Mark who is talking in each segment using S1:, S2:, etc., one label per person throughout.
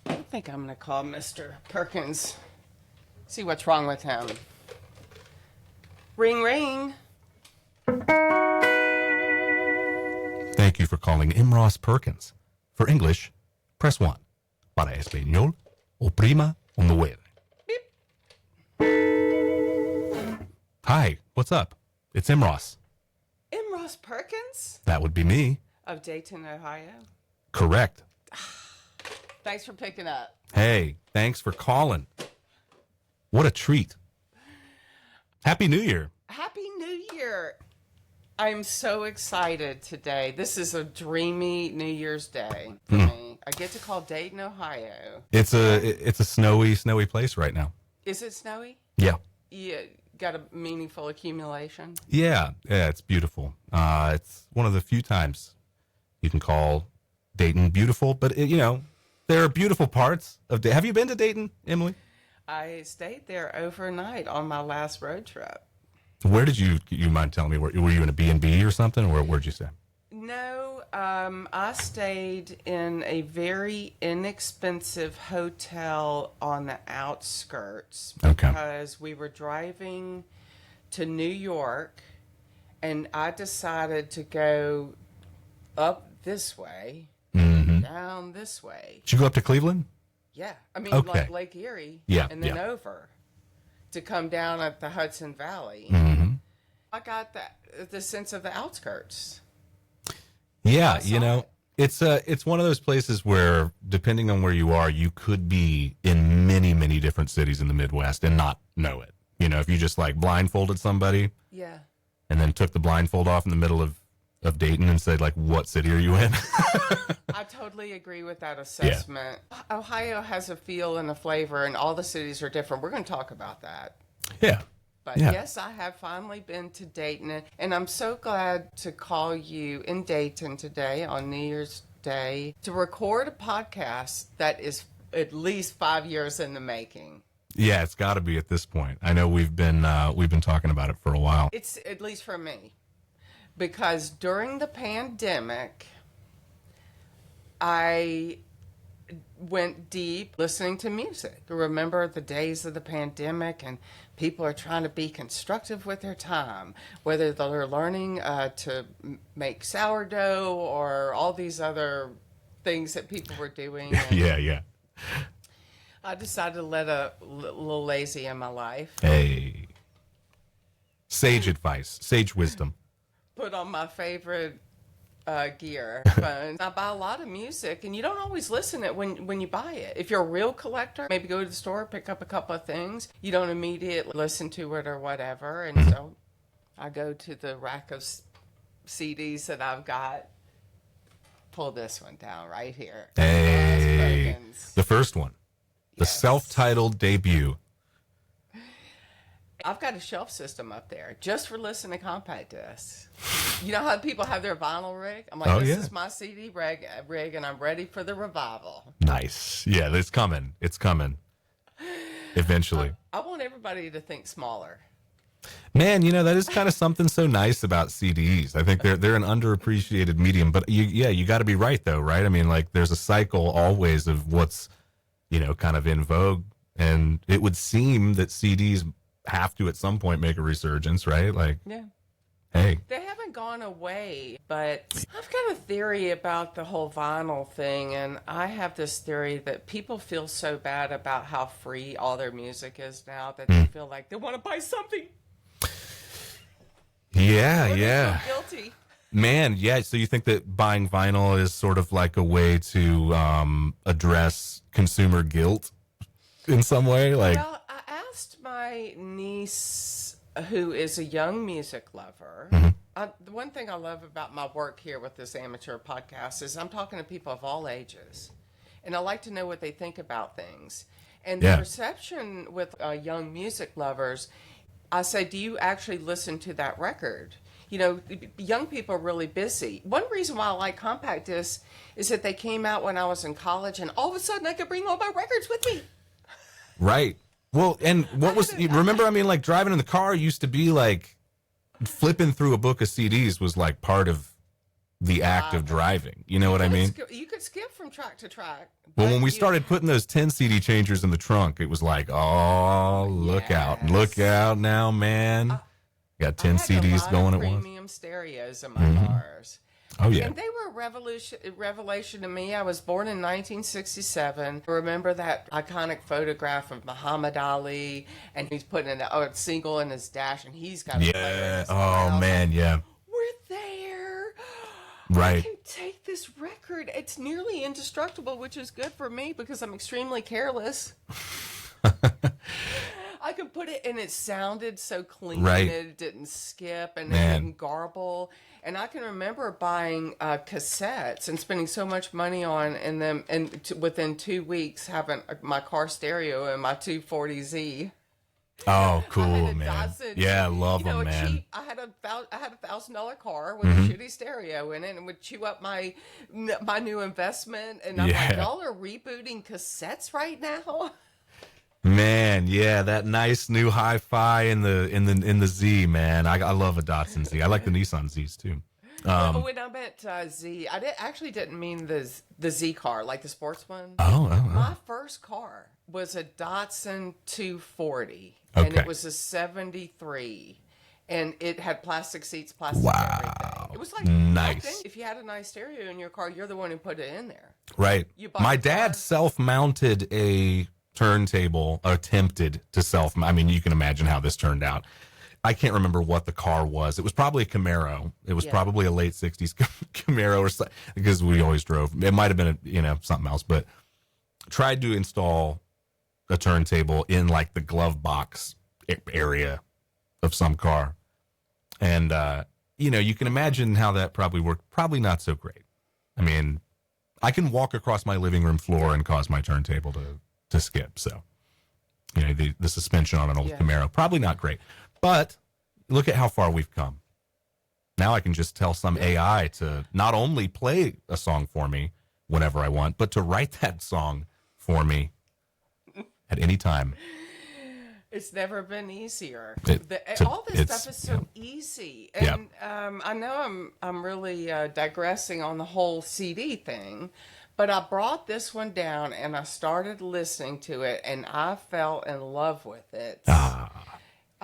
S1: I think I'm going to call Mr. Perkins. See what's wrong with him. Ring, ring.
S2: Thank you for calling M.ROSS Perkins. For English, press 1. Para español, oprima 9. Hi, what's up? It's M.ROSS.
S1: M.ROSS Perkins?
S2: That would be me.
S1: Of Dayton, Ohio?
S2: Correct.
S1: Thanks for picking up.
S2: Hey, thanks for calling. What a treat. Happy New Year.
S1: Happy New Year. I'm so excited today. This is a dreamy New Year's Day for me. I get to call Dayton, Ohio.
S2: It's a snowy place right now.
S1: Is it snowy?
S2: Yeah.
S1: Yeah. Got a meaningful accumulation?
S2: Yeah, it's beautiful. It's one of the few times you can call Dayton beautiful, but there are beautiful parts of Dayton. Have you been to Dayton, Emily?
S1: I stayed there overnight on my last road trip.
S2: Where did you mind telling me? Were you in a B&B or something, or where'd you stay?
S1: No, I stayed in a very inexpensive hotel on the outskirts because we were driving to New York, and I decided to go up this way, down this way.
S2: Did you go up to Cleveland?
S1: Yeah, I mean like Lake Erie, and then
S2: yeah.
S1: over to come down at the Hudson Valley. I got the sense of the outskirts.
S2: Yeah, it's one of those places where, depending on where you are, you could be in many, many different cities in the Midwest and not know it. If you just like blindfolded somebody, and then took the blindfold off in the middle of Dayton and said, like, what city are you in?
S1: I totally agree with that assessment. Yeah. Ohio has a feel and a flavor, and all the cities are different. We're going to talk about that.
S2: Yeah.
S1: But yes, I have finally been to Dayton, and I'm so glad to call you in Dayton today on New Year's Day to record a podcast that is at least 5 years in the making.
S2: Yeah, it's got to be at this point. I know we've been talking about it for a while.
S1: It's at least for me, because during the pandemic, I went deep listening to music. Remember the days of the pandemic, and people are trying to be constructive with their time, whether they're learning to make sourdough or all these other things that people were doing.
S2: Yeah.
S1: I decided to let a little lazy in my life.
S2: Hey. Sage advice, sage wisdom.
S1: Put on my favorite gear. I buy a lot of music, and you don't always listen it when you buy it. If you're a real collector, maybe go to the store, pick up a couple of things. You don't immediately listen to it or whatever. And so I go to the rack of CDs that I've got. Pull this one down right here.
S2: Hey, the first one. The self-titled debut.
S1: I've got a shelf system up there just for listening to compact discs. You know how people have their vinyl rig? I'm like, this is my CD rig, and I'm ready for the revival.
S2: Nice. Yeah, it's coming. It's coming. Eventually.
S1: I want everybody to think smaller.
S2: Man, that is kind of something so nice about CDs. I think they're an underappreciated medium, but you got to be right though, right? I mean, like there's a cycle always of what's, kind of in vogue, and it would seem that CDs have to at some point make a resurgence, right? Like, hey,
S1: they haven't gone away, but I've got a theory about the whole vinyl thing, and I have this theory that people feel so bad about how free all their music is now that they feel like they want to buy something.
S2: Yeah.
S1: They feel guilty.
S2: Man, yeah. So you think that buying vinyl is sort of like a way to address consumer guilt in some way? Like,
S1: well, I asked my niece, who is a young music lover. The one thing I love about my work here with this amateur podcast is I'm talking to people of all ages, and I like to know what they think about things. And the perception with young music lovers, I say, do you actually listen to that record? Young people are really busy. One reason why I like compact discs is that they came out when I was in college, and all of a sudden I could bring all my records with me.
S2: Right. Well, and remember, I mean, like driving in the car used to be like flipping through a book of CDs was like part of the act of driving. You know what I mean?
S1: You could skip from track to track.
S2: Well, when we started putting those 10 CD changers in the trunk, it was like, oh, look out. Look out now, man. Got 10 CDs going at once.
S1: Premium stereos in my cars.
S2: Oh, yeah.
S1: And they were a revelation to me. I was born in 1967. I remember that iconic photograph of Muhammad Ali, and he's putting a single in his dash, and he's got a player in his house.
S2: Man, yeah.
S1: We're there.
S2: Right.
S1: I can take this record. It's nearly indestructible, which is good for me because I'm extremely careless. I could put it, and it sounded so clean.
S2: Right.
S1: And it didn't skip, and it didn't garble. And I can remember buying cassettes and spending so much money on them, and within 2 weeks having my car stereo and my 240Z.
S2: Oh, cool, man.
S1: Dyson,
S2: yeah, I love them, man.
S1: I had a $1,000 car with a shitty stereo in it, and would chew up my new investment. And I'm like, y'all are rebooting cassettes right now.
S2: Man, yeah, that nice new hi-fi in the Z, man. I love a Datsun Z. I like the Nissan Zs too.
S1: When I meant Z, I actually didn't mean the Z car, like the sports one. My first car was a Datsun 240, and it was a 73, and it had plastic seats, plastic everything. It was like
S2: nice.
S1: If you had a nice stereo in your car, you're the one who put it in there.
S2: Right. My dad self-mounted a turntable, attempted to I mean, you can imagine how this turned out. I can't remember what the car was. It was probably a Camaro. It was probably a late 60s Camaro or something, because we always drove. It might have been something else, but tried to install a turntable in like the glove box area of some car. And you can imagine how that probably worked. Probably not so great. I mean, I can walk across my living room floor and cause my turntable to skip. So, the suspension on an old Camaro, probably not great. But look at how far we've come. Now I can just tell some AI to not only play a song for me whenever I want, but to write that song for me at any time.
S1: It's never been easier.
S2: All
S1: this stuff is so easy. And I know I'm really digressing on the whole CD thing, but I brought this one down and I started listening to it and I fell in love with it.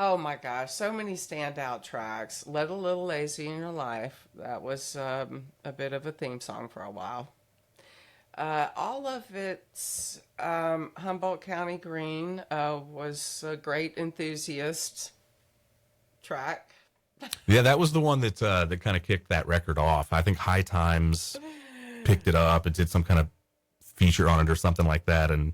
S1: Oh my gosh, so many standout tracks. Let a Little Lazy in Your Life. That was a bit of a theme song for a while. All of it's Humboldt County Green was a great enthusiast track.
S2: Yeah, that was the one that kind of kicked that record off. I think High Times picked it up and did some kind of feature on it or something like that, and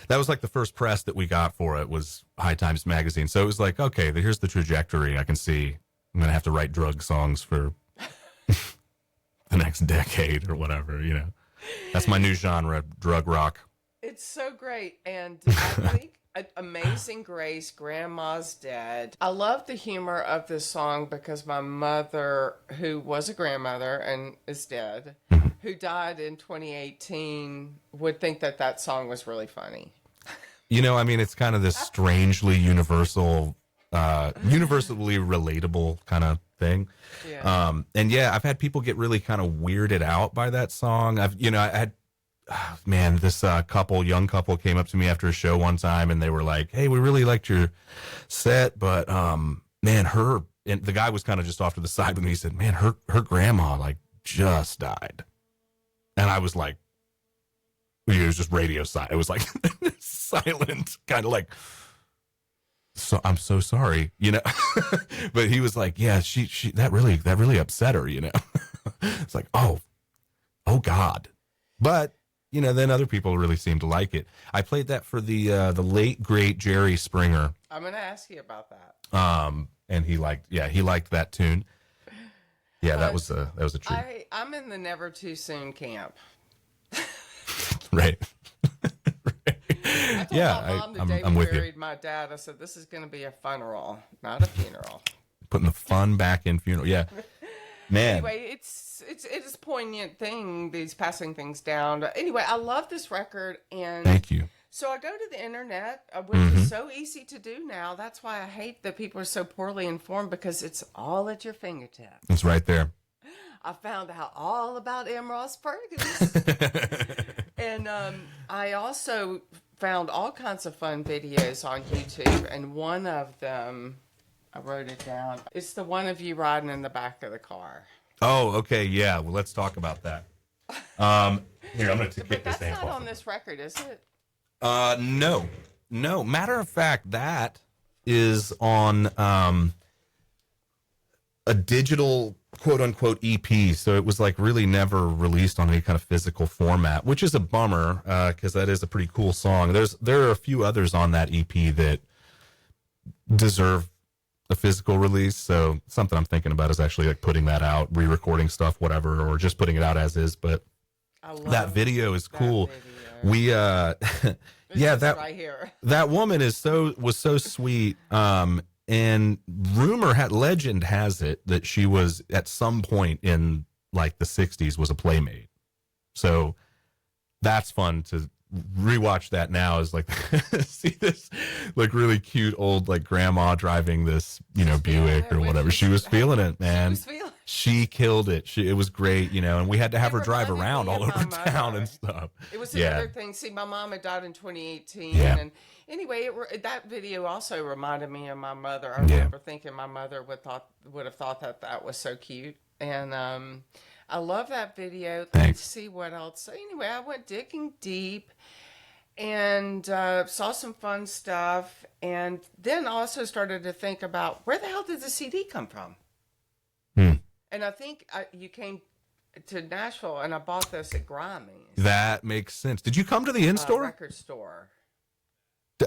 S2: that was like the first press that we got for it was High Times magazine. So it was like, okay, here's the trajectory. I can see I'm gonna have to write drug songs for the next decade or whatever. That's my new genre, drug rock.
S1: It's so great, and I think Amazing Grace, Grandma's Dead. I love the humor of this song because my mother, who was a grandmother and is dead, who died in 2018, would think that song was really funny.
S2: I mean, it's kind of this strangely universally relatable kind of thing.
S1: Yeah.
S2: And I've had people get really kind of weirded out by that song. I had this young couple came up to me after a show one time and they were like, hey, we really liked your set, but and the guy was kind of just off to the side with me. He said, man, her grandma like just died. And I was like, it was just radio silent. It was like silent, kind of like, so I'm so sorry, but he was like, yeah, she that really upset her, It's like, oh God. But then other people really seemed to like it. I played that for the late great Jerry Springer.
S1: I'm gonna ask you about that.
S2: And he liked that tune. Yeah, that was a treat.
S1: I'm in the never too soon camp.
S2: Right.
S1: I told my mom the day we buried my dad, I said, this is going to be a funeral, not a funeral.
S2: Putting the fun back in funeral. Yeah. Man.
S1: Anyway, it is a poignant thing, these passing things down. Anyway, I love this record. And
S2: thank you.
S1: So I go to the internet, which is so easy to do now. That's why I hate that people are so poorly informed, because it's all at your fingertips.
S2: It's right there.
S1: I found out all about M. Ross Perkins. And I also found all kinds of fun videos on YouTube, and one of them, I wrote it down. It's the one of you riding in the back of the car.
S2: Oh, okay, yeah. Well, let's talk about that. Here, I'm going to kick this
S1: But that's not on this record, is it?
S2: No. Matter of fact, that is on a digital quote unquote EP. So it was like really never released on any kind of physical format, which is a bummer because that is a pretty cool song. There are a few others on that EP that deserve a physical release. So something I'm thinking about is actually like putting that out, re-recording stuff, whatever, or just putting it out as is. But that video is cool. We yeah, that
S1: right here.
S2: That woman was so sweet. And legend has it that she was at some point in like the 60s was a playmate. So that's fun to rewatch that now, is like see this like really cute old like grandma driving this, Buick or whatever. She was feeling it, man. She killed it. It was great, and we had to have her drive around all over town and stuff.
S1: It was another thing. See, my mom had died in 2018, and anyway, that video also reminded me of my mother. I remember thinking my mother would have thought that was so cute, and I love that video. Let's see what else. So anyway, I went digging deep and saw some fun stuff, and then also started to think about where the hell did the CD come from? And I think you came to Nashville, and I bought this at Grimey's.
S2: That makes sense. Did you come to the in-store?
S1: Record store.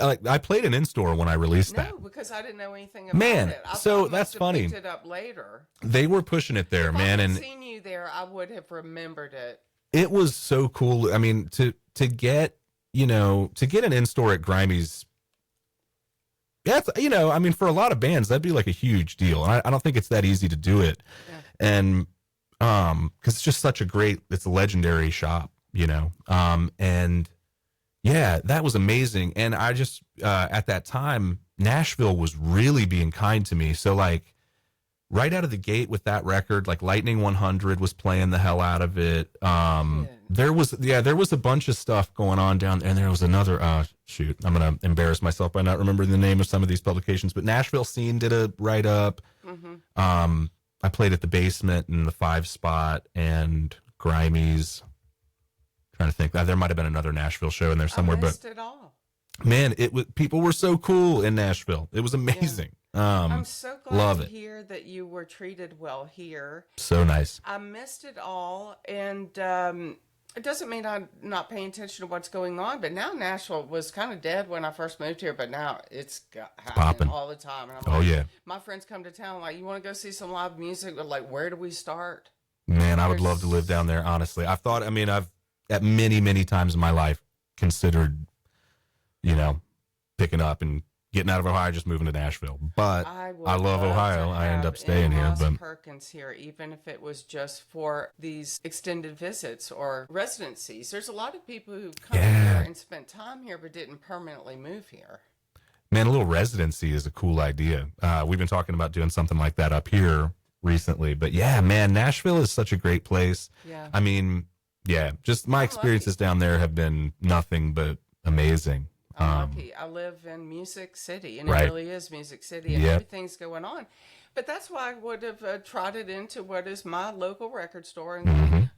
S2: I played an in-store when I released that.
S1: No, because I didn't know anything about it.
S2: So that's funny.
S1: Picked it up later.
S2: They were pushing it there, man.
S1: If I
S2: and
S1: had seen you there, I would have remembered it.
S2: It was so cool. I mean, to get an in-store at Grimey's, that's, I mean, for a lot of bands, that'd be like a huge deal. And I don't think it's that easy to do it. Yeah. And because it's just such it's a legendary shop, and yeah, that was amazing. And I just at that time, Nashville was really being kind to me. So like right out of the gate with that record, like Lightning 100 was playing the hell out of it. There was a bunch of stuff going on down there, and there was another I'm gonna embarrass myself by not remembering the name of some of these publications, but Nashville Scene did a write up. I played at the Basement and the 5 Spot and Grimey's. Trying to think, there might have been another Nashville show in there somewhere,
S1: I missed it all.
S2: Man, people were so cool in Nashville. It was amazing.
S1: I'm so glad to hear that you were treated well here.
S2: So nice.
S1: I missed it all, and it doesn't mean I'm not paying attention to what's going on, but now Nashville was kind of dead when I first moved here, but now it's happening all the time. And I'm my friends come to town, like, you want to go see some live music? But like, where do we start?
S2: Man, I would love to live down there, honestly. I've at many, many times in my life considered, picking up and getting out of Ohio, just moving to Nashville. But I love Ohio. I end up staying here. But
S1: Perkins here, even if it was just for these extended visits or residencies. There's a lot of people who come here and spent time here but didn't permanently move here.
S2: Man, a little residency is a cool idea. We've been talking about doing something like that up here recently. But yeah, man, Nashville is such a great place. Yeah. I mean, yeah, just my experiences down there have been nothing but amazing.
S1: I'm lucky. I live in Music City, and it really is Music City, and everything's going on. But that's why I would have trotted into what is my local record store. And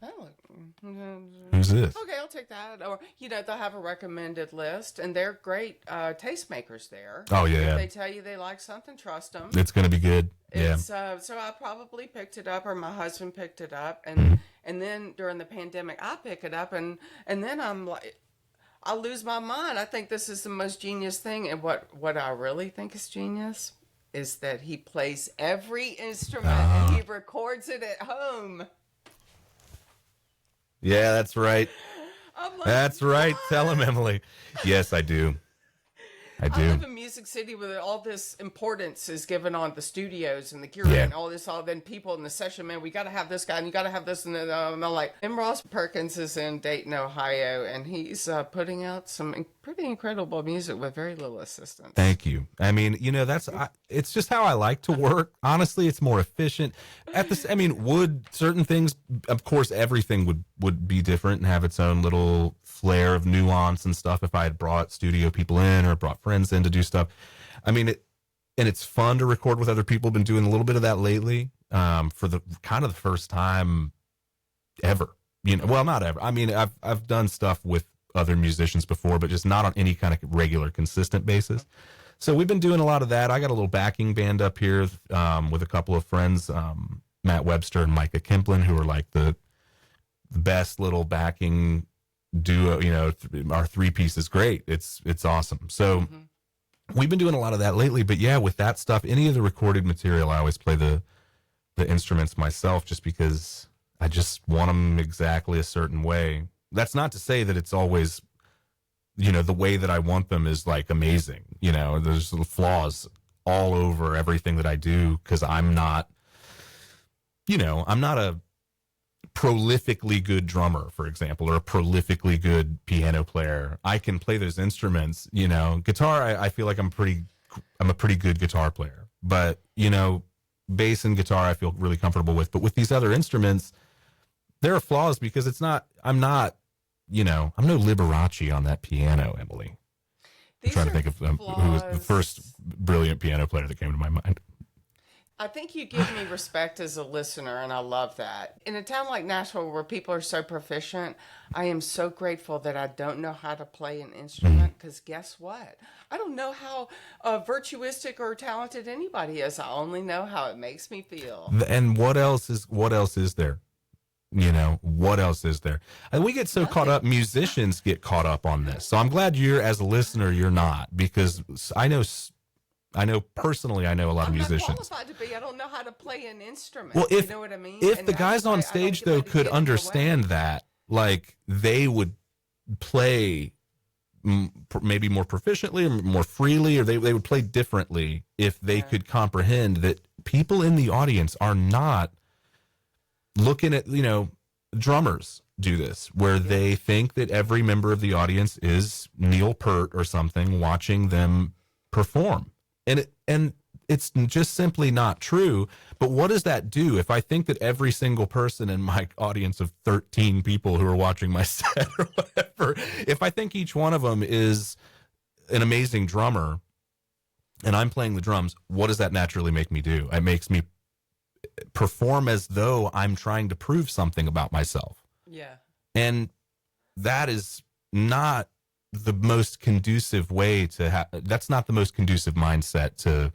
S2: who's this?
S1: Okay, I'll take that. Or, they'll have a recommended list, and they're great tastemakers there.
S2: Oh, yeah.
S1: If they tell you they like something, trust them.
S2: It's going to be good. Yeah.
S1: So I probably picked it up, or my husband picked it up, and then during the pandemic, I pick it up, and then I'm like, I lose my mind. I think this is the most genius thing, and what I really think is genius is that he plays every instrument and he records it at home.
S2: Yeah, that's right.
S1: I'm like,
S2: that's right. Tell him, Emily. Yes, I do.
S1: I live in Music City where all this importance is given on the studios and the gear and all this, all then people in the session, man, we got to have this guy and you got to have this. And then I'm like, M.ROSS Perkins is in Dayton, Ohio, and he's putting out some pretty incredible music with very little assistance.
S2: Thank you. I mean, you know, it's just how I like to work. Honestly, it's more efficient. Would certain things, of course, everything would be different and have its own little flair of nuance and stuff if I had brought studio people in or brought friends in to do stuff. I mean, it's fun to record with other people. Been doing a little bit of that lately, for the kind of the first time ever. You know, well, not ever. I mean, I've done stuff with other musicians before, but just not on any kind of regular, consistent basis. So we've been doing a lot of that. I got a little backing band up here with a couple of friends, Matt Webster and Micah Kimplin, who are like the best little backing duo. You know, our three-piece is great. It's awesome. So we've been doing a lot of that lately. But yeah, with that stuff, any of the recorded material, I always play the instruments myself, just because I just want them exactly a certain way. That's not to say that it's always, you know, the way that I want them is like amazing. You know, there's little flaws all over everything that I do because I'm not a prolifically good drummer, for example, or a prolifically good piano player. I can play those instruments, you know. Guitar, I feel like I'm a pretty good guitar player. But, you know, bass and guitar I feel really comfortable with. But with these other instruments, there are flaws because I'm no Liberace on that piano, Emily. I'm trying to think of who was the first brilliant piano player that came to my mind.
S1: I think you give me respect as a listener, and I love that. In a town like Nashville where people are so proficient, I am so grateful that I don't know how to play an instrument, because guess what? I don't know how virtuistic or talented anybody is. I only know how it makes me feel.
S2: And what else is there? You know, what else is there? And we get so caught up, musicians get caught up on this. So I'm glad as a listener, you're not, because I know personally, I know a lot of musicians.
S1: I'm not qualified to be. I don't know how to play an instrument.
S2: Well,
S1: you know what I mean?
S2: If the guys on stage, though, could understand that, like, they would play maybe more proficiently or more freely, or they would play differently if they could comprehend that people in the audience are not looking at, you know, drummers do this, where they think that every member of the audience is Neil Peart or something watching them perform. And it's just simply not true. But what does that do? If I think that every single person in my audience of 13 people who are watching my set or whatever, if I think each one of them is an amazing drummer and I'm playing the drums, what does that naturally make me do? It makes me perform as though I'm trying to prove something about myself.
S1: Yeah.
S2: And that is not the most conducive way to that's not the most conducive mindset to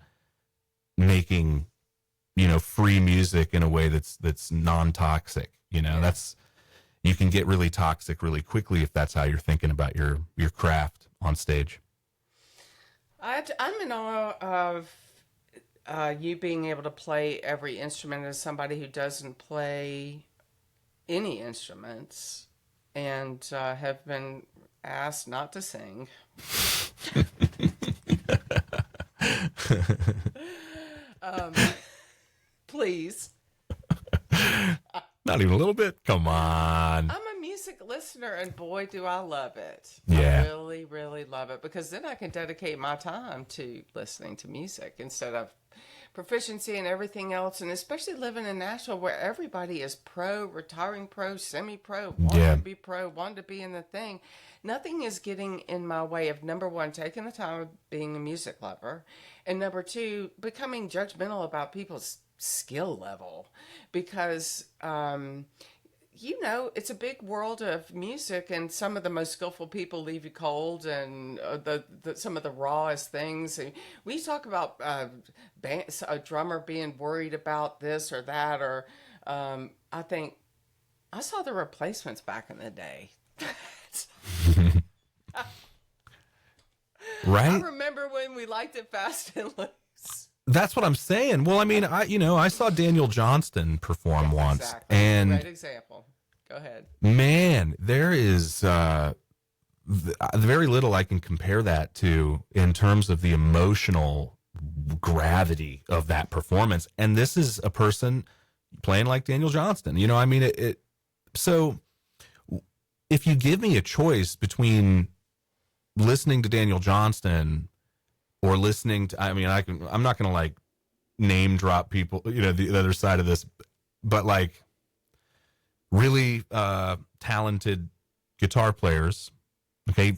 S2: making, you know, free music in a way that's non-toxic. You know, you can get really toxic really quickly if that's how you're thinking about your craft on stage.
S1: I'm in awe of you being able to play every instrument as somebody who doesn't play any instruments and have been asked not to sing. Please.
S2: Not even a little bit? Come on.
S1: I'm a music listener, and boy, do I love it.
S2: Yeah.
S1: I really, really love it, because then I can dedicate my time to listening to music instead of proficiency and everything else. And especially living in Nashville where everybody is pro, retiring pro, semi-pro, wanting to be pro, wanting to be in the thing. Nothing is getting in my way of, number one, taking the time of being a music lover, and number two, becoming judgmental about people's skill level, because you know, it's a big world of music, and some of the most skillful people leave you cold, and some of the rawest things. And we talk about a drummer being worried about this or that, or I think I saw the Replacements back in the day.
S2: Right?
S1: I remember when we liked it fast and loose.
S2: That's what I'm saying. Well, I mean, I saw Daniel Johnston perform once, and
S1: great example. Go ahead.
S2: Man, there is very little I can compare that to in terms of the emotional gravity of that performance. And this is a person playing like Daniel Johnston. You know, I mean, so if you give me a choice between listening to Daniel Johnston or listening to, I mean, I'm not going to like name drop people, you know, the other side of this, but like really talented guitar players. Okay.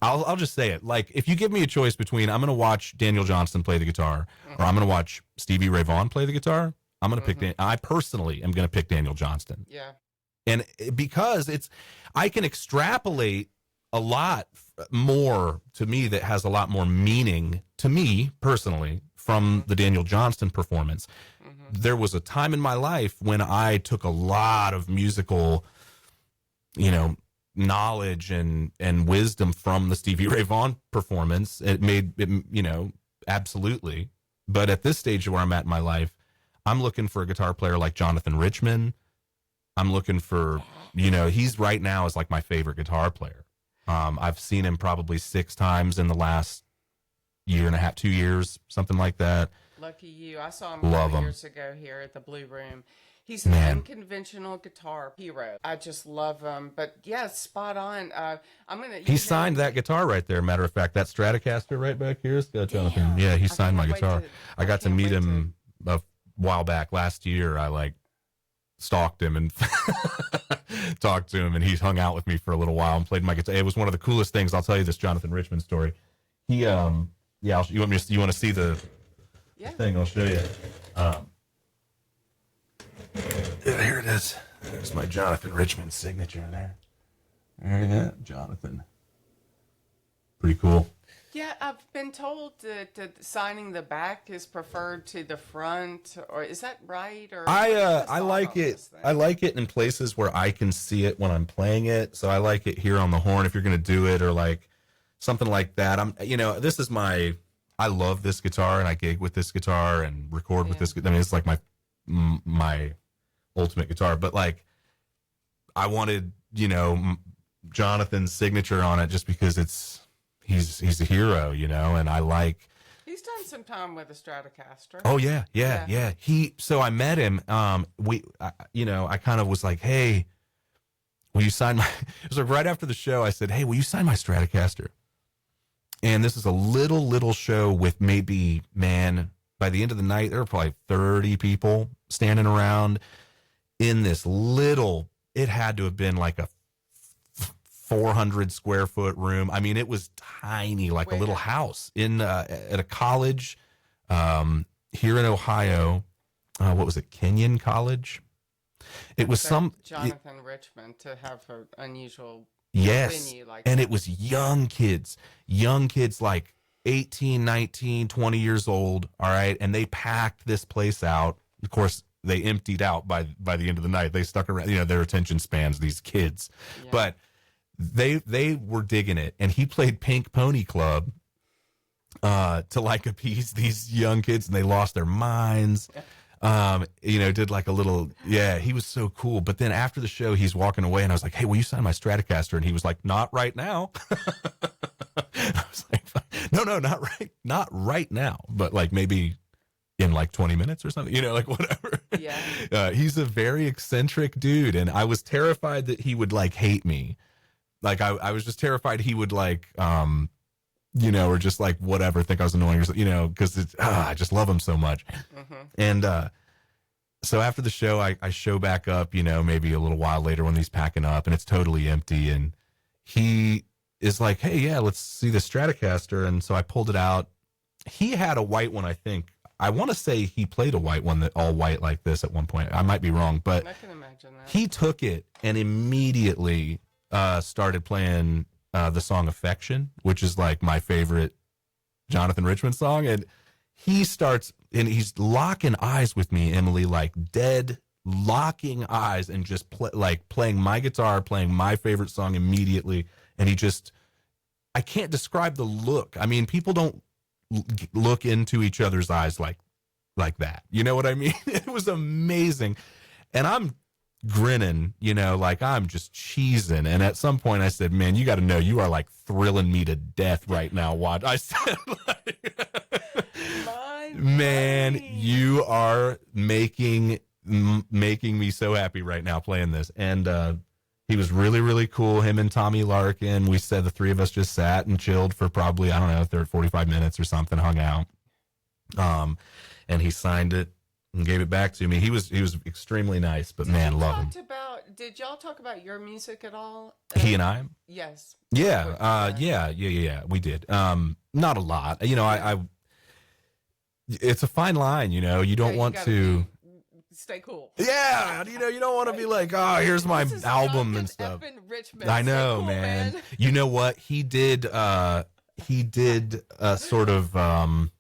S2: I'll just say it. Like, if you give me a choice between I'm going to watch Daniel Johnston play the guitar or I'm going to watch Stevie Ray Vaughan play the guitar, I'm going to pick, I personally am going to pick Daniel Johnston.
S1: Yeah.
S2: And because I can extrapolate a lot more to me that has a lot more meaning to me personally from the Daniel Johnston performance. There was a time in my life when I took a lot of musical, you know, knowledge and wisdom from the Stevie Ray Vaughan performance. It made it, you know, absolutely. But at this stage where I'm at in my life, I'm looking for a guitar player like Jonathan Richman. I'm looking for, you know, he's right now is like my favorite guitar player. I've seen him probably 6 times in the last year and a half, 2 years, something like that.
S1: Lucky you. I saw him a couple years ago here at the Blue Room. He's an unconventional guitar hero. I just love him. But yeah, spot on. He
S2: signed that guitar right there. Matter of fact, that Stratocaster right back here is Jonathan. Yeah, he signed my guitar. I got to meet him a while back last year. I like stalked him and talked to him, and he hung out with me for a little while and played my guitar. It was one of the coolest things. I'll tell you this Jonathan Richman story. He you want to see the thing? I'll show you. Here it is. There's my Jonathan Richman signature in there. There you go, Jonathan. Pretty cool.
S1: Yeah, I've been told that signing the back is preferred to the front, or is that right? Or
S2: I like it. I like it in places where I can see it when I'm playing it. So I like it here on the horn if you're going to do it, or like something like that. I love this guitar, and I gig with this guitar and record with this. I mean, it's like my ultimate guitar. But like, I wanted, you know, Jonathan's signature on it just because he's a hero, you know, and I like.
S1: He's done some time with a Stratocaster.
S2: Oh yeah. So I met him. I kind of was like, hey, will you sign my? It was like right after the show. I said, hey, will you sign my Stratocaster? And this is a little show with maybe, man, by the end of the night, there were probably 30 people standing around in this little. It had to have been like a 400 square foot room. I mean, it was tiny, like a little house at a college here in Ohio. What was it? Kenyon College. It was
S1: Jonathan Richman to have an unusual
S2: venue
S1: like
S2: and
S1: that.
S2: It was young kids like 18, 19, 20 years old. All right. And they packed this place out. Of course, they emptied out by the end of the night. They stuck around, you know, their attention spans, these kids, but they were digging it. And he played Pink Pony Club to like appease these young kids, and they lost their minds. Did like a little, he was so cool. But then after the show, he's walking away, and I was like, hey, will you sign my Stratocaster? And he was like, not right now. I was like, no, not right now, but like maybe in like 20 minutes or something, you know, like whatever.
S1: Yeah.
S2: He's a very eccentric dude, and I was terrified that he would like hate me. Like I was just terrified he would like, or just like whatever, think I was annoying or something, you know, because I just love him so much. And so after the show, I show back up, you know, maybe a little while later when he's packing up, and it's totally empty, and he is like, hey, yeah, let's see the Stratocaster. And so I pulled it out. He had a white one, I think. I want to say he played a white one, that all white like this at one point. I might be wrong, but
S1: I can imagine that.
S2: He took it and immediately started playing the song Affection, which is like my favorite Jonathan Richman song. And he starts, and he's locking eyes with me, Emily, like dead locking eyes, and just playing my guitar, playing my favorite song immediately. And I can't describe the look. I mean, people don't look into each other's eyes like that. You know what I mean? It was amazing. And I'm grinning, you know, like I'm just cheesing. And at some point I said, man, you got to know you are like thrilling me to death right now. Watch. I said, like, man, you are making me so happy right now playing this. And he was really, really cool. Him and Tommy Larkin, we said the three of us just sat and chilled for probably, I don't know, 45 minutes or something, hung out. And he signed it and gave it back to me. He was extremely nice, but man, love him.
S1: Did y'all talk about your music at all?
S2: He and I?
S1: Yes.
S2: Yeah. Yeah. We did. Not a lot. You know, it's a fine line, you know, you don't want to
S1: stay cool.
S2: Yeah. You know, you don't want to be like, oh, here's my album and stuff. I know, cool, man. You know what? He did sort of,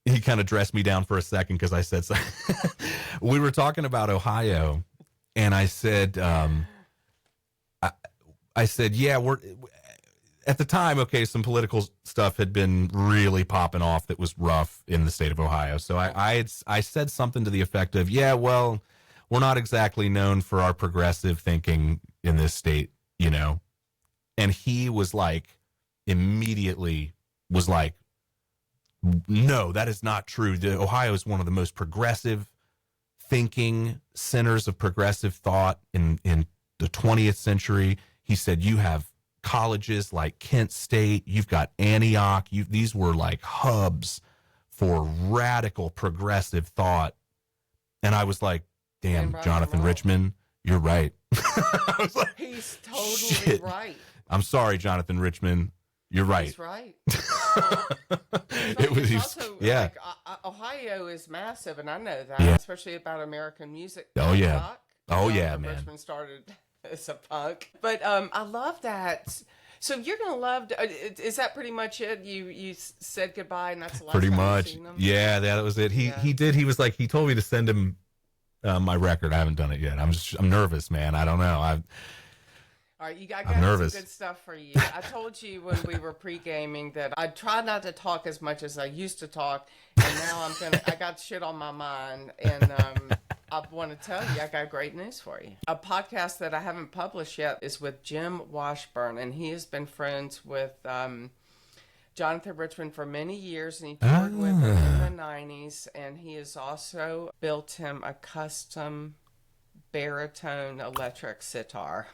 S2: he kind of dressed me down for a second because I said something. We were talking about Ohio, and I said, yeah, we're at the time. Okay, some political stuff had been really popping off that was rough in the state of Ohio. So I said something to the effect of, yeah, well, we're not exactly known for our progressive thinking in this state, you know. And he was like, immediately was like, no, that is not true. Ohio is one of the most progressive thinking centers of progressive thought in the 20th century. He said, you have colleges like Kent State, you've got Antioch. These were like hubs for radical progressive thought. And I was like, damn, Jonathan Richman, you're right. I was like,
S1: he's totally right.
S2: I'm sorry, Jonathan Richman. You're right.
S1: He's right.
S2: It was
S1: also,
S2: yeah.
S1: Like, Ohio is massive, and I know that, especially about American music.
S2: Oh yeah.
S1: Rock.
S2: Man.
S1: Richmond started as a punk, but I love that. So you're gonna love. Is that pretty much it? You said goodbye, and that's the last
S2: pretty
S1: time
S2: much.
S1: You've seen him?
S2: Yeah, that was it. He did. He was like, he told me to send him my record. I haven't done it yet. I'm nervous, man. I don't know.
S1: All right, I got some good stuff for you. I told you when we were pre-gaming that I try not to talk as much as I used to talk, and now I got shit on my mind, and I want to tell you I got great news for you. A podcast that I haven't published yet is with Jim Washburn, and he has been friends with Jonathan Richman for many years, and he toured with him in the 90s, and he has also built him a custom baritone electric sitar.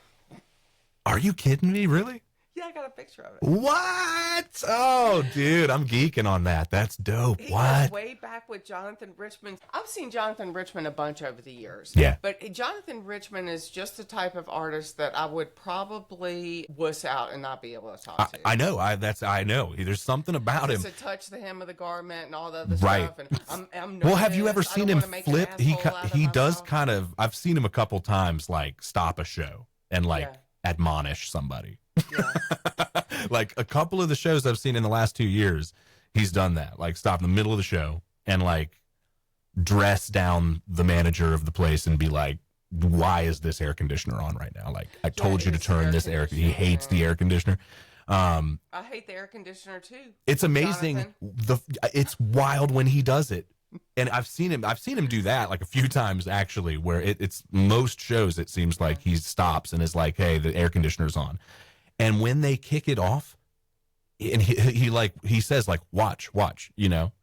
S2: Are you kidding me? Really?
S1: Yeah, I got a picture of it.
S2: What? Oh, dude, I'm geeking on that. That's dope.
S1: He
S2: what?
S1: Was way back with Jonathan Richman. I've seen Jonathan Richman a bunch over the years.
S2: Yeah.
S1: But Jonathan Richman is just the type of artist that I would probably wuss out and not be able to talk to.
S2: I know. I know. There's something about him.
S1: To touch the hem of the garment and all the other
S2: right.
S1: stuff. And I'm
S2: well, have you ever seen him flip? He does
S1: myself.
S2: Kind of. I've seen him a couple times, like stop a show and like. Yeah. Admonish somebody. Yeah. Like a couple of the shows I've seen in the last 2 years, he's done that. Like stop in the middle of the show and like dress down the manager of the place and be like, why is this air conditioner on right now? Like I told you to turn this air conditioner. He hates the air conditioner.
S1: I hate the air conditioner too.
S2: It's amazing. It's wild when he does it. And I've seen him do that like a few times actually, where it's most shows it seems like he stops and is like, hey, the air conditioner's on. And when they kick it off, and he says like, watch, you know,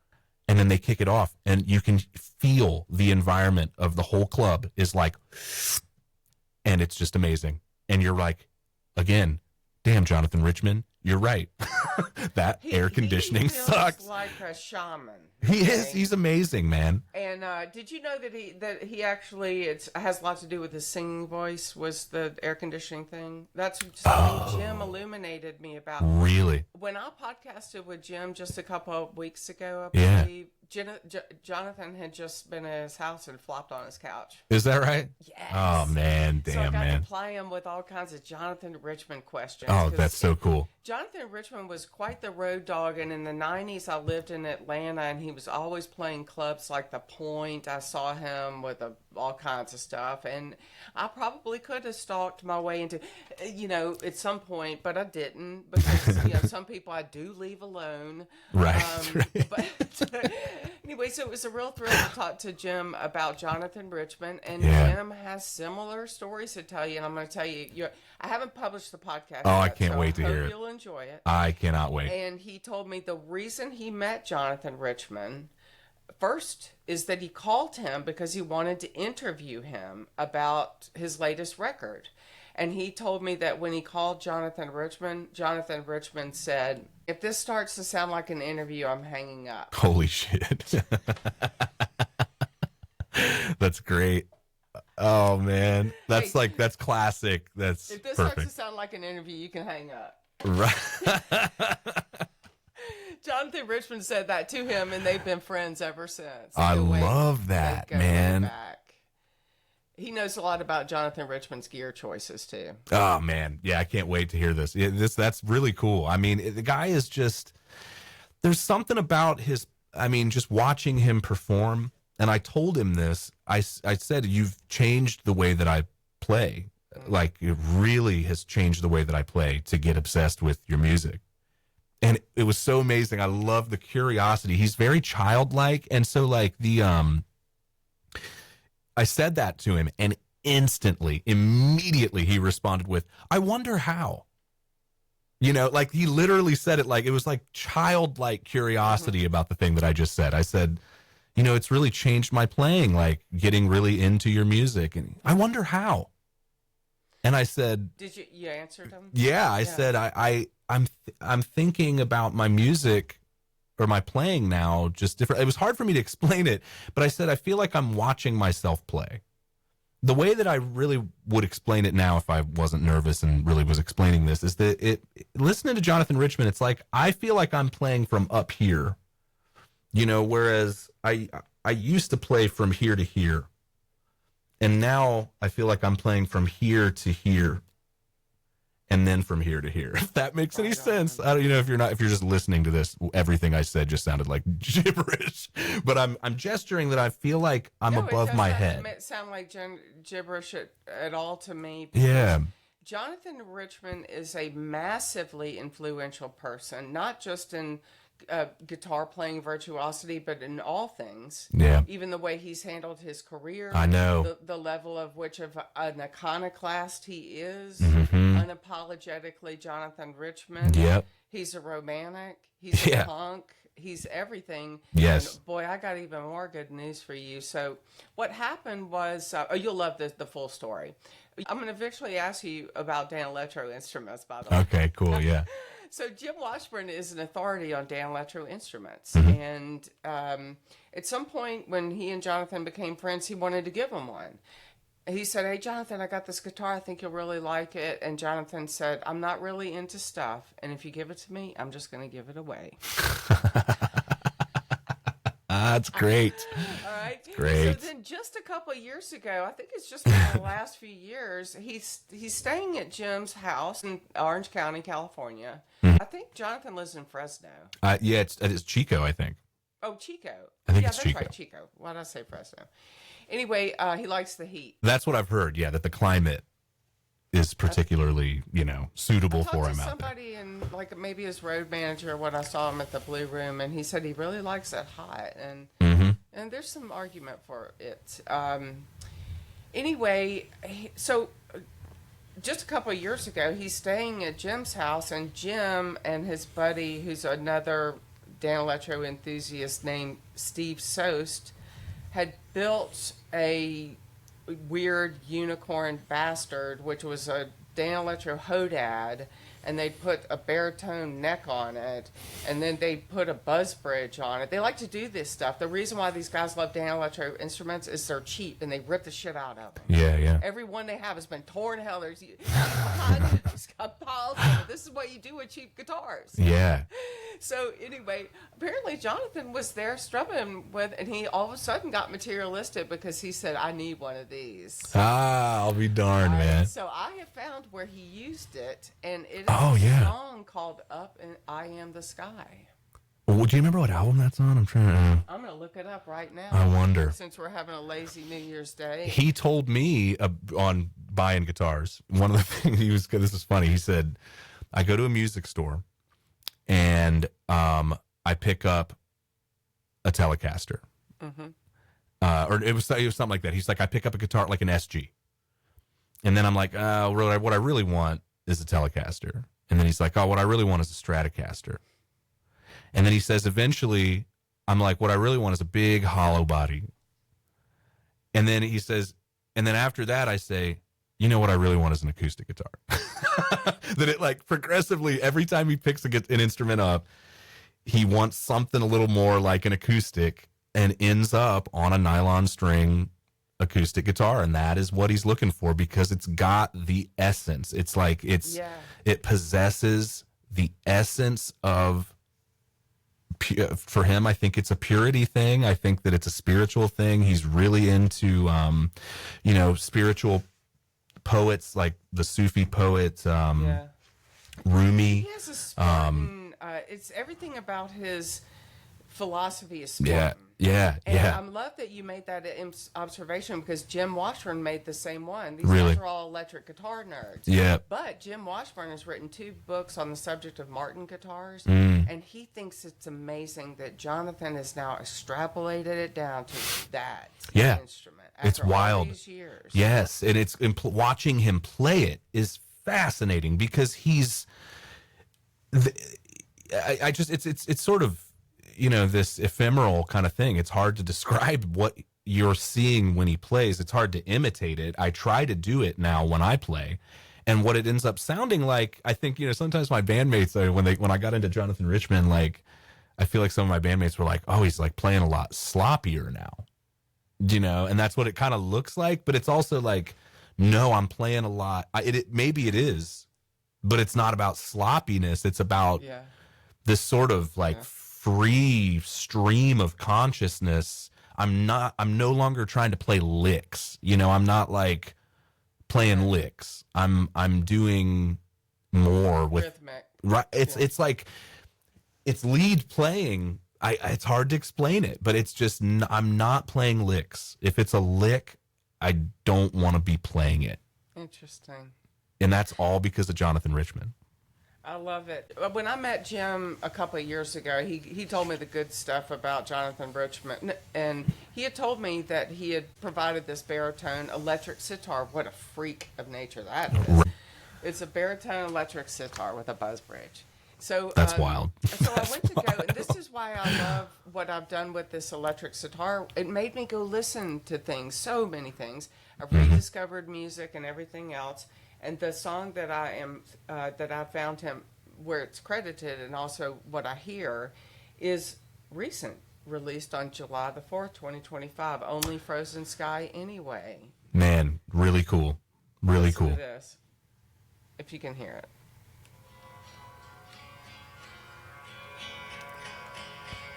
S2: and then they kick it off and you can feel the environment of the whole club is like, and it's just amazing. And you're like, again, damn, Jonathan Richman, you're right. That air conditioning sucks.
S1: Like a shaman.
S2: He is. He's amazing, man.
S1: And did you know that he actually has a lot to do with his singing voice? Was the air conditioning thing? That's something Jim illuminated me about.
S2: Really?
S1: When I podcasted with Jim just a couple of weeks ago, I believe Jonathan had just been at his house and flopped on his couch.
S2: Is that right?
S1: Yes.
S2: Oh man, damn,
S1: so I got
S2: man.
S1: to play him with all kinds of Jonathan Richman questions.
S2: Oh, that's so cool.
S1: Jonathan Richman was quite the road dog, and in the 90s I lived in Atlanta, and he was always playing clubs like The Point. I saw him with all kinds of stuff, and I probably could have stalked my way into, at some point, but I didn't, because, some people I do leave alone.
S2: Right.
S1: Anyway, so it was a real thrill to talk to Jim about Jonathan Richman, and
S2: Yeah.
S1: Jim has similar stories to tell you. And I'm going to tell you, I haven't published the podcast.
S2: Oh,
S1: yet,
S2: I can't
S1: so
S2: wait to
S1: I hope
S2: hear it.
S1: You'll enjoy it.
S2: I cannot wait.
S1: And he told me the reason he met Jonathan Richman first is that he called him because he wanted to interview him about his latest record. And he told me that when he called Jonathan Richman said, "If this starts to sound like an interview, I'm hanging up."
S2: Holy shit. That's great. Oh man. That's that's classic. That's
S1: If this starts to
S2: perfect.
S1: sound like an interview, you can hang up.
S2: Right.
S1: Jonathan Richman said that to him, and they've been friends ever since.
S2: I
S1: They go way-
S2: love
S1: they
S2: that,
S1: go way
S2: man.
S1: back. He knows a lot about Jonathan Richman's gear choices too.
S2: Oh man, yeah, I can't wait to hear this. Yeah, that's really cool. I mean, the guy is just, there's something about his, I mean, just watching him perform. And I told him this. I said, "You've changed the way that I play. Like, it really has changed the way that I play to get obsessed with your music." And it was so amazing. I love the curiosity. He's very childlike, and so like I said that to him, and immediately he responded with, "I wonder how." You know, like he literally said it like it was like childlike curiosity about the thing that I just said. I said, "You know, it's really changed my playing, like getting really into your music, and I wonder how." And I said,
S1: Did you answered him?
S2: "Yeah." I said, I'm thinking about my music or my playing now just different. It was hard for me to explain it, but I said, I feel like I'm watching myself play. The way that I really would explain it now, if I wasn't nervous and really was explaining this, is that listening to Jonathan Richman, it's like, I feel like I'm playing from up here, you know, whereas I used to play from here to here. And now I feel like I'm playing from here to here. And then from here to here. If that makes any sense. I don't, you know, if you're just listening to this, everything I said just sounded like gibberish. But I'm gesturing that I feel like I'm above my head.
S1: It sound like gibberish at all to me.
S2: Yeah.
S1: Jonathan Richman is a massively influential person, not just in guitar playing virtuosity, but in all things.
S2: Yeah.
S1: Even the way he's handled his career.
S2: I know.
S1: The level of which of an iconoclast he is.
S2: Mm-hmm.
S1: Unapologetically Jonathan Richman.
S2: Yep.
S1: He's a romantic. He's a punk. He's everything.
S2: Yes.
S1: And boy, I got even more good news for you. So what happened was, you'll love the full story. I'm going to eventually ask you about Dan Electro Instruments, by the way.
S2: Okay, cool. Yeah.
S1: So Jim Washburn is an authority on Dan Electro Instruments.
S2: Mm-hmm.
S1: And at some point when he and Jonathan became friends, he wanted to give him one. He said, "Hey, Jonathan, I got this guitar. I think you'll really like it." And Jonathan said, "I'm not really into stuff. And if you give it to me, I'm just going to give it away."
S2: That's great.
S1: All right.
S2: Great.
S1: So then just a couple of years ago, I think it's just been the last few years, he's staying at Jim's house in Orange County, California. I think Jonathan lives in Fresno.
S2: Yeah, it's Chico, I think.
S1: Oh, Chico.
S2: I think
S1: yeah,
S2: it's
S1: that's
S2: Chico.
S1: right, Chico. Why did I say Fresno? Anyway, he likes the heat.
S2: That's what I've heard. Yeah, that the climate is particularly, you know, suitable for him out there.
S1: Somebody in like maybe his road manager when I saw him at the Blue Room, and he said he really likes it hot, and there's some argument for it. Anyway, so just a couple of years ago, he's staying at Jim's house, and Jim and his buddy, who's another Dan Electro enthusiast named Steve Sost, had built a weird unicorn bastard, which was a Dan Electro Hodad, and they put a baritone neck on it, and then they put a buzz bridge on it. They like to do this stuff. The reason why these guys love Dan Electro Instruments is they're cheap, and they rip the shit out of them.
S2: Yeah, yeah.
S1: Every one they have has been torn to hell. There's got piles of it. This is what you do with cheap guitars.
S2: Yeah.
S1: So anyway, apparently Jonathan was there strumming with, and he all of a sudden got materialistic because he said, "I need one of these."
S2: I'll be darned, man.
S1: So I have found where he used it, and it is
S2: Oh,
S1: a
S2: yeah.
S1: song called "Up and I Am the Sky."
S2: Well, do you remember what album that's on? I'm trying to.
S1: I'm going to look it up right now.
S2: I wonder.
S1: Since we're having a lazy New Year's Day.
S2: He told me on buying guitars. One of the things this is funny. He said, "I go to a music store and I pick up a Telecaster. Or it was something like that. He's like, I pick up a guitar like an SG. And then I'm like, what I really want is a Telecaster. And then he's like, oh, what I really want is a Stratocaster. And then he says, eventually, I'm like, what I really want is a big hollow body. And then he says, and then after that, I say, you know what I really want is an acoustic guitar. That it like progressively, every time he picks an instrument up, he wants something a little more like an acoustic and ends up on a nylon string acoustic guitar. And that is what he's looking for because it's got the essence. It's like it possesses the essence of, for him, I think it's a purity thing. I think that it's a spiritual thing. He's really into, spiritual poets like the Sufi poet, Rumi.
S1: He has a Spartan, it's everything about his philosophy is Spartan. I love that you made that observation because Jim Washburn made the same one. These guys are all electric guitar nerds.
S2: Yeah.
S1: But Jim Washburn has written 2 books on the subject of Martin guitars, and he thinks it's amazing that Jonathan has now extrapolated it down to that instrument.
S2: It's wild.
S1: All these years.
S2: Yes, and it's watching him play it is fascinating because he's. It's sort of. This ephemeral kind of thing. It's hard to describe what you're seeing when he plays. It's hard to imitate it. I try to do it now when I play. And what it ends up sounding like, I think, sometimes my bandmates, when I got into Jonathan Richman, like, I feel like some of my bandmates were like, oh, he's like playing a lot sloppier now. And that's what it kind of looks like. But it's also like, no, I'm playing a lot. Maybe it is, but it's not about sloppiness. It's about this sort of like free stream of consciousness. I'm no longer trying to play licks. I'm not like playing licks. I'm doing more with rhythmic. Right. It's like it's lead playing. It's hard to explain it, but it's just I'm not playing licks. If it's a lick, I don't want to be playing it.
S1: Interesting.
S2: And that's all because of Jonathan Richman.
S1: I love it. When I met Jim a couple of years ago, he told me the good stuff about Jonathan Richman. And he had told me that he had provided this baritone electric sitar. What a freak of nature that is. It's a baritone electric sitar with a buzz bridge. So
S2: that's wild.
S1: So I went to go, and this is why I love what I've done with this electric sitar. It made me go listen to things, so many things. I've rediscovered music and everything else. And the song that I found him where it's credited and also what I hear is recent, released on July the 4th, 2025, Only Frozen Sky Anyway.
S2: Man, really cool. Really
S1: Listen
S2: cool.
S1: to this, if you can hear it.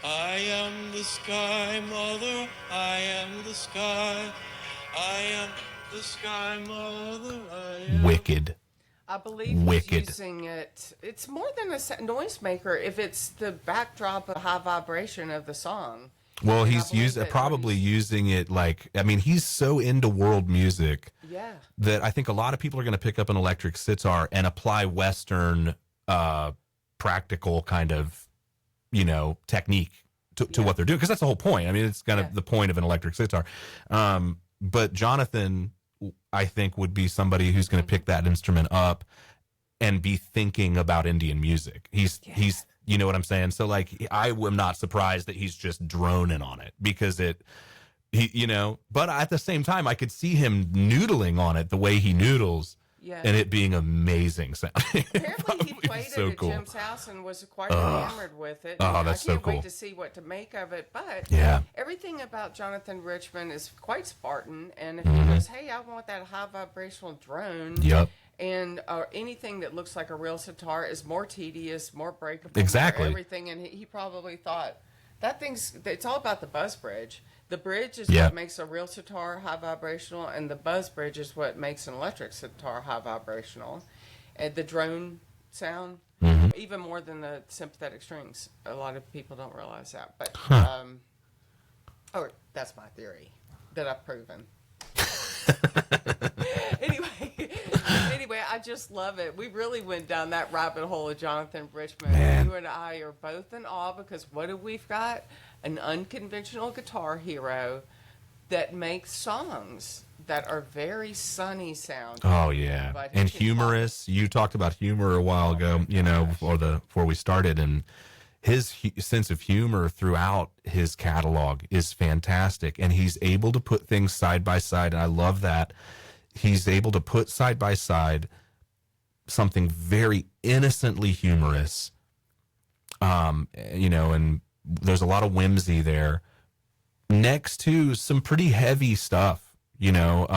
S3: I am the sky, mother, I am the sky, I am the sky, mother, I am.
S2: Wicked.
S1: I believe he's using it. It's more than a noisemaker if it's the backdrop of high vibration of the song.
S2: Well, he's probably using it like, I mean, he's so into world music that I think a lot of people are going to pick up an electric sitar and apply Western practical kind of, technique to what they're doing. Because that's the whole point. I mean, it's kind of the point of an electric sitar. But Jonathan, I think, would be somebody who's going to pick that instrument up and be thinking about Indian music. He's, you know what I'm saying? So like, I am not surprised that he's just droning on it because but at the same time, I could see him noodling on it the way he noodles and it being amazing sounding.
S1: Apparently he played it at Jim's house and was quite enamored with it.
S2: Oh, that's so cool.
S1: I can't wait to see what to make of it. But everything about Jonathan Richman is quite Spartan. And if he goes, hey, I want that high vibrational drone. And anything that looks like a real sitar is more tedious, more breakable.
S2: Exactly.
S1: Everything. And he probably thought, it's all about the buzz bridge. The bridge is what makes a real sitar high vibrational, and the buzz bridge is what makes an electric sitar high vibrational. And the drone sound, even more than the sympathetic strings. A lot of people don't realize that. But, or that's my theory that I've proven. Anyway, just love it. We really went down that rabbit hole of Jonathan Richman.
S2: Man.
S1: You and I are both in awe because what have we got? An unconventional guitar hero that makes songs that are very sunny sounding.
S2: Oh yeah,
S1: But he
S2: and
S1: can
S2: humorous. You talked about humor a while ago, you know, before we started, and his sense of humor throughout his catalog is fantastic, and he's able to put things side by side, and I love that. He's able to put side by side something very innocently humorous, you know, and there's a lot of whimsy there, next to some pretty heavy stuff, you know.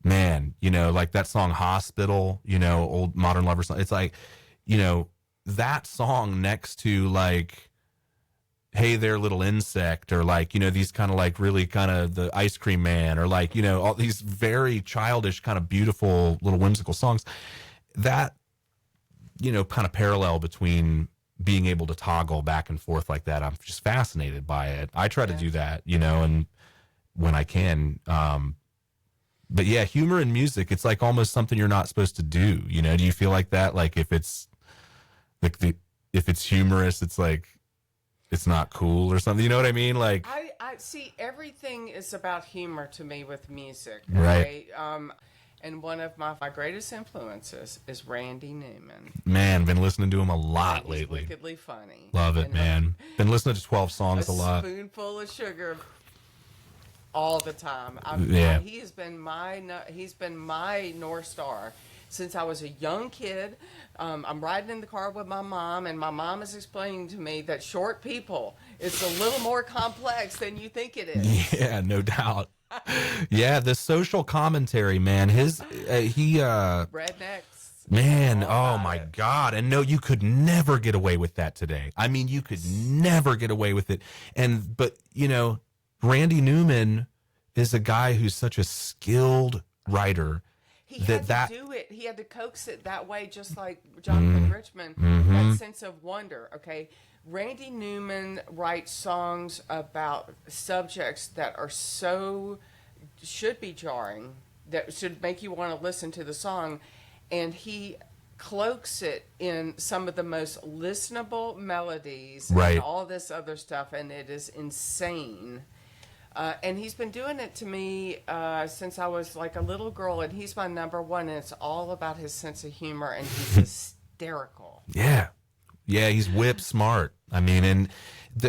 S2: Man, you know, like that song Hospital, you know, old Modern Lover song. It's like, you know, that song next to like Hey There Little Insect, or like, you know, these kind of like really kind of the Ice Cream Man, or like, you know, all these very childish kind of beautiful little whimsical songs, that, you know, kind of parallel between being able to toggle back and forth like that. I'm just fascinated by it. I try to do that, you know, and when I can, but yeah, humor in music, it's like almost something you're not supposed to do. You know, do you feel like that? Like if it's like if it's humorous, it's like, it's not cool or something. You know what I mean? Like
S1: I see, everything is about humor to me with music.
S2: Right.
S1: And one of my greatest influences is Randy Newman.
S2: Man, been listening to him a lot
S1: He's
S2: lately.
S1: wickedly funny.
S2: Love it,
S1: And
S2: man. Been listening to 12 songs a lot.
S1: Spoonful of sugar all the time.
S2: Yeah.
S1: He's been my North Star since I was a young kid. I'm riding in the car with my mom, and my mom is explaining to me that short people, it's a little more complex than you think it is.
S2: Yeah, no doubt. Yeah, the social commentary, man.
S1: Rednecks.
S2: Man,
S1: all
S2: oh
S1: about
S2: my
S1: it.
S2: God. And no, you could never get away with that today. I mean, you could never get away with it. But, you know, Randy Newman is a guy who's such a skilled writer.
S1: He had to do it. He had to coax it that way, just like Jonathan Richman. That sense of wonder. Okay, Randy Newman writes songs about subjects that are should be jarring, that should make you want to listen to the song, and he cloaks it in some of the most listenable melodies
S2: Right.
S1: and all this other stuff, and it is insane. And he's been doing it to me since I was like a little girl, and he's my number one, and it's all about his sense of humor, and he's hysterical.
S2: Yeah. Yeah, he's whip smart. I mean, and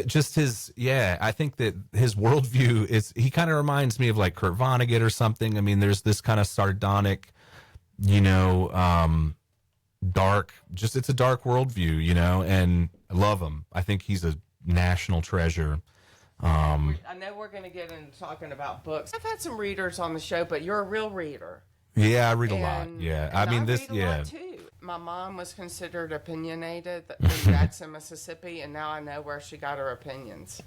S2: just his, I think that his worldview is, he kind of reminds me of like Kurt Vonnegut or something. I mean, there's this kind of sardonic, you know, dark, just, it's a dark worldview, you know, and I love him. I think he's a national treasure.
S1: I know we're going to get into talking about books. I've had some readers on the show, but you're a real reader.
S2: Yeah, I read a lot.
S1: And-
S2: Yeah.
S1: and
S2: I mean,
S1: read a lot, too. My mom was considered opinionated in Jackson, Mississippi, and now I know where she got her opinions.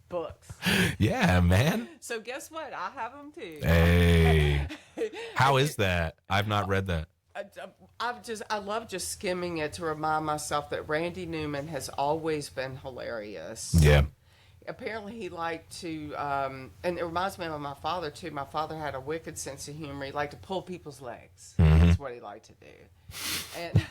S1: Books.
S2: Yeah, man.
S1: So guess what? I have them too.
S2: Hey. How is that? I've not read that.
S1: I love just skimming it to remind myself that Randy Newman has always been hilarious.
S2: Yeah.
S1: Apparently he liked to, and it reminds me of my father too. My father had a wicked sense of humor. He liked to pull people's legs. That's what he liked to do. And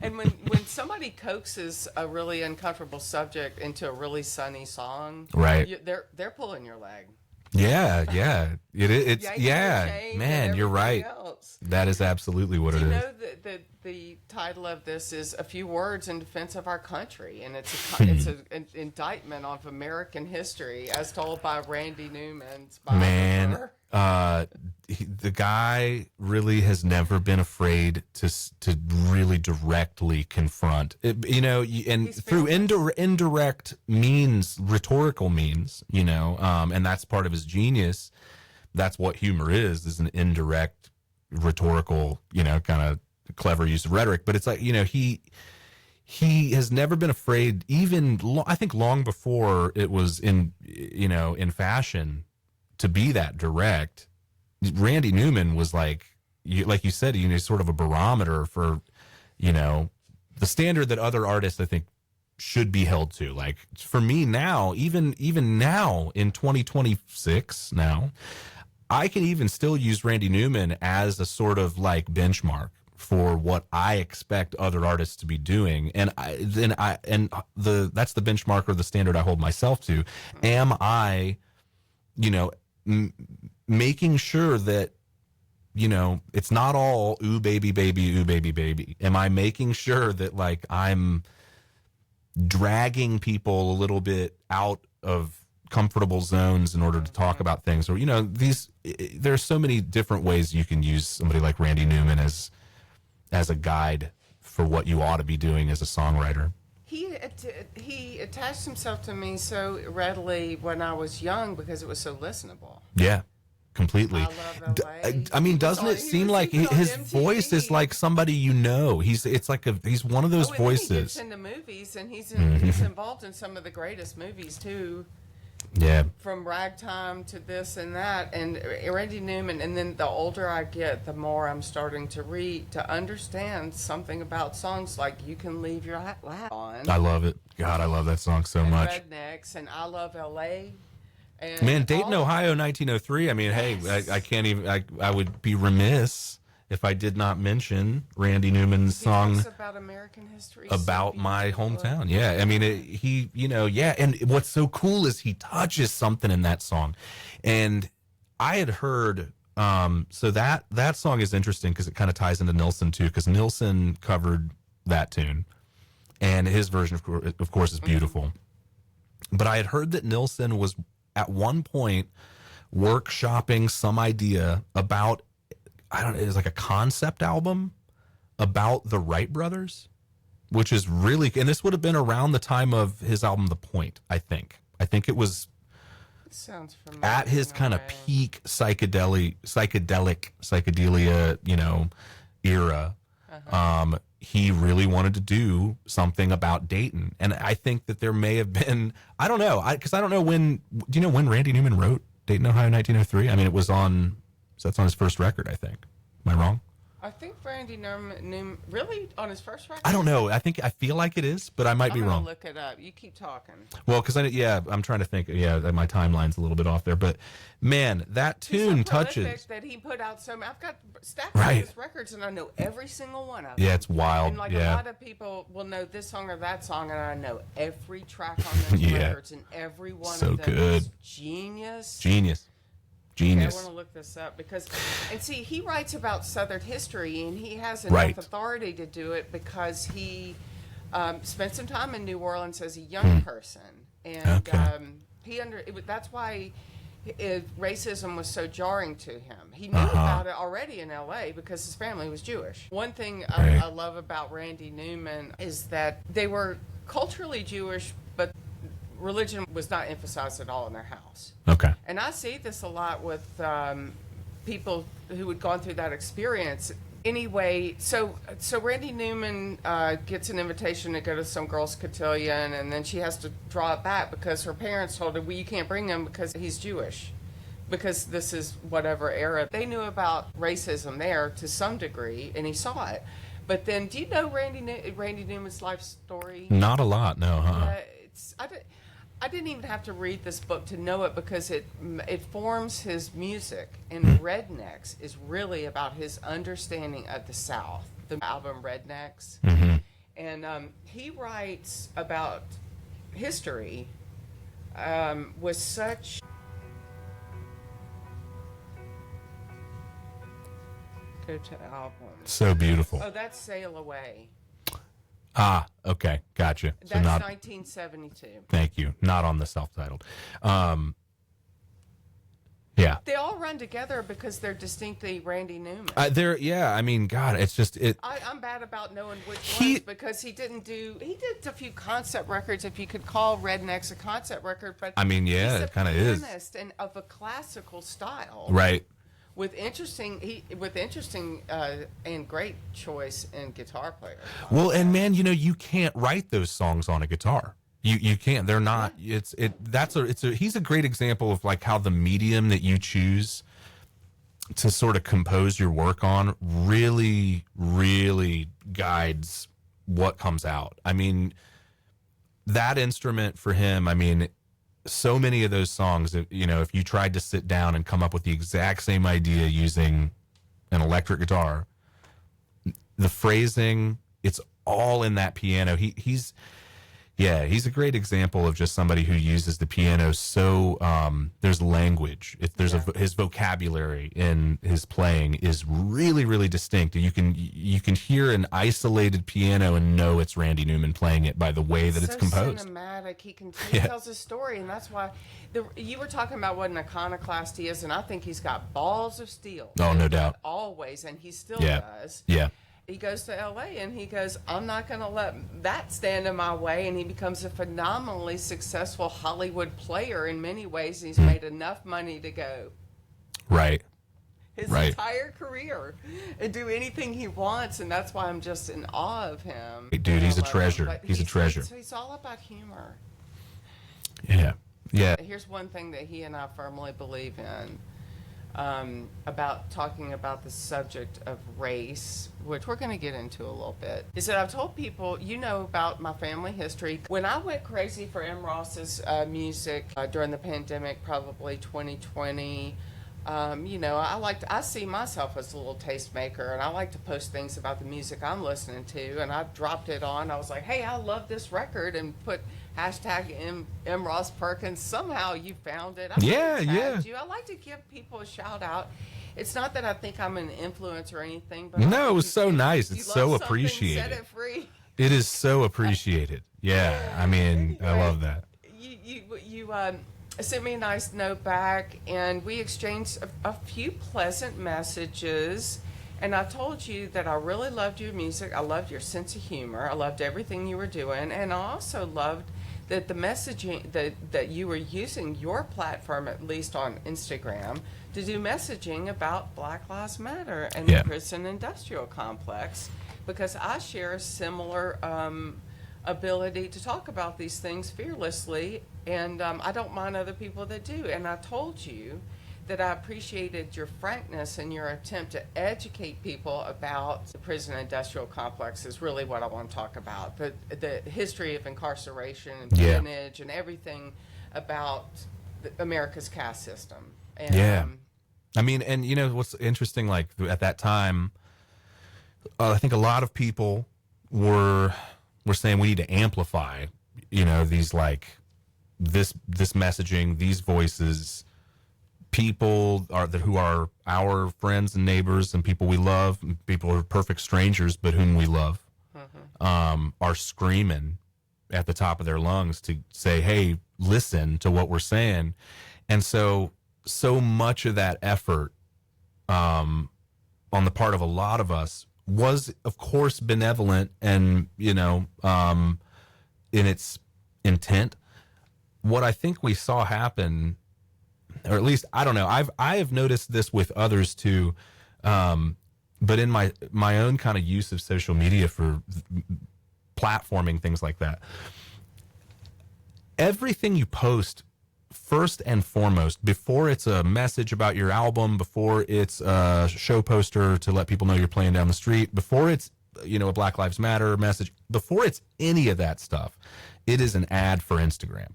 S1: and when somebody coaxes a really uncomfortable subject into a really sunny song,
S2: Right.
S1: they're pulling your leg.
S2: Yeah, yeah. It's
S1: Yanking your chain
S2: man,
S1: and
S2: you're right.
S1: everything else.
S2: That is absolutely what
S1: Do
S2: it
S1: you
S2: is.
S1: know that the title of this is A Few Words in Defense of Our Country, and it's an indictment of American history as told by Randy Newman's
S2: Man,
S1: biographer.
S2: the guy really has never been afraid to really directly confront it, you know, and
S1: He's
S2: through
S1: fearless.
S2: indirect means, rhetorical means, you know, and that's part of his genius. That's what humor is an indirect rhetorical, you know, kind of clever use of rhetoric. But it's like, you know, he has never been afraid, even I think long before it was in fashion to be that direct. Randy Newman was like you said, you know, sort of a barometer for, you know, the standard that other artists, I think, should be held to. Like for me now, even now in 2026 now, I can even still use Randy Newman as a sort of like benchmark for what I expect other artists to be doing, and that's the benchmark or the standard I hold myself to. Am I, making sure that it's not all ooh baby baby ooh baby baby? Am I making sure that like I'm dragging people a little bit out of comfortable zones in order to talk about things? Or there's so many different ways you can use somebody like Randy Newman as a guide for what you ought to be doing as a songwriter.
S1: He attached himself to me so readily when I was young because it was so listenable.
S2: Yeah, completely.
S1: I love LA.
S2: I mean, doesn't it seem like his voice is like somebody He's he's one of those voices.
S1: He gets into movies, and he's involved in some of the greatest movies too.
S2: Yeah.
S1: From Ragtime to this and that, and Randy Newman. And then the older I get, the more I'm starting to read to understand something about songs like "You Can Leave Your Hat On."
S2: I love it. God, I love that song so much.
S1: Rednecks and "I Love L.A." And
S2: man, Dayton, Ohio, 1903. I mean,
S1: yes.
S2: Hey, I can't even. I would be remiss if I did not mention Randy Newman's song
S1: about American history,
S2: about my hometown. Yeah, I mean, and what's so cool is he touches something in that song, and I had heard. So that song is interesting because it kind of ties into Nilsson too, because Nilsson covered that tune, and his version, of course, is beautiful. But I had heard that Nilsson was at one point workshopping some idea about. I don't know, it was like a concept album about the Wright brothers, which is really, and this would have been around the time of his album, The Point, I think. I think it was
S1: sounds familiar
S2: at his kind of peak psychedelia, era. He really wanted to do something about Dayton. And I think that there may have been, I don't know, because I don't know when, do you know when Randy Newman wrote Dayton, Ohio, 1903? I mean, it was on, so that's on his first record, I think. Am I wrong?
S1: I think Randy Newman really on his first record.
S2: I don't know. I feel like it is, but I might be wrong.
S1: Look it up. You keep talking.
S2: Well, because I'm trying to think. Yeah, my timeline's a little bit off there, but man, that tune touches.
S1: That he put out so many. I've got stacks
S2: right.
S1: of his records, and I know every single one of them.
S2: Yeah, it's wild.
S1: And like
S2: yeah.
S1: a lot of people will know this song or that song, and I know every track on those
S2: yeah.
S1: records, and every one
S2: so
S1: of them
S2: good.
S1: is genius.
S2: Genius.
S1: Okay, I want to look this up because, and see, he writes about Southern history, and he has enough
S2: right.
S1: authority to do it because he spent some time in New Orleans as a young person, and that's why racism was so jarring to him. He knew about it already in L.A. because his family was Jewish. One thing I love about Randy Newman is that they were culturally Jewish, but religion was not emphasized at all in their house.
S2: Okay.
S1: And I see this a lot with people who had gone through that experience. Anyway, so Randy Newman gets an invitation to go to some girl's cotillion, and then she has to draw it back because her parents told her, well, you can't bring him because he's Jewish, because this is whatever era. They knew about racism there to some degree, and he saw it. But then, do you know Randy Newman's life story?
S2: Not a lot, no, huh?
S1: I didn't even have to read this book to know it because it forms his music. And Rednecks is really about his understanding of the South, the album Rednecks.
S2: Mm-hmm.
S1: And he writes about history with such... Go to album.
S2: So beautiful.
S1: Oh, that's Sail Away.
S2: Ah, okay, gotcha.
S1: That's
S2: so not
S1: 1972.
S2: Thank you. Not on the self-titled. Yeah.
S1: They all run together because they're distinctly Randy Newman.
S2: I mean, God, it's just it.
S1: I'm bad about knowing which ones because he did a few concept records, if you could call Rednecks a concept record, but
S2: I mean, yeah, it kind of is.
S1: And of a classical style,
S2: right?
S1: With interesting and great choice in guitar players.
S2: Well, and man, you can't write those songs on a guitar. You can't. They're not. He's a great example of like how the medium that you choose to sort of compose your work on really, really guides what comes out. I mean, that instrument for him, I mean, so many of those songs, you know, if you tried to sit down and come up with the exact same idea using an electric guitar, the phrasing, it's all in that piano. He's a great example of just somebody who uses the piano. So there's language. His vocabulary in his playing is really, really distinct. You can hear an isolated piano and know it's Randy Newman playing it by the way that it's composed.
S1: Cinematic. He tells a story, and that's why you were talking about what an iconoclast he is, and I think he's got balls of steel.
S2: Oh, no doubt.
S1: Always, and he still does.
S2: Yeah.
S1: He goes to LA and he goes, I'm not going to let that stand in my way. And he becomes a phenomenally successful Hollywood player in many ways. He's made enough money to go his entire career and do anything he wants. And that's why I'm just in awe of him.
S2: Dude, he's a treasure. He's a treasure.
S1: He's all about humor.
S2: Yeah. Yeah.
S1: Here's one thing that he and I firmly believe in. About talking about the subject of race, which we're going to get into a little bit, is that I've told people, you know, about my family history. When I went crazy for M. Ross's music during the pandemic, probably 2020, you know, I see myself as a little tastemaker, and I like to post things about the music I'm listening to, and I dropped it on. I was like, hey, I love this record, and put hashtag M. Ross Perkins. Somehow you found it. I like to give people a shout out. It's not that I think I'm an influencer or anything, but
S2: no, it was so nice. It's so appreciated.
S1: Set it free.
S2: It is so appreciated. Yeah, I mean, anyway, I love that.
S1: You sent me a nice note back, and we exchanged a few pleasant messages. And I told you that I really loved your music. I loved your sense of humor. I loved everything you were doing, and I also loved that the messaging that you were using your platform, at least on Instagram, to do messaging about Black Lives Matter and the prison industrial complex, because I share a similar ability to talk about these things fearlessly, and I don't mind other people that do. And I told you that I appreciated your frankness and your attempt to educate people about the prison industrial complex is really what I want to talk about. The history of incarceration and peonage and everything about America's caste system. And,
S2: I mean, and you know, what's interesting, like at that time, I think a lot of people were saying we need to amplify, you know, these like this messaging, these voices. People who are our friends and neighbors and people we love, and people who are perfect strangers but whom we love, are screaming at the top of their lungs to say, hey, listen to what we're saying. And so much of that effort on the part of a lot of us was, of course, benevolent and, you know, in its intent. What I think we saw happen, or at least, I don't know, I have noticed this with others too, but in my own kind of use of social media for platforming, things like that, everything you post, first and foremost, before it's a message about your album, before it's a show poster to let people know you're playing down the street, before it's, you know, a Black Lives Matter message, before it's any of that stuff, it is an ad for Instagram.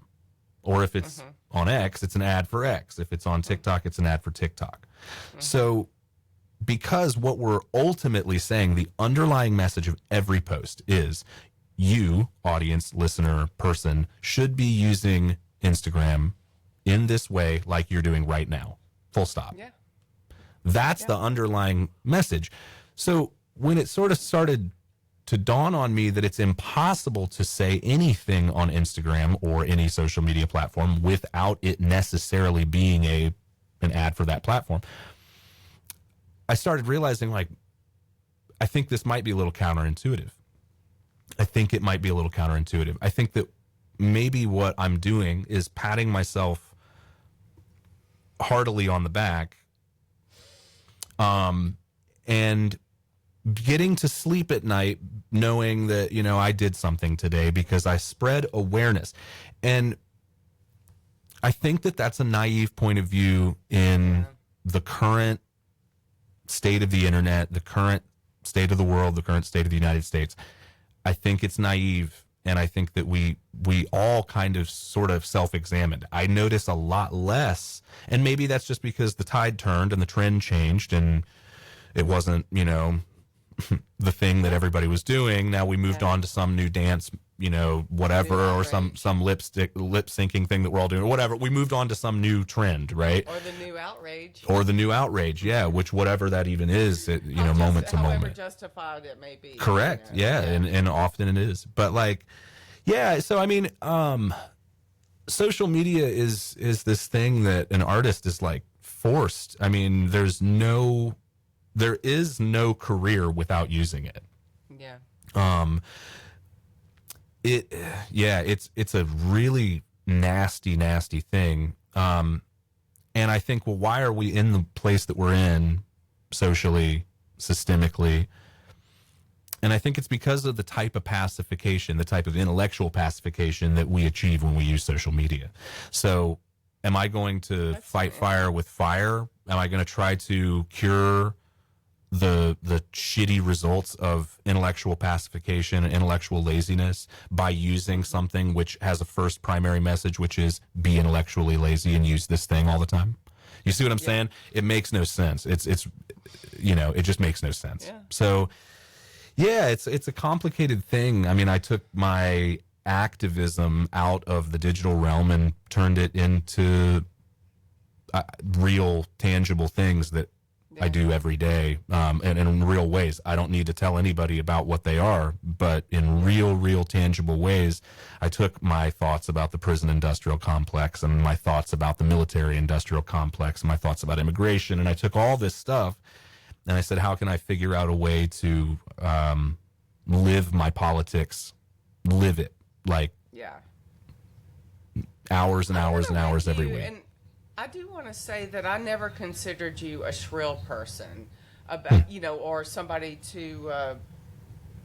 S2: Or if it's on X, it's an ad for X. If it's on TikTok, it's an ad for TikTok. So because what we're ultimately saying, the underlying message of every post is you, audience, listener, person, should be using Instagram in this way like you're doing right now. Full stop. Yeah. That's the underlying message. So when it sort of started to dawn on me that it's impossible to say anything on Instagram or any social media platform without it necessarily being an ad for that platform, I started realizing, like, I think this might be a little counterintuitive. I think it might be a little counterintuitive. I think that maybe what I'm doing is patting myself heartily on the back, and getting to sleep at night knowing that, you know, I did something today because I spread awareness. And I think that that's a naive point of view in the current state of the internet, the current state of the world, the current state of the United States. I think it's naive And I think that we all kind of sort of self-examined. I notice a lot less, and maybe that's just because the tide turned and the trend changed and it wasn't, the thing that everybody was doing. Now we moved on to some new dance, whatever, or some lip syncing thing that we're all doing, or whatever. We moved on to some new trend, right?
S1: Or the new outrage.
S2: Yeah, which whatever that even is, moment to
S1: however
S2: moment.
S1: justified it may be.
S2: Correct. Yeah, and often it is. But so I mean, social media is this thing that an artist is forced. I mean, there is no career without using it.
S1: Yeah.
S2: It's a really nasty thing. And I think, well, why are we in the place that we're in socially, systemically? And I think it's because of the type of pacification, the type of intellectual pacification that we achieve when we use social media. So am I going to fight fire with fire? Am I going to try to cure the shitty results of intellectual pacification and intellectual laziness by using something which has a first primary message, which is be intellectually lazy and use this thing all the time? You see what I'm saying? It makes no sense. It just makes no sense.
S1: Yeah.
S2: So yeah, it's a complicated thing. I mean, I took my activism out of the digital realm and turned it into real, tangible things that I do every day, and in real ways. I don't need to tell anybody about what they are, but in real, tangible ways, I took my thoughts about the prison industrial complex and my thoughts about the military industrial complex and my thoughts about immigration, and I took all this stuff and I said, how can I figure out a way to live my politics, live it, hours and hours and hours every week.
S1: And I do want to say that I never considered you a shrill person, about or somebody to.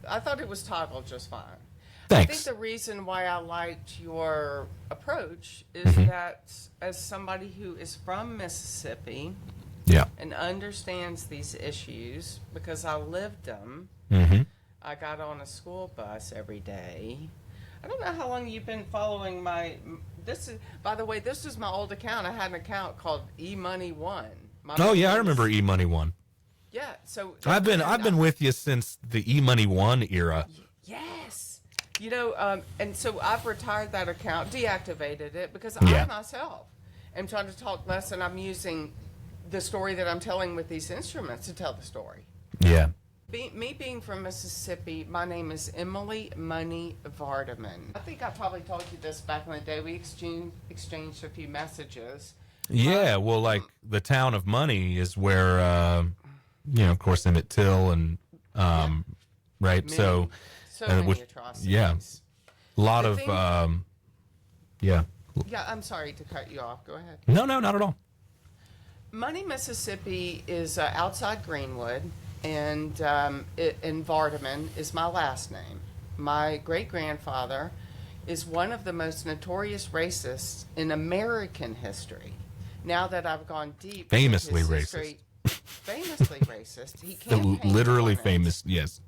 S1: I thought it was toggled just fine.
S2: Thanks.
S1: I think the reason why I liked your approach is that as somebody who is from Mississippi, and understands these issues because I lived them. I got on a school bus every day. I don't know how long you've been following by the way, this is my old account. I had an account called eMoney1.
S2: I remember eMoney1.
S1: Yeah, so
S2: I've been with you since the eMoney1 era.
S1: Yes. And so I've retired that account, deactivated it because I myself am trying to talk less, and I'm using the story that I'm telling with these instruments to tell the story.
S2: Yeah.
S1: Me being from Mississippi, my name is Emily Money Vardaman. I think I probably told you this back in the day. We exchanged a few messages.
S2: Yeah, the town of Money is where, of course, Emmett Till and, right?
S1: So many atrocities.
S2: Yeah. A lot of,
S1: Yeah, I'm sorry to cut you off. Go ahead.
S2: No, not at all.
S1: Money, Mississippi is outside Greenwood. And Vardaman is my last name. My great-grandfather is one of the most notorious racists in American history. Now that I've gone deep,
S2: famously
S1: into his
S2: racist.
S1: history, famously racist. He campaigned
S2: literally
S1: for it.
S2: famous. Yes.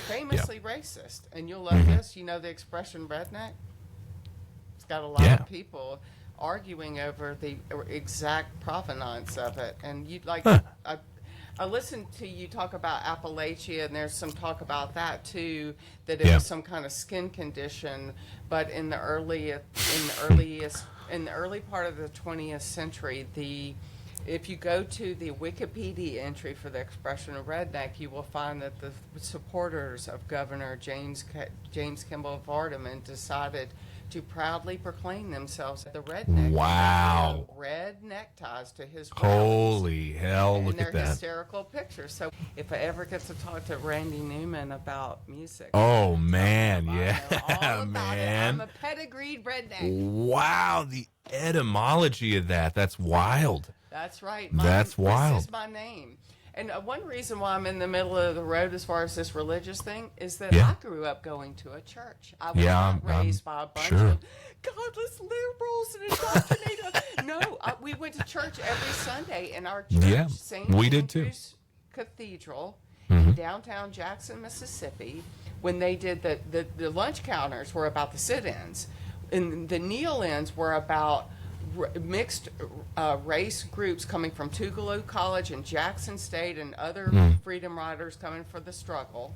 S1: Famously racist, and you'll love this. You know the expression redneck. It's got a lot of people arguing over the exact provenance of it, and you'd like. I listened to you talk about Appalachia, and there's some talk about that too. That it was some kind of skin condition, but in the early part of the 20th century, if you go to the Wikipedia entry for the expression of redneck, you will find that the supporters of Governor James Kimball Vardaman decided to proudly proclaim themselves the redneck.
S2: Wow.
S1: Red neckties to his
S2: Holy hell, look at that.
S1: And they're hysterical pictures. So if I ever get to talk to Randy Newman about music.
S2: Oh, man,
S1: I know all about
S2: man.
S1: it. I'm a pedigreed redneck.
S2: Wow, the etymology of that. That's wild.
S1: That's right.
S2: That's wild.
S1: This is my name. And one reason why I'm in the middle of the road as far as this religious thing is that I grew up going to a church. I was not raised by a bunch of godless liberals and indoctrinated. No, we went to church every Sunday in our church, St.
S2: We did too.
S1: Cathedral in downtown Jackson, Mississippi, when they did the lunch counters were about the sit-ins, and the kneel-ins were about mixed race groups coming from Tougaloo College and Jackson State and other freedom riders coming for the struggle,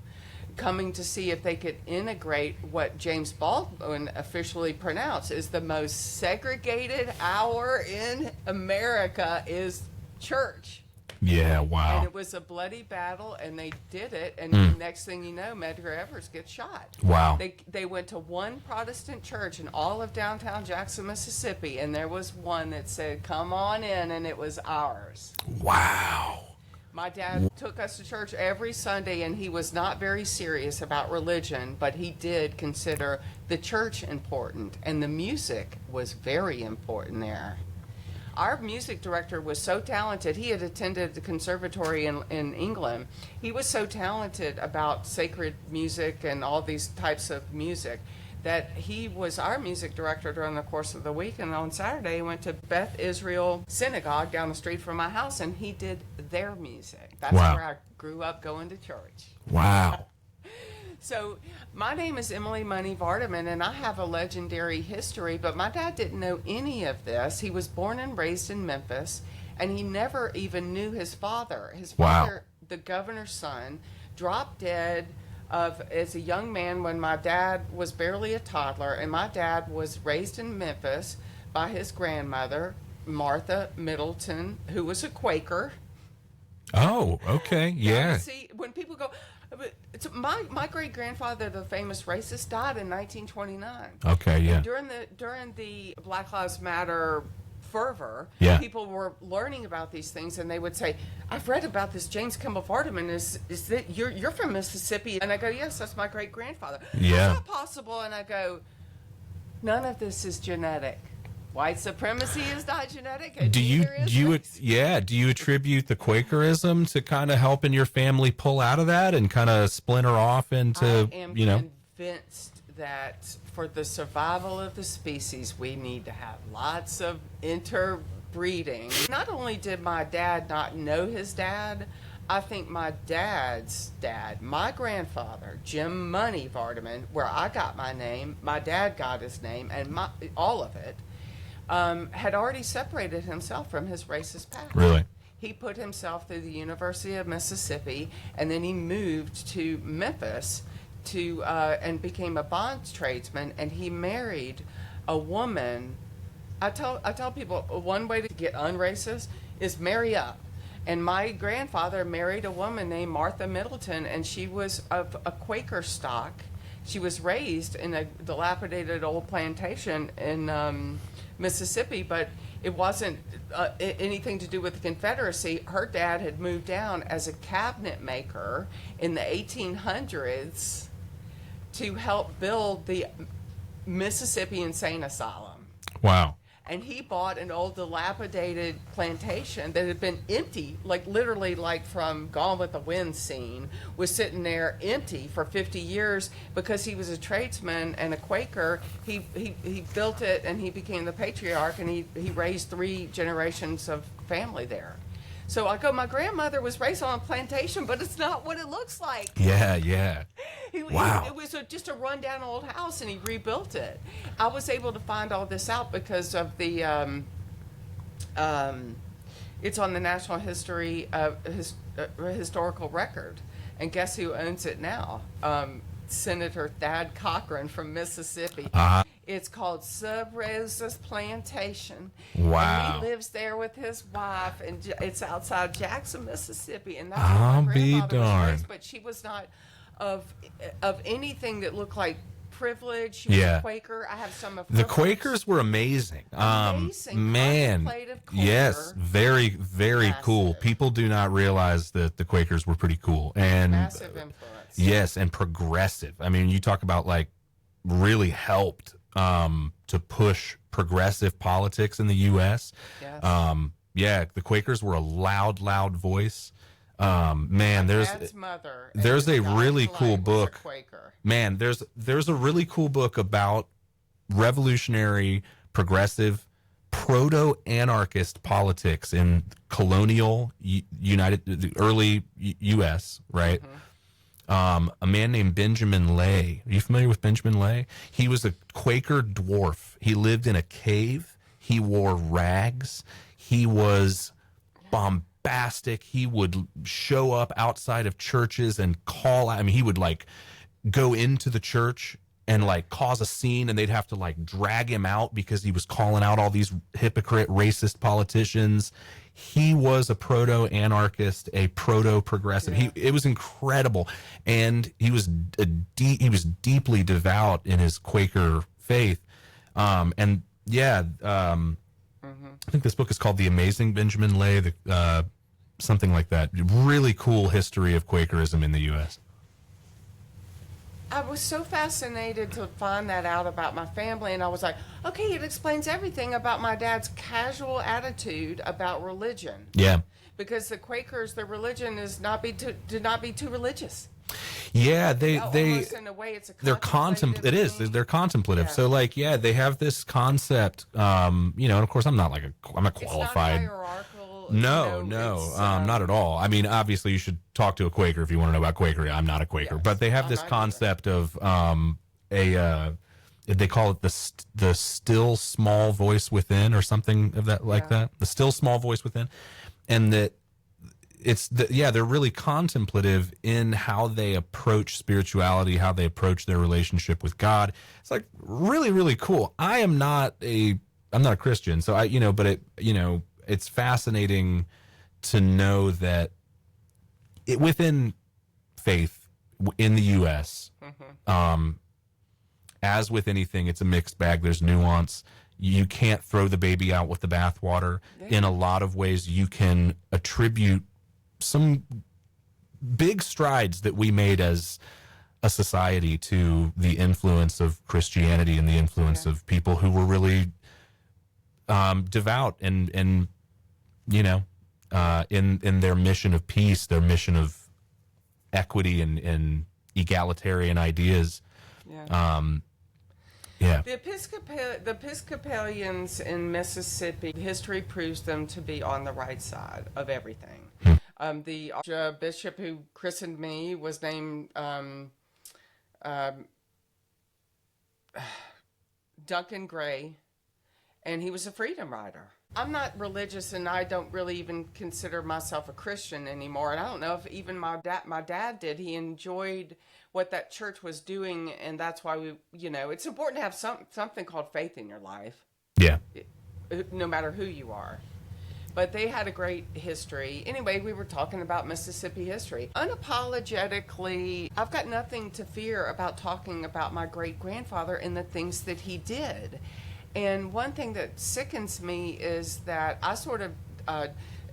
S1: coming to see if they could integrate what James Baldwin officially pronounced is the most segregated hour in America is church.
S2: Yeah, wow.
S1: And it was a bloody battle, and they did it, and the next thing you know, Medgar Evers gets shot.
S2: Wow.
S1: They went to one Protestant church in all of downtown Jackson, Mississippi, and there was one that said, "Come on in," and it was ours.
S2: Wow.
S1: My dad took us to church every Sunday, and he was not very serious about religion, but he did consider the church important, and the music was very important there. Our music director was so talented. He had attended the conservatory in England. He was so talented about sacred music and all these types of music that he was our music director during the course of the week. And on Saturday, he went to Beth Israel Synagogue down the street from my house, and he did their music. That's
S2: Wow.
S1: where I grew up going to church.
S2: Wow.
S1: So my name is Emily Money Vardaman, and I have a legendary history, but my dad didn't know any of this. He was born and raised in Memphis, and he never even knew his father. His father, the governor's son, dropped dead as a young man when my dad was barely a toddler, and my dad was raised in Memphis by his grandmother, Martha Middleton, who was a Quaker.
S2: Oh, okay. Yeah.
S1: See, when people go, my great grandfather, the famous racist, died in 1929.
S2: Okay, yeah.
S1: During the Black Lives Matter fervor,
S2: Yeah.
S1: people were learning about these things, and they would say, "I've read about this James Kimball Vardaman. Is that you're from Mississippi?" And I go, "Yes, that's my great grandfather."
S2: Yeah.
S1: How's that possible? And I go, "None of this is genetic. White supremacy is not genetic. And
S2: Do you
S1: neither is race."
S2: do you attribute the Quakerism to kind of helping your family pull out of that and kind of splinter off into,
S1: I am
S2: you know?
S1: convinced that for the survival of the species, we need to have lots of interbreeding. Not only did my dad not know his dad, I think my dad's dad, my grandfather, Jim Money Vardaman, where I got my name, my dad got his name, and all of it, had already separated himself from his racist past.
S2: Really?
S1: He put himself through the University of Mississippi, and then he moved to Memphis and became a bond tradesman, and he married a woman. I tell people one way to get unracist is marry up. And my grandfather married a woman named Martha Middleton, and she was of a Quaker stock. She was raised in a dilapidated old plantation in Mississippi, but it wasn't anything to do with the Confederacy. Her dad had moved down as a cabinet maker in the 1800s to help build the Mississippi Insane Asylum.
S2: Wow.
S1: And he bought an old dilapidated plantation that had been empty, like literally like from Gone with the Wind scene, was sitting there empty for 50 years because he was a tradesman and a Quaker. He built it, and he became the patriarch, and he raised 3 generations of family there. So I go, my grandmother was raised on a plantation, but it's not what it looks like.
S2: Yeah, yeah. Wow.
S1: It was just a rundown old house, and he rebuilt it. I was able to find all this out because of the, it's on the National Historical Record. And guess who owns it now? Senator Thad Cochran from Mississippi. It's called Sub Rosa's Plantation.
S2: Wow.
S1: And he lives there with his wife, and it's outside Jackson, Mississippi. And that's
S2: I'll
S1: where my
S2: be
S1: grandmother was
S2: darned.
S1: raised, but she was not of anything that looked like privilege. She was
S2: Yeah.
S1: a Quaker. I have some of
S2: The
S1: her
S2: Quakers were amazing.
S1: Amazing.
S2: Man,
S1: Contemplative Quaker.
S2: yes, very, very cool.
S1: Massive.
S2: People do not realize that the Quakers were pretty cool and
S1: massive influence.
S2: yes, and progressive. I mean, you talk about like really helped to push progressive politics in the U.S.
S1: Yes.
S2: Yeah, the Quakers were a loud voice. Man,
S1: Dad's mother. and
S2: there's
S1: his
S2: a really
S1: dying
S2: cool
S1: light was a
S2: book.
S1: Quaker.
S2: Man, there's a really cool book about revolutionary, progressive, proto-anarchist politics in colonial the early U.S., right? a man named Benjamin Lay. Are you familiar with Benjamin Lay? He was a Quaker dwarf. He lived in a cave. He wore rags. He was bombastic. He would show up outside of churches and call out. I mean, he would like go into the church and like cause a scene, and they'd have to like drag him out because he was calling out all these hypocrite racist politicians. He was a proto-anarchist, a proto-progressive.
S1: Yeah.
S2: It was incredible, and he was deeply devout in his Quaker faith. I think this book is called The Amazing Benjamin Lay, something like that. Really cool history of Quakerism in the U.S.
S1: I was so fascinated to find that out about my family, and I was like, okay, it explains everything about my dad's casual attitude about religion.
S2: Yeah.
S1: Because the Quakers, their religion is to not be too religious.
S2: Yeah,
S1: Almost in a way, it's a
S2: they're
S1: contemplative thing.
S2: they're contemplative.
S1: Yeah.
S2: So like, they have this concept, and of course I'm not qualified.
S1: It's not hierarchical.
S2: No,
S1: it's,
S2: not at all. I mean, obviously you should talk to a Quaker if you want to know about Quakery. I'm not a Quaker,
S1: Yes,
S2: but they have
S1: I'm
S2: this
S1: not
S2: concept of they call it the still small voice within, or something of that like that. The still small voice within, and that they're really contemplative in how they approach spirituality, how they approach their relationship with God. It's like really, really cool. I'm not a Christian, so it's fascinating to know that within faith in the U.S., as with anything, it's a mixed bag. There's nuance. You can't throw the baby out with the bathwater. In a lot of ways, you can attribute some big strides that we made as a society to the influence of Christianity and the influence of people who were really devout and in their mission of peace, their mission of equity and egalitarian ideas. The
S1: Episcopalians in Mississippi, history proves them to be on the right side of everything. The bishop who christened me was named Duncan Gray, and he was a freedom rider. I'm not religious, and I don't really even consider myself a Christian anymore. And I don't know if even my dad did. He enjoyed what that church was doing, and that's why it's important to have something called faith in your life.
S2: Yeah.
S1: No matter who you are. But they had a great history. Anyway, we were talking about Mississippi history. Unapologetically, I've got nothing to fear about talking about my great-grandfather and the things that he did. And one thing that sickens me is that I sort of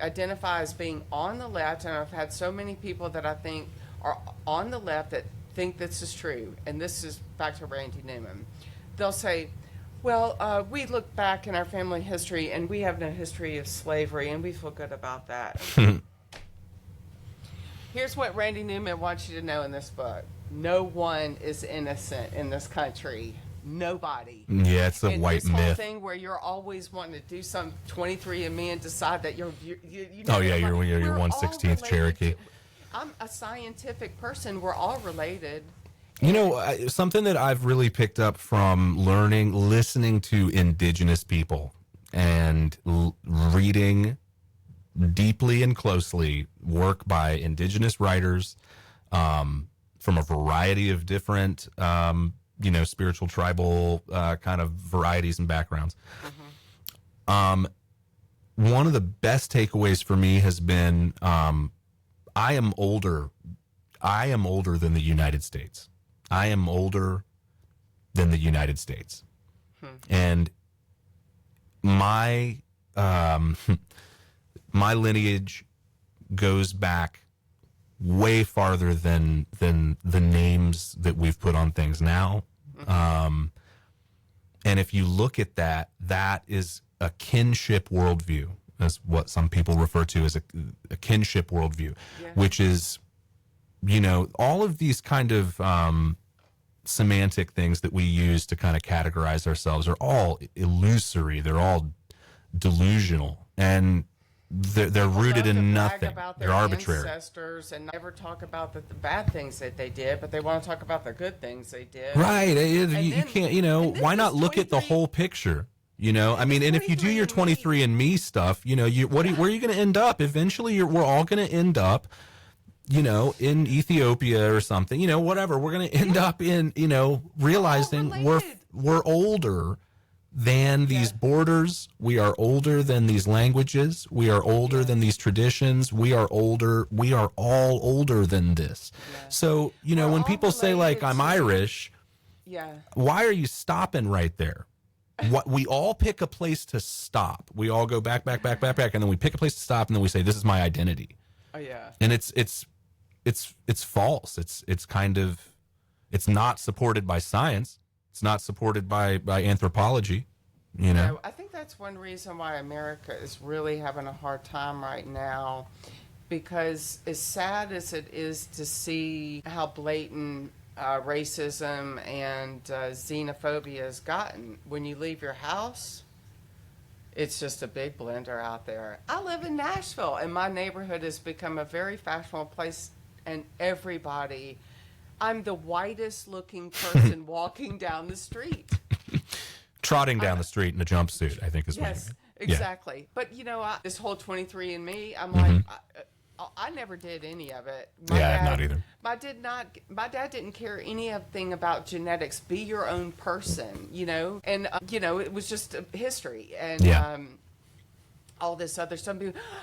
S1: identify as being on the left, and I've had so many people that I think are on the left that think this is true. And this is back to Randy Newman. They'll say, well, we look back in our family history, and we have no history of slavery, and we feel good about that. Here's what Randy Newman wants you to know in this book. No one is innocent in this country. Nobody.
S2: Yeah, it's a
S1: and
S2: white
S1: this whole
S2: myth.
S1: thing where you're always wanting to do some 23andMe and decide that you're
S2: you're 1/16th Cherokee.
S1: I'm a scientific person. We're all related.
S2: Something that I've really picked up from listening to indigenous people and reading deeply and closely work by indigenous writers from a variety of different, spiritual, tribal kind of varieties and backgrounds. One of the best takeaways for me has been I am older than the United States. I am older than the United States. And my my lineage goes back way farther than the names that we've put on things now. And if you look at that is a kinship worldview. That's what some people refer to as a kinship worldview, which is, all of these kind of semantic things that we use to kind of categorize ourselves are all illusory. They're all delusional. And they're rooted
S1: love to
S2: in
S1: brag
S2: nothing.
S1: about
S2: They're
S1: their
S2: arbitrary.
S1: ancestors and never talk about the bad things that they did, but they want to talk about the good things they did.
S2: Right. You
S1: then-
S2: can't,
S1: and this
S2: why not
S1: is
S2: look at the
S1: 23
S2: whole picture? I mean, and if you do your 23andMe stuff, where are you going to end up? Eventually, we're all going to end up, in Ethiopia or something, whatever. We're going to end up in, realizing
S1: related.
S2: we're older than these borders. We are older than these languages. We are older than these traditions. We are older. We are all older than this.
S1: Yeah.
S2: So, when
S1: all
S2: people say, like,
S1: related
S2: I'm
S1: to-
S2: Irish,
S1: Yeah.
S2: why are you stopping right there? What we all pick a place to stop. We all go back, and then we pick a place to stop, and then we say, "This is my identity."
S1: Oh yeah.
S2: And it's false. It's not supported by science. It's not supported by anthropology.
S1: I think that's one reason why America is really having a hard time right now, because as sad as it is to see how blatant racism and xenophobia has gotten, when you leave your house, it's just a big blender out there. I live in Nashville, and my neighborhood has become a very fashionable place, and I'm the whitest looking person walking down the street.
S2: Trotting down the street in a jumpsuit, I think is what you
S1: Yes,
S2: mean.
S1: exactly. But this whole 23andMe, I'm like, I never did any of it.
S2: Not either.
S1: My dad didn't care anything about genetics. Be your own person, and it was just history and all this other stuff.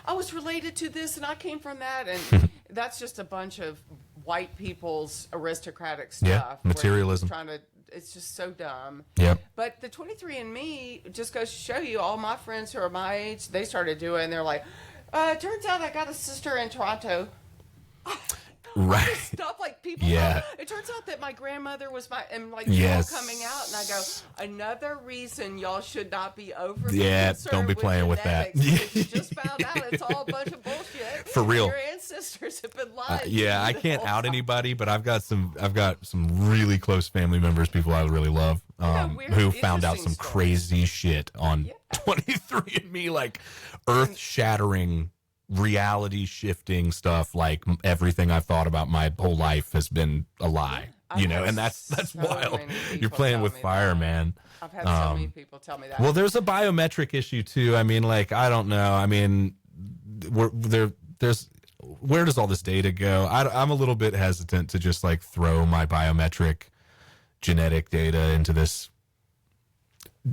S1: I was related to this, and I came from that, and that's just a bunch of white people's aristocratic stuff.
S2: Yeah, materialism.
S1: It's just so dumb.
S2: Yep.
S1: But the 23andMe just goes to show you, all my friends who are my age, they started doing it, and they're like, it turns out I got a sister in Toronto.
S2: Right.
S1: Stuff like people.
S2: Yeah.
S1: It turns out that my grandmother was
S2: Yes.
S1: all coming out, and I go, another reason y'all should not be over.
S2: Don't be playing with that.
S1: You just found out it's all a bunch of bullshit.
S2: For real.
S1: Your ancestors have been lying.
S2: I can't out anybody, but I've got some really close family members, people I really love,
S1: weird,
S2: who found out
S1: interesting
S2: some crazy shit on 23andMe, like earth-shattering, reality-shifting stuff. Like everything I've thought about my whole life has been a lie, and that's
S1: so
S2: wild.
S1: many
S2: You're
S1: people
S2: playing
S1: tell
S2: with
S1: me
S2: fire,
S1: that.
S2: man.
S1: I've had so many people tell me that.
S2: Well, there's a biometric issue too. I mean, like, I don't know. I mean, there's where does all this data go? I'm a little bit hesitant to just like throw my biometric genetic data into this,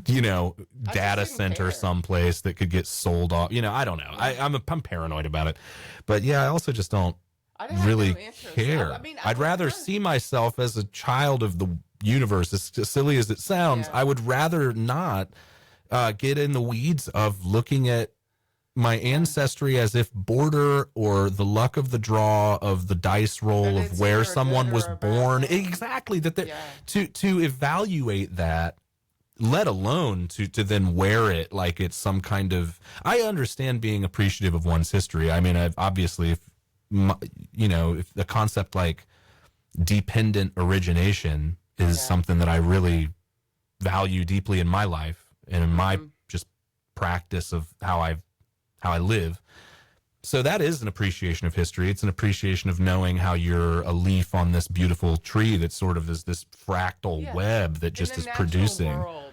S2: data center
S1: care.
S2: someplace that could get sold off. I don't know. I'm paranoid about it, but yeah, I also just don't
S1: I have
S2: really
S1: no interest.
S2: care.
S1: I mean,
S2: I'd rather see myself as a child of the universe, as silly as it sounds.
S1: Yeah.
S2: I would rather not get in the weeds of looking at my ancestry as if border or the luck of the draw of the dice roll
S1: That
S2: of
S1: it's
S2: where
S1: either
S2: someone
S1: good
S2: was
S1: or bad.
S2: born. Exactly. To evaluate that, let alone to then wear it like it's some kind of. I understand being appreciative of one's history. I mean, obviously, if the concept like dependent origination is something that I really value deeply in my life and in my just practice of how I live. So that is an appreciation of history. It's an appreciation of knowing how you're a leaf on this beautiful tree that sort of is this fractal web that just
S1: in
S2: is
S1: the natural
S2: producing.
S1: World,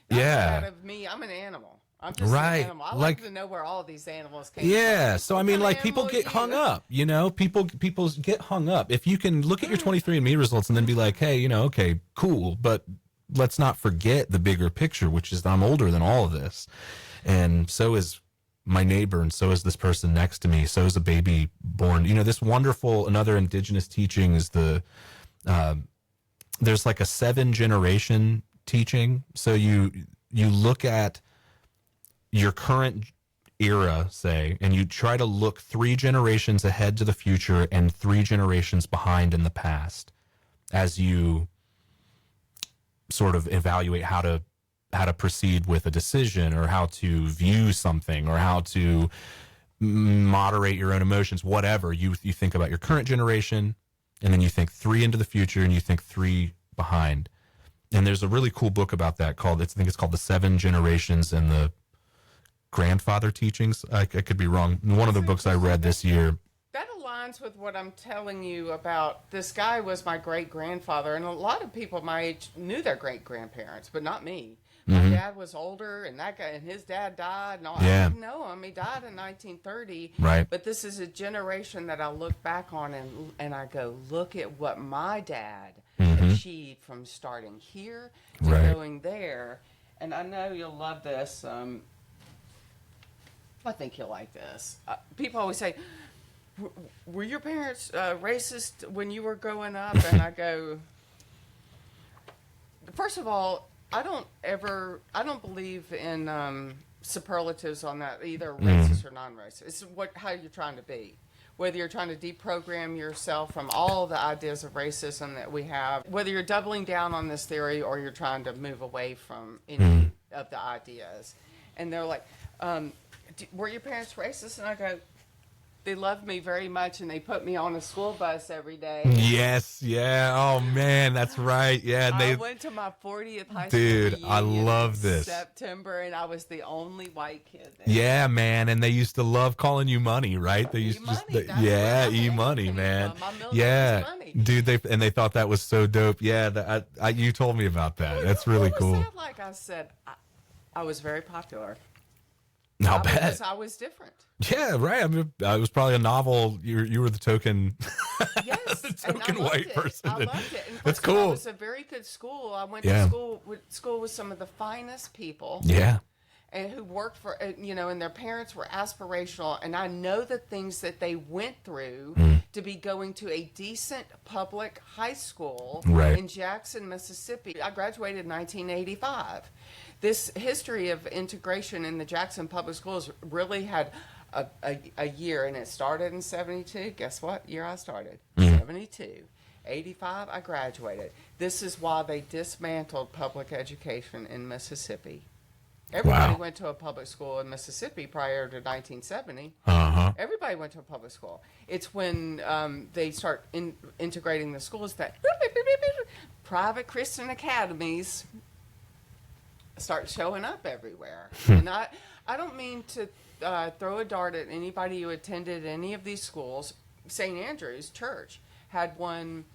S2: Yeah.
S1: Out of me, I'm an animal. I'm just
S2: Right.
S1: an animal. I
S2: Like-
S1: like to know where all of these animals came
S2: Yeah,
S1: from.
S2: so I
S1: What
S2: mean,
S1: kind
S2: like,
S1: of
S2: people
S1: animal
S2: get
S1: are
S2: hung
S1: you?
S2: up, people get hung up. If you can look at your 23andMe results and then be like, hey, okay, cool, but let's not forget the bigger picture, which is I'm older than all of this, and so is my neighbor, and so is this person next to me, so is a baby born. This wonderful, another indigenous teaching is there's like a 7-generation teaching. So you look at your current era, say, and you try to look 3 generations ahead to the future and 3 generations behind in the past as you sort of evaluate how to proceed with a decision or how to view something or how to moderate your own emotions, whatever. You think about your current generation, and then you think 3 into the future, and you think 3 behind. And there's a really cool book about that called, I think it's called The 7 Generations and the grandfather teachings. I could be wrong. One of the books I read this year.
S1: That aligns with what I'm telling you about. This guy was my great grandfather, and a lot of people my age knew their great grandparents, but not me. My dad was older, and that guy and his dad died. And all, I didn't know him. He died in 1930.
S2: Right.
S1: But this is a generation that I look back on and I go, look at what my dad achieved from starting here to going there. And I know you'll love this. I think you'll like this. People always say, were your parents racist when you were growing up? And I go, first of all, I don't believe in superlatives on that, either racist or non-racist. It's how you're trying to be. Whether you're trying to deprogram yourself from all the ideas of racism that we have, whether you're doubling down on this theory or you're trying to move away from any of the ideas. And they're like, were your parents racist? And I go, they loved me very much, and they put me on a school bus every day.
S2: Yes, yeah. Oh man, that's right. Yeah,
S1: I went to my 40th high school
S2: Dude,
S1: reunion
S2: I love this.
S1: September, and I was the only white kid there.
S2: Yeah, man, and they used to love calling you money, right? They used to just, E-money, man. Yeah, dude, they thought that was so dope. Yeah, you told me about that. That's really cool.
S1: That? Like I said, I was very popular.
S2: I'll bet.
S1: I was different.
S2: Yeah, right. I mean, I was probably a novel. You were the token.
S1: Yes,
S2: the token white person.
S1: I loved it. And
S2: that's cool.
S1: It was a very good school. I went to school with some of the finest people.
S2: Yeah.
S1: And who worked for, and their parents were aspirational. And I know the things that they went through to be going to a decent public high school in Jackson, Mississippi. I graduated in 1985. This history of integration in the Jackson public schools really had a year, and it started in 72. Guess what year I started? 72. 85, I graduated. This is why they dismantled public education in Mississippi. Everybody went to a public school in Mississippi prior to 1970. Everybody went to a public school. It's when they start integrating the schools that private Christian academies start showing up everywhere. And I don't mean to throw a dart at anybody who attended any of these schools. St. Andrew's Church had one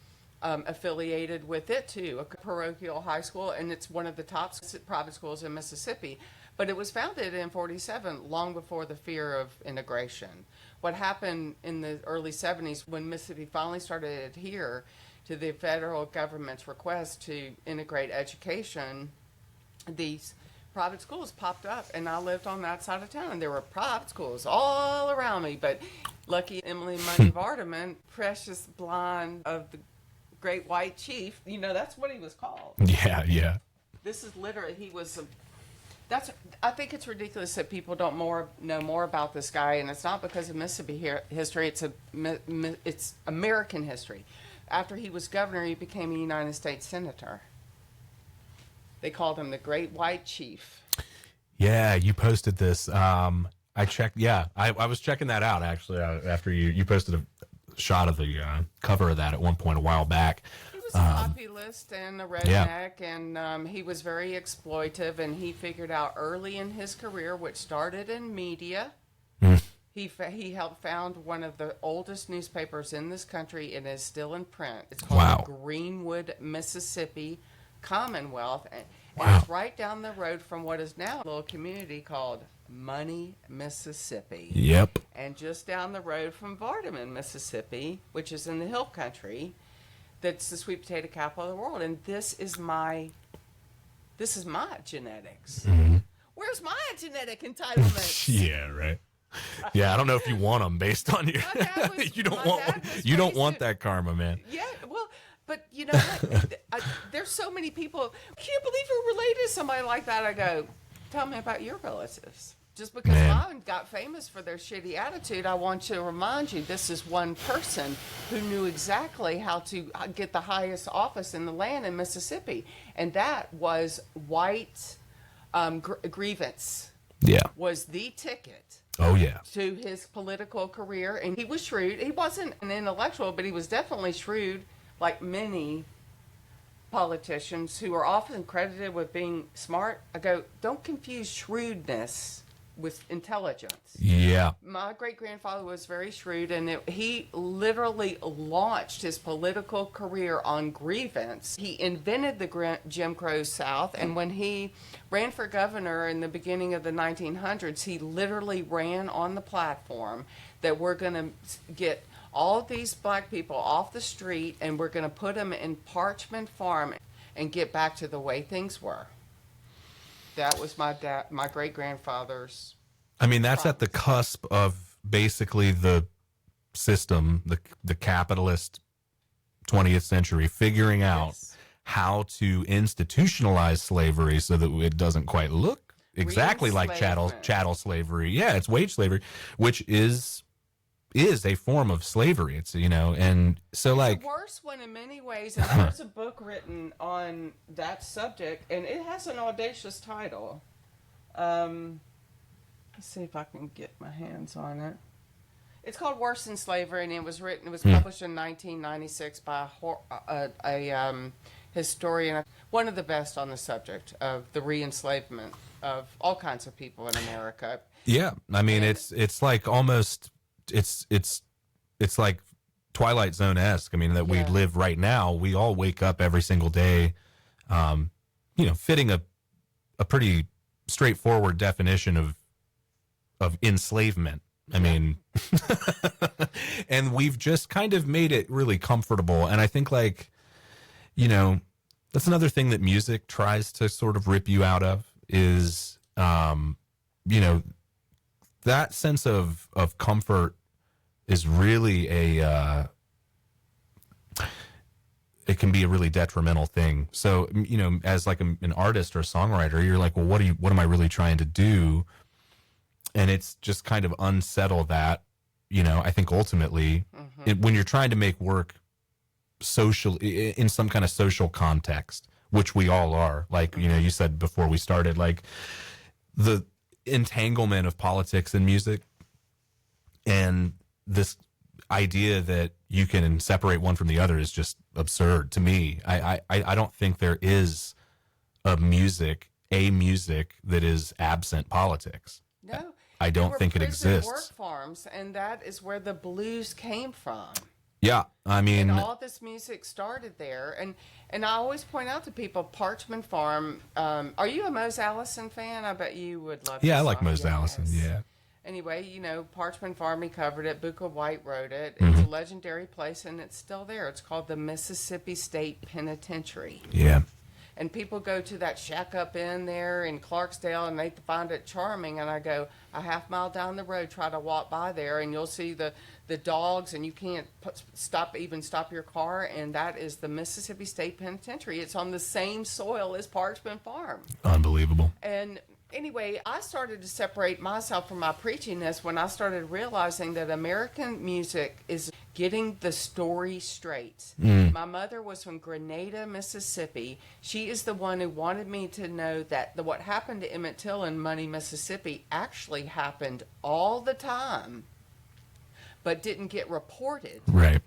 S1: affiliated with it too, a parochial high school, and it's one of the top private schools in Mississippi. But it was founded in 47, long before the fear of integration. What happened in the early 70s when Mississippi finally started to adhere to the federal government's request to integrate education, these private schools popped up, and I lived on that side of town, and there were private schools all around me. But lucky Emily Money Vardaman, precious blonde of the great white chief, that's what he was called.
S2: Yeah.
S1: This is literally, he was I think it's ridiculous that people don't know more about this guy, and it's not because of Mississippi history. It's American history. After he was governor, he became a United States senator. They called him the Great White Chief. Yeah,
S2: you posted this. I checked. Yeah, I was checking that out actually after you posted a shot of the cover of that at one point a while back.
S1: He was a populist and a redneck, and he was very exploitive, and he figured out early in his career, which started in media, he helped found one of the oldest newspapers in this country, and is still in print. It's called Greenwood, Mississippi Commonwealth, and it's right down the road from what is now a little community called Money, Mississippi.
S2: Yep.
S1: And just down the road from Vardaman, Mississippi, which is in the hill country, that's the sweet potato capital of the world. And this is my genetics. Where's my genetic entitlements?
S2: Yeah, right. Yeah, I don't know if you want them based on your. You don't want that karma, man.
S1: Yeah, well, but you know what? There's so many people. Can't believe you're related to somebody like that. I go, tell me about your relatives. Just because mine got famous for their shitty attitude, I want to remind you, this is one person who knew exactly how to get the highest office in the land in Mississippi, and that was white grievance.
S2: Yeah,
S1: was the ticket.
S2: Oh yeah,
S1: to his political career, and he was shrewd. He wasn't an intellectual, but he was definitely shrewd, like many politicians who are often credited with being smart. I go, don't confuse shrewdness with intelligence.
S2: Yeah.
S1: My great-grandfather was very shrewd, and he literally launched his political career on grievance. He invented the Jim Crow South, and when he ran for governor in the beginning of the 1900s, he literally ran on the platform that we're going to get all of these black people off the street, and we're going to put them in Parchment Farm and get back to the way things were. That was my great-grandfather's.
S2: I mean, that's at the cusp of basically the system, the capitalist 20th century, figuring out how to institutionalize slavery so that it doesn't quite look exactly like chattel slavery. Yeah, it's wage slavery, which is a form of slavery. It's, and so
S1: it's
S2: like
S1: the worst one in many ways. And there's a book written on that subject, and it has an audacious title. Let's see if I can get my hands on it. It's called Worse Than Slavery, and it was published in 1996 by a historian, one of the best on the subject of the re-enslavement of all kinds of people in America.
S2: Yeah, I mean, it's like almost it's like Twilight Zone-esque. I mean, that we live right now. We all wake up every single day, fitting a pretty straightforward definition of enslavement. I mean, and we've just kind of made it really comfortable. And I think, like, that's another thing that music tries to sort of rip you out of is, that sense of comfort is really it can be a really detrimental thing. So, as like an artist or a songwriter, you're like, well, what am I really trying to do? And it's just kind of unsettle that, I think ultimately when you're trying to make work in some kind of social context, which we all are, like, you said before we started, like the entanglement of politics and music and this idea that you can separate one from the other is just absurd to me. I don't think there is a music that is absent politics.
S1: No.
S2: I don't think it exists.
S1: Work farms, and that is where the blues came from.
S2: Yeah, I mean,
S1: and all this music started there. And I always point out to people, Parchment Farm. Are you a Mose Allison fan? I bet you would love.
S2: Yeah, I like Mose Allison. Yeah.
S1: Anyway, Parchment Farm, he covered it. Booker White wrote it. It's a legendary place, and it's still there. It's called the Mississippi State Penitentiary.
S2: Yeah.
S1: And people go to that shack up in there in Clarksdale, and they find it charming. And I go a half mile down the road, try to walk by there, and you'll see the dogs, and you can't stop your car. And that is the Mississippi State Penitentiary. It's on the same soil as Parchment Farm.
S2: Unbelievable.
S1: And anyway, I started to separate myself from my preachiness when I started realizing that American music is getting the story straight. My mother was from Grenada, Mississippi. She is the one who wanted me to know that what happened to Emmett Till in Money, Mississippi actually happened all the time, but didn't get reported.
S2: Right.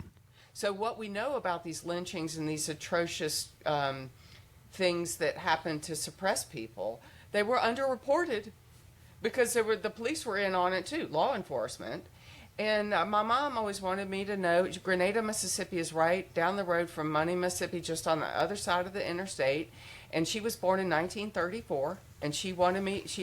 S1: So what we know about these lynchings and these atrocious things that happen to suppress people, they were underreported because the police were in on it too, law enforcement. And my mom always wanted me to know Grenada, Mississippi is right down the road from Money, Mississippi, just on the other side of the interstate. And she was born in 1934, and she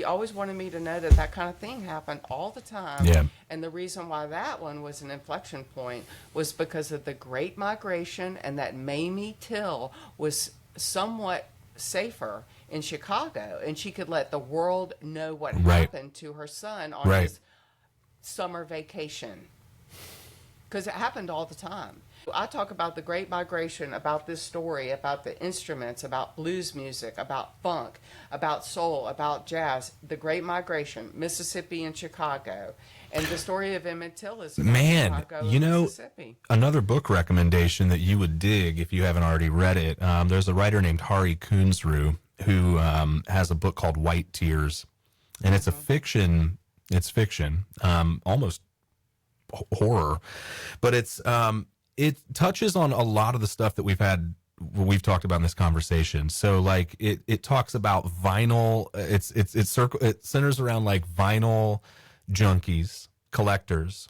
S1: always wanted me to know that kind of thing happened all the time.
S2: Yeah.
S1: And the reason why that one was an inflection point was because of the Great Migration, and that Mamie Till was somewhat safer in Chicago, and she could let the world know what happened to her son on his summer vacation, because it happened all the time. I talk about the Great Migration, about this story, about the instruments, about blues music, about funk, about soul, about jazz, the Great Migration, Mississippi and Chicago. And the story of Emmett Till is about Chicago and Mississippi.
S2: Another book recommendation that you would dig if you haven't already read it, there's a writer named Hari Kunzru who has a book called White Tears. And it's a fiction. It's fiction, almost horror, but it touches on a lot of the stuff that we've had we've talked about in this conversation. So like it talks about vinyl. It centers around like vinyl junkies, collectors,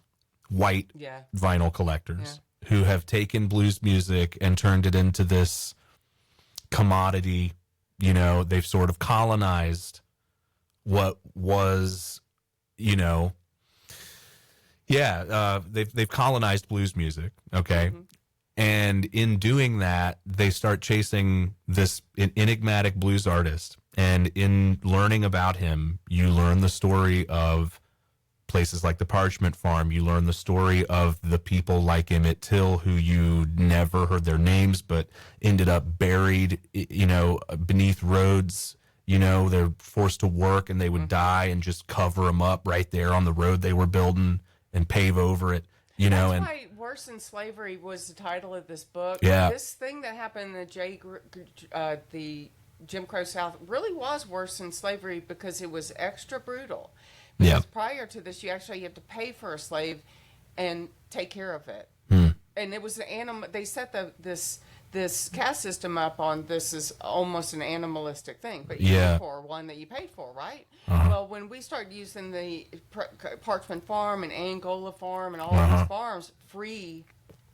S2: white
S1: Yeah.
S2: vinyl collectors who have taken blues music and turned it into this commodity. You know, they've sort of colonized what was, you know, they've colonized blues music. Okay.
S1: Mm-hmm.
S2: And in doing that, they start chasing this enigmatic blues artist. And in learning about him, you learn the story of places like the Parchment Farm. You learn the story of the people like Emmett Till, who you never heard their names, but ended up buried, you know, beneath roads. You know, they're forced to work and they would die and just cover them up right there on the road they were building and pave over it. You know,
S1: That's
S2: and
S1: why Worse Than Slavery was the title of this book.
S2: Yeah.
S1: This thing that happened in the Jim Crow South really was worse than slavery because it was extra brutal. Because prior to this, you actually had to pay for a slave and take care of it. And it was an animal. They set this caste system up on this is almost an animalistic thing, but you paid for one that you paid for, right? Well, when we started using the Parchment Farm and Angola Farm and all of these farms free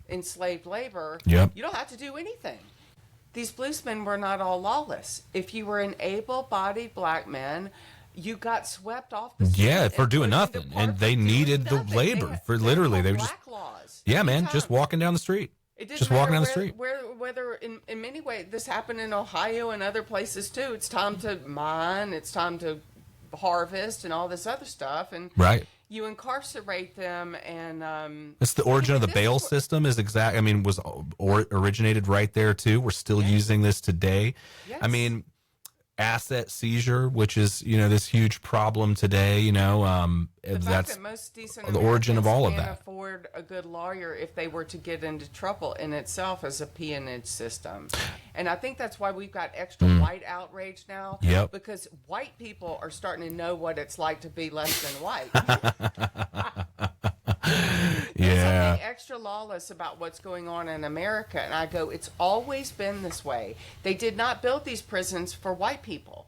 S1: enslaved labor, you don't have to do anything. These bluesmen were not all lawless. If you were an able-bodied black man, you got swept off the street
S2: for doing nothing, and they needed the labor for literally. They were just
S1: laws.
S2: just walking down the street.
S1: It didn't
S2: just
S1: matter
S2: walking down the street.
S1: Whether in many ways this happened in Ohio and other places too. It's time to mine. It's time to harvest and all this other stuff. And you incarcerate them, and
S2: it's the origin of the bail system. Is exact. I mean, was originated right there too. We're still using this today.
S1: Yes.
S2: I mean, asset seizure, which is, you know, this huge problem today. You know, that's
S1: that most decent
S2: the origin of all of
S1: can't
S2: that.
S1: afford a good lawyer if they were to get into trouble in itself as a peonage system. And I think that's why we've got extra white outrage now. Because white people are starting to know what it's like to be less than white. There's something extra lawless about what's going on in America. And I go, it's always been this way. They did not build these prisons for white people.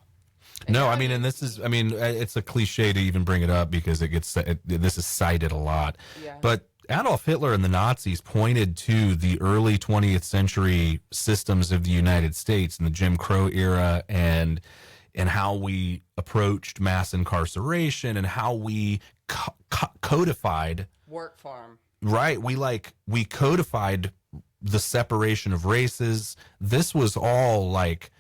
S2: No, I mean, and this is, I mean, it's a cliche to even bring it up because this is cited a lot. But Adolf Hitler and the Nazis pointed to the early 20th century systems of the United States and the Jim Crow era and how we approached mass incarceration and how we codified
S1: work farm.
S2: Right. We codified the separation of races. This was all like,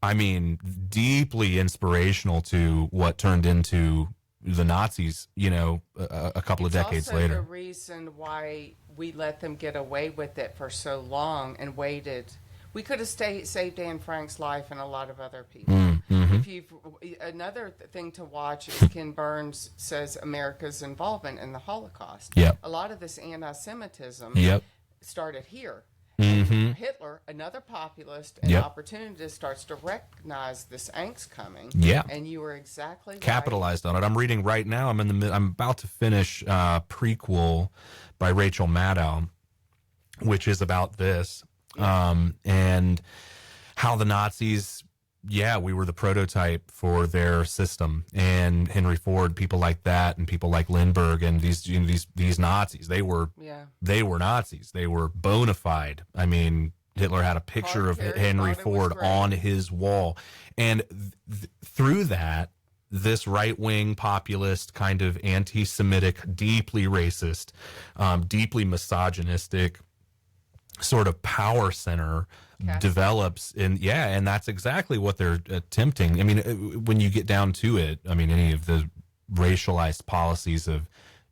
S2: I mean, deeply inspirational to what turned into the Nazis, you know, a couple of decades later.
S1: It's also the reason why we let them get away with it for so long and waited. We could have saved Anne Frank's life and a lot of other people. Another thing to watch is Ken Burns says America's involvement in the Holocaust. A lot of this anti-Semitism started here. Hitler, another populist and opportunist, starts to recognize this angst coming. And you were exactly
S2: capitalized on it. I'm reading right now. I'm about to finish a prequel by Rachel Maddow, which is about this and how the Nazis. We were the prototype for their system, and Henry Ford, people like that, and people like Lindbergh, and these Nazis. They were Nazis. They were bona fide. I mean, Hitler had a picture of Henry Ford on his wall, and through that, this right-wing populist kind of anti-Semitic, deeply racist, deeply misogynistic sort of power center develops and that's exactly what they're attempting. I mean, when you get down to it, I mean, any of the racialized policies of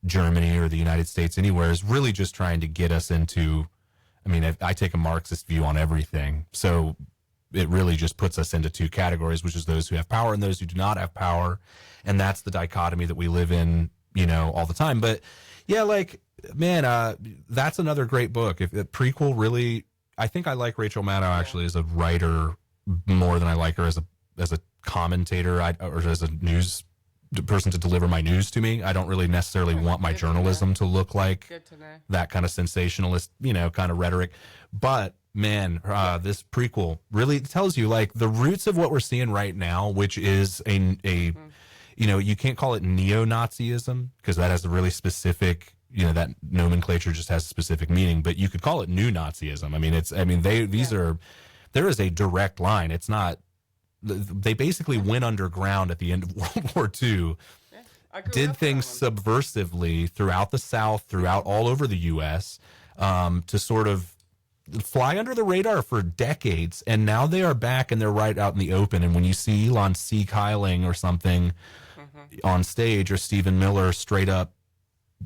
S2: Germany or the United States anywhere is really just trying to get us into, I mean, I take a Marxist view on everything, so it really just puts us into two categories, which is those who have power and those who do not have power, and that's the dichotomy that we live in, you know, all the time. But that's another great book. If the prequel really, I think I like Rachel Maddow actually as a writer more than I like her as a commentator or as a news person to deliver my news to me. I don't really necessarily want my journalism to look like that kind of sensationalist, you know, kind of rhetoric. But man, this prequel really tells you like the roots of what we're seeing right now, which is a you know, you can't call it neo-Nazism because that has a really specific, you know, that nomenclature just has a specific meaning, but you could call it new Nazism. There is a direct line. It's not, they basically went underground at the end of World War II, did things subversively throughout the South, throughout all over the U.S., to sort of fly under the radar for decades, and now they are back and they're right out in the open. And when you see Elon Sieg Heiling or something on stage, or Stephen Miller straight up,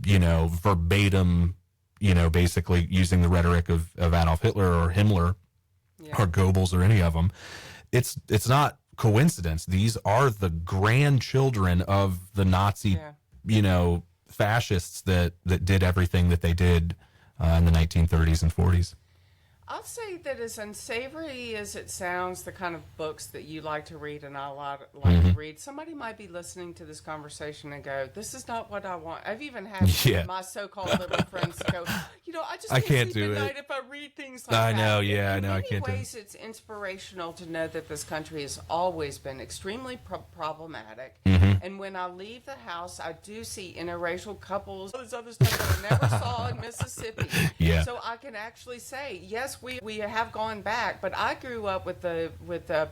S2: you know, verbatim, you know, basically using the rhetoric of Adolf Hitler or Himmler or Goebbels or any of them, it's not coincidence. These are the grandchildren of the Nazi, you know, fascists that did everything that they did in the 1930s and 40s.
S1: I'll say that as unsavory as it sounds, the kind of books that you like to read and I like to read, somebody might be listening to this conversation and go, this is not what I want. I've even had my so-called liberal friends go, you know, I can't sleep at night if I read things like that.
S2: I know, I know, I can't do it.
S1: In many ways, it's inspirational to know that this country has always been extremely problematic. And when I leave the house, I do see interracial couples, all this other stuff that I never saw in Mississippi. So I can actually say, yes, we have gone back, but I grew up with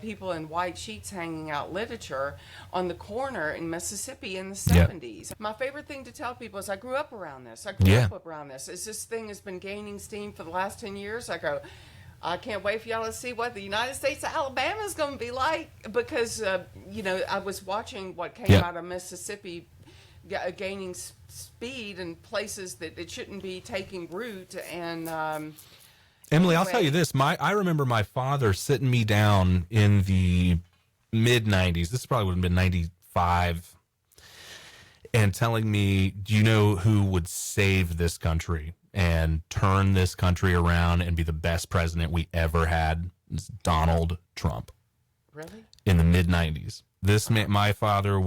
S1: people in white sheets hanging out literature on the corner in Mississippi in the 70s. My favorite thing to tell people is I grew up around this. As this thing has been gaining steam for the last 10 years, I go, I can't wait for y'all to see what the United States of Alabama is going to be like, because, you know, I was watching what came out of Mississippi gaining speed in places that it shouldn't be taking root. And
S2: Emily, I'll tell you this. I remember my father sitting me down in the mid-'90s. This probably would have been 95. And telling me, do you know who would save this country and turn this country around and be the best president we ever had? It's Donald Trump.
S1: Really?
S2: In the mid-'90s. This man, my father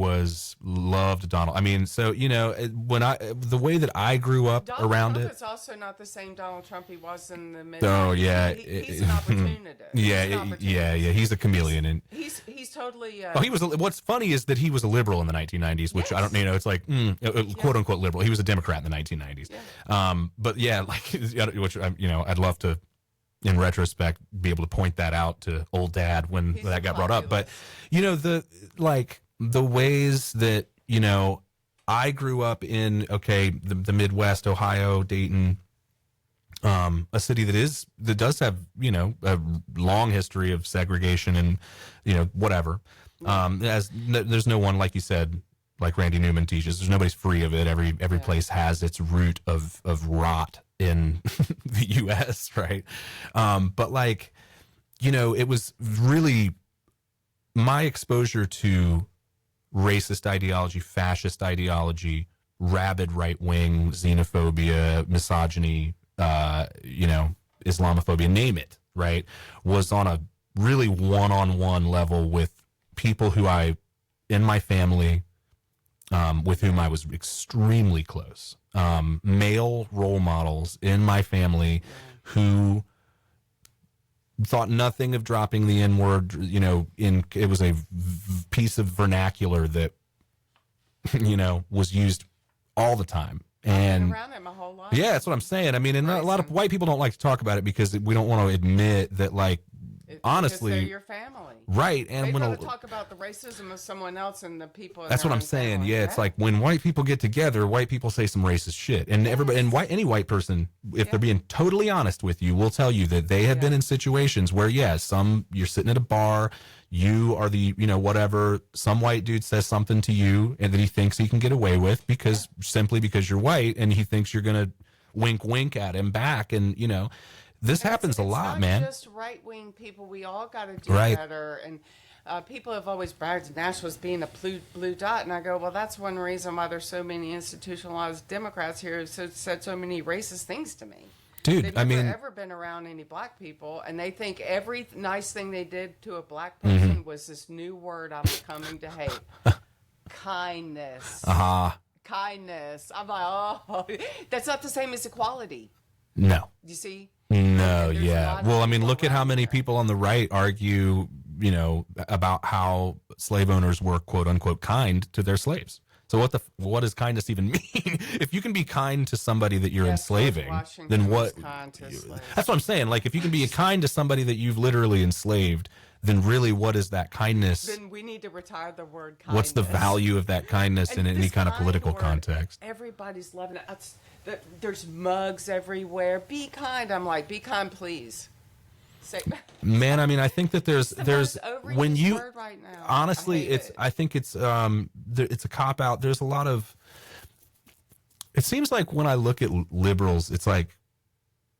S2: loved Donald. I mean, so, you know, the way that I grew up around
S1: Trump
S2: it.
S1: It's also not the same Donald Trump he was in the mid.
S2: Oh yeah,
S1: he's an opportunist.
S2: Yeah. He's a chameleon, and
S1: he's totally.
S2: He was. What's funny is that he was a liberal in the 1990s, which I don't, you know, it's like quote unquote liberal. He was a Democrat in the 1990s. But yeah, like, which, you know, I'd love to, in retrospect, be able to point that out to old dad when that got brought up. But, you know, the ways that, you know, I grew up in, the Midwest, Ohio, Dayton, a city that does have, you know, a long history of segregation and, you know, whatever. There's no one, like you said, like Randy Newman teaches, there's nobody's free of it. Every place has its root of rot in the U.S., right? But, like, you know, it was really my exposure to racist ideology, fascist ideology, rabid right-wing xenophobia, misogyny, you know, Islamophobia, name it, right, was on a really one-on-one level with people who in my family, with whom I was extremely close. Male role models in my family who thought nothing of dropping the N-word. You know, it was a piece of vernacular that, you know, was used all the time. And
S1: around it my whole life.
S2: Yeah, that's what I'm saying. I mean, and a lot of white people don't like to talk about it because we don't want to admit that, like, honestly,
S1: they're your family,
S2: right? And
S1: they
S2: when
S1: want to talk about the racism of someone else and the people.
S2: That's what I'm saying. Family. Yeah, it's like when white people get together, white people say some racist shit, and everybody, and any white person, if they're being totally honest with you, will tell you that they have been in situations where, you're sitting at a bar, you are the, you know, whatever, some white dude says something to you, and that he thinks he can get away with simply because you're white, and he thinks you're gonna wink at him back, and you know. This happens a lot, man.
S1: It's not just right-wing people. We all got to do better. And people have always bragged Nashville as being a blue dot. And I go, well, that's one reason why there's so many institutionalized Democrats here who said so many racist things to me.
S2: Dude,
S1: They've never ever been around any black people. And they think every nice thing they did to a black person was this new word I'm coming to hate. Kindness. Kindness. I'm like, oh, that's not the same as equality.
S2: No.
S1: You see?
S2: No,
S1: And there's a
S2: yeah.
S1: lot of
S2: Well, I mean,
S1: people
S2: look at how
S1: around
S2: many
S1: here.
S2: people on the right argue, about how slave owners were quote unquote kind to their slaves. So what does kindness even mean? If you can be kind to somebody that you're
S1: Yes, George
S2: enslaving,
S1: Washington
S2: then
S1: was
S2: what?
S1: kind to slaves.
S2: That's what I'm saying. Like, if you can be kind to somebody that you've literally enslaved, then really, what is that kindness?
S1: Then we need to retire the word kindness.
S2: What's the value of that kindness
S1: And
S2: in any
S1: this
S2: kind of
S1: kind
S2: political
S1: word,
S2: context?
S1: Everybody's loving it. There's mugs everywhere. Be kind. I'm like, be kind, please. Say,
S2: Man, I mean, I think that there's
S1: the most overused
S2: when you
S1: word right now.
S2: honestly,
S1: I hate it.
S2: I think it's a cop out. There's a lot of. It seems like when I look at liberals, it's like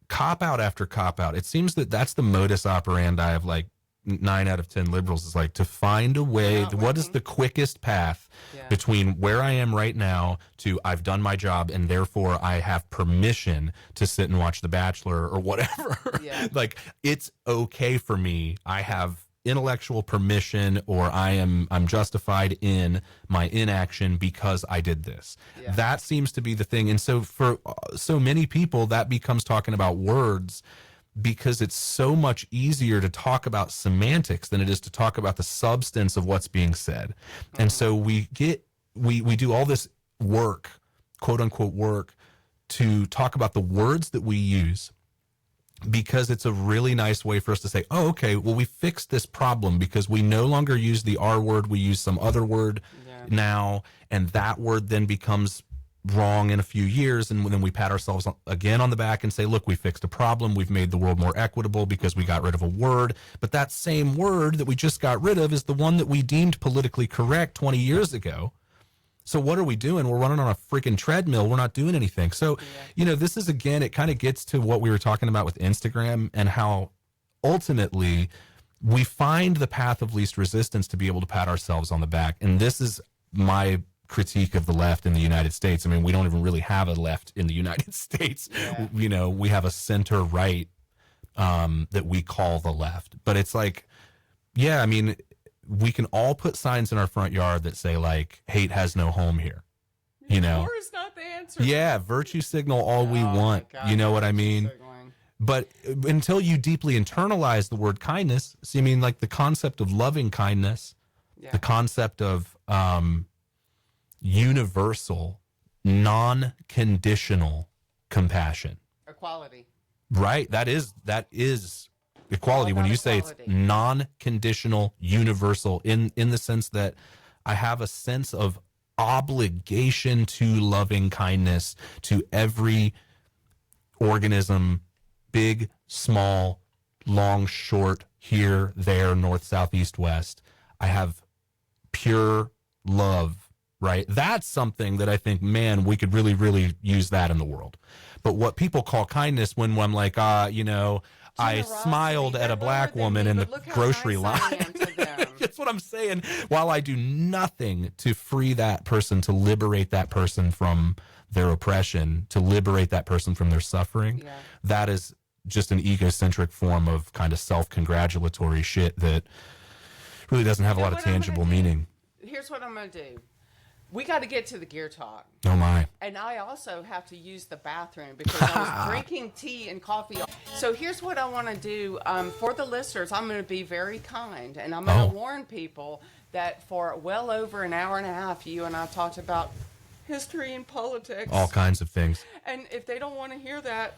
S2: cop out after cop out. It seems that that's the modus operandi of like 9 out of 10 liberals is like to find a way.
S1: Not
S2: What is
S1: working.
S2: the quickest path
S1: Yeah.
S2: between where I am right now to I've done my job and therefore I have permission to sit and watch The Bachelor or whatever.
S1: Yeah.
S2: Like, it's okay for me. I have intellectual permission, or I'm justified in my inaction because I did this.
S1: Yeah.
S2: That seems to be the thing. And so for so many people, that becomes talking about words, because it's so much easier to talk about semantics than it is to talk about the substance of what's being said. And so we do all this work, quote unquote work, to talk about the words that we use, because it's a really nice way for us to say, oh, okay, well, we fixed this problem because we no longer use the R word, we use some other word now, and that word then becomes wrong in a few years, and then we pat ourselves again on the back and say, look, we fixed a problem, we've made the world more equitable because we got rid of a word. But that same word that we just got rid of is the one that we deemed politically correct 20 years ago. So what are we doing? We're running on a freaking treadmill. We're not doing anything. So, this is, again, it kind of gets to what we were talking about with Instagram and how ultimately we find the path of least resistance to be able to pat ourselves on the back. And this is my critique of the left in the United States. I mean, we don't even really have a left in the United States.
S1: Yeah.
S2: We have a center right that we call the left. But it's like, yeah, I mean, we can all put signs in our front yard that say, like, hate has no home here.
S1: War is not the answer.
S2: Yeah, virtue signal all we
S1: Oh, my
S2: want.
S1: God,
S2: You know what I
S1: virtue
S2: mean?
S1: signaling.
S2: But until you deeply internalize the word kindness, so you mean like the concept of loving kindness,
S1: Yeah.
S2: the concept of universal, non-conditional compassion,
S1: Equality.
S2: right? That is equality.
S1: All
S2: When
S1: about
S2: you say it's
S1: equality.
S2: non-conditional, universal, in the sense that I have a sense of obligation to loving kindness to every organism, big, small, long, short, here, there, north, south, east, west. I have pure love, right? That's something that I think, man, we could really, really use that in the world. But what people call kindness, when I'm like, I
S1: Generosity,
S2: smiled at
S1: they're
S2: a black
S1: lower than
S2: woman
S1: me,
S2: in the
S1: but look how
S2: grocery
S1: nice I
S2: line.
S1: am to them.
S2: That's what I'm saying. While I do nothing to free that person, to liberate that person from their oppression, to liberate that person from their suffering,
S1: Yeah.
S2: that is just an egocentric form of kind of self-congratulatory shit that really doesn't have a
S1: You know
S2: lot of
S1: what I'm gonna
S2: tangible
S1: do?
S2: meaning.
S1: Here's what I'm going to do. We got to get to the gear talk.
S2: Oh my.
S1: And I also have to use the bathroom because I was drinking tea and coffee. So here's what I want to do. For the listeners, I'm going to be very kind. And I'm going to warn people that for well over an hour and a half, you and I talked about history and politics.
S2: All kinds of things.
S1: And if they don't want to hear that,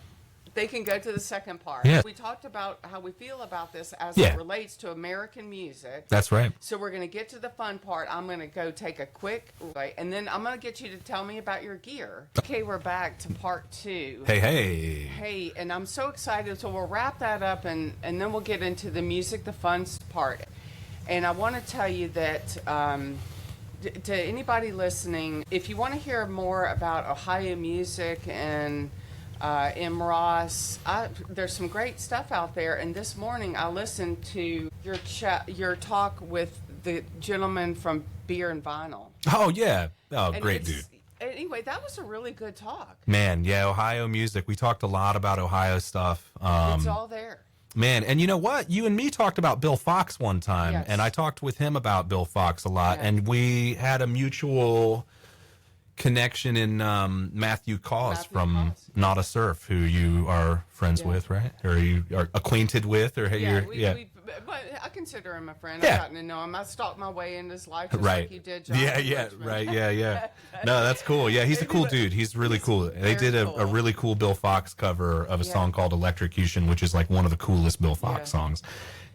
S1: they can go to the second part.
S2: Yeah.
S1: We talked about how we feel about this as
S2: Yeah.
S1: it relates to American music.
S2: That's right.
S1: So we're going to get to the fun part. I'm going to go take a quick break, and then I'm going to get you to tell me about your gear. Okay, we're back to part 2.
S2: Hey.
S1: Hey, and I'm so excited. So we'll wrap that up, and then we'll get into the music, the fun part. And I want to tell you that to anybody listening, if you want to hear more about Ohio music and M.ROSS, there's some great stuff out there. And this morning I listened to your talk with the gentleman from Beer and Vinyl.
S2: Oh, yeah. Oh,
S1: And
S2: great dude.
S1: Anyway, that was a really good talk.
S2: Man, yeah, Ohio music. We talked a lot about Ohio stuff.
S1: It's all there.
S2: Man, and you know what? You and me talked about Bill Fox one time,
S1: Yes.
S2: and I talked with him about Bill Fox a lot,
S1: Yeah.
S2: and we had a mutual connection in Matthew Cause
S1: Matthew
S2: from
S1: Cause.
S2: Not a Surf, who you are friends with, right? Or you are acquainted with, or
S1: but I consider him a friend.
S2: Yeah.
S1: I've gotten to know him. I stalked my way into his life just
S2: right?
S1: like you did, John.
S2: Yeah,
S1: in
S2: yeah,
S1: Richmond.
S2: right, yeah. No, that's cool. Yeah, he's a cool dude. He's really cool. They did
S1: very
S2: a
S1: cool.
S2: really cool Bill Fox cover of a song called "Electrocution," which is like one of the coolest Bill Fox songs.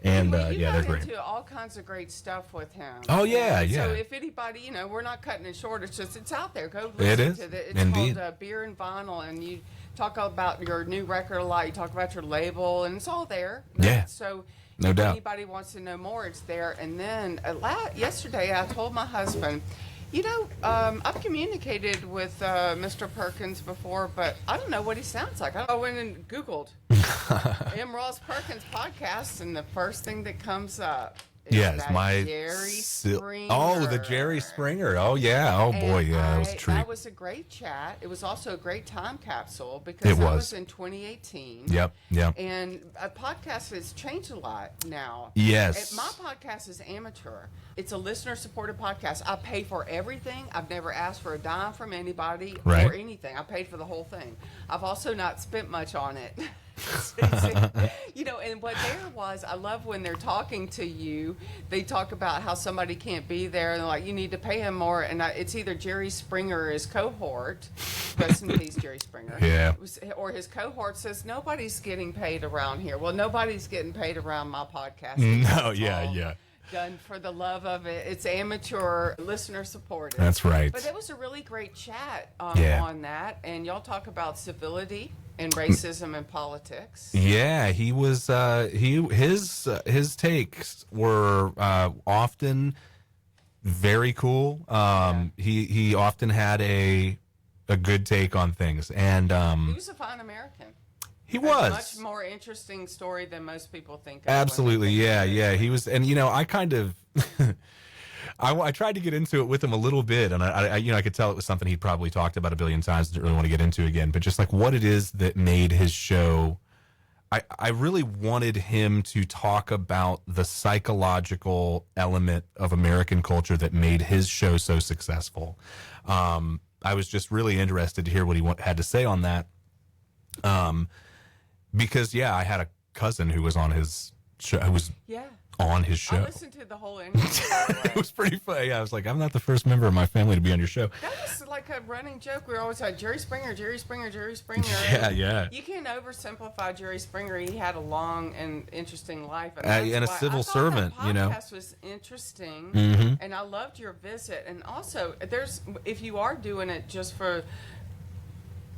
S2: And
S1: Well, you
S2: they're
S1: got
S2: great.
S1: into all kinds of great stuff with him.
S2: Oh, yeah,
S1: And
S2: yeah.
S1: So if anybody, we're not cutting it short. It's just it's out there. Go
S2: It
S1: listen
S2: is,
S1: to it. It's
S2: indeed.
S1: called Beer and Vinyl, and you talk about your new record a lot. You talk about your label, and it's all there.
S2: Yeah.
S1: So
S2: No
S1: if
S2: doubt.
S1: anybody wants to know more, it's there. And then yesterday, I told my husband. I've communicated with Mr. Perkins before, but I don't know what he sounds like. I went and Googled M. Ross Perkins podcast, and the first thing that comes up is that Jerry Springer.
S2: Oh, the Jerry Springer. Oh, yeah. Oh, boy. Yeah, that was a treat.
S1: That was a great chat. It was also a great time capsule because
S2: It
S1: that
S2: was.
S1: was in 2018.
S2: Yep.
S1: And a podcast has changed a lot now.
S2: Yes.
S1: My podcast is amateur. It's a listener-supported podcast. I pay for everything. I've never asked for a dime from anybody
S2: Right.
S1: or anything. I paid for the whole thing. I've also not spent much on it. And what there was, I love when they're talking to you, they talk about how somebody can't be there, and they're like, you need to pay him more, and it's either Jerry Springer or his cohort, rest in peace, Jerry Springer,
S2: Yeah.
S1: or his cohort says, nobody's getting paid around here. Well, nobody's getting paid around my podcast.
S2: No,
S1: It's
S2: yeah,
S1: all
S2: yeah.
S1: done for the love of it. It's amateur, listener supported.
S2: That's right.
S1: But it was a really great chat
S2: Yeah.
S1: on that, and y'all talk about civility and racism and politics.
S2: Yeah, he was. His takes were often very cool. He often had a good take on things, and
S1: He was a fine American.
S2: he
S1: A
S2: was
S1: much more interesting story than most people think of.
S2: absolutely.
S1: when they think
S2: Yeah,
S1: of it.
S2: yeah. He was, and I kind of. I tried to get into it with him a little bit, and I could tell it was something he'd probably talked about a billion times. Didn't really want to get into again, but just like what it is that made his show. I really wanted him to talk about the psychological element of American culture that made his show so successful. I was just really interested to hear what he had to say on that. Because I had a cousin who was on his show. Who was on his show.
S1: I listened to the whole interview.
S2: It was pretty funny. I was like, I'm not the first member of my family to be on your show.
S1: That was like a running joke. We were always like, Jerry Springer, Jerry Springer, Jerry Springer.
S2: Yeah.
S1: You can't oversimplify Jerry Springer. He had a long and interesting life.
S2: And a
S1: why
S2: civil
S1: I thought
S2: servant,
S1: that podcast was interesting. And I loved your visit. And also, if you are doing it just for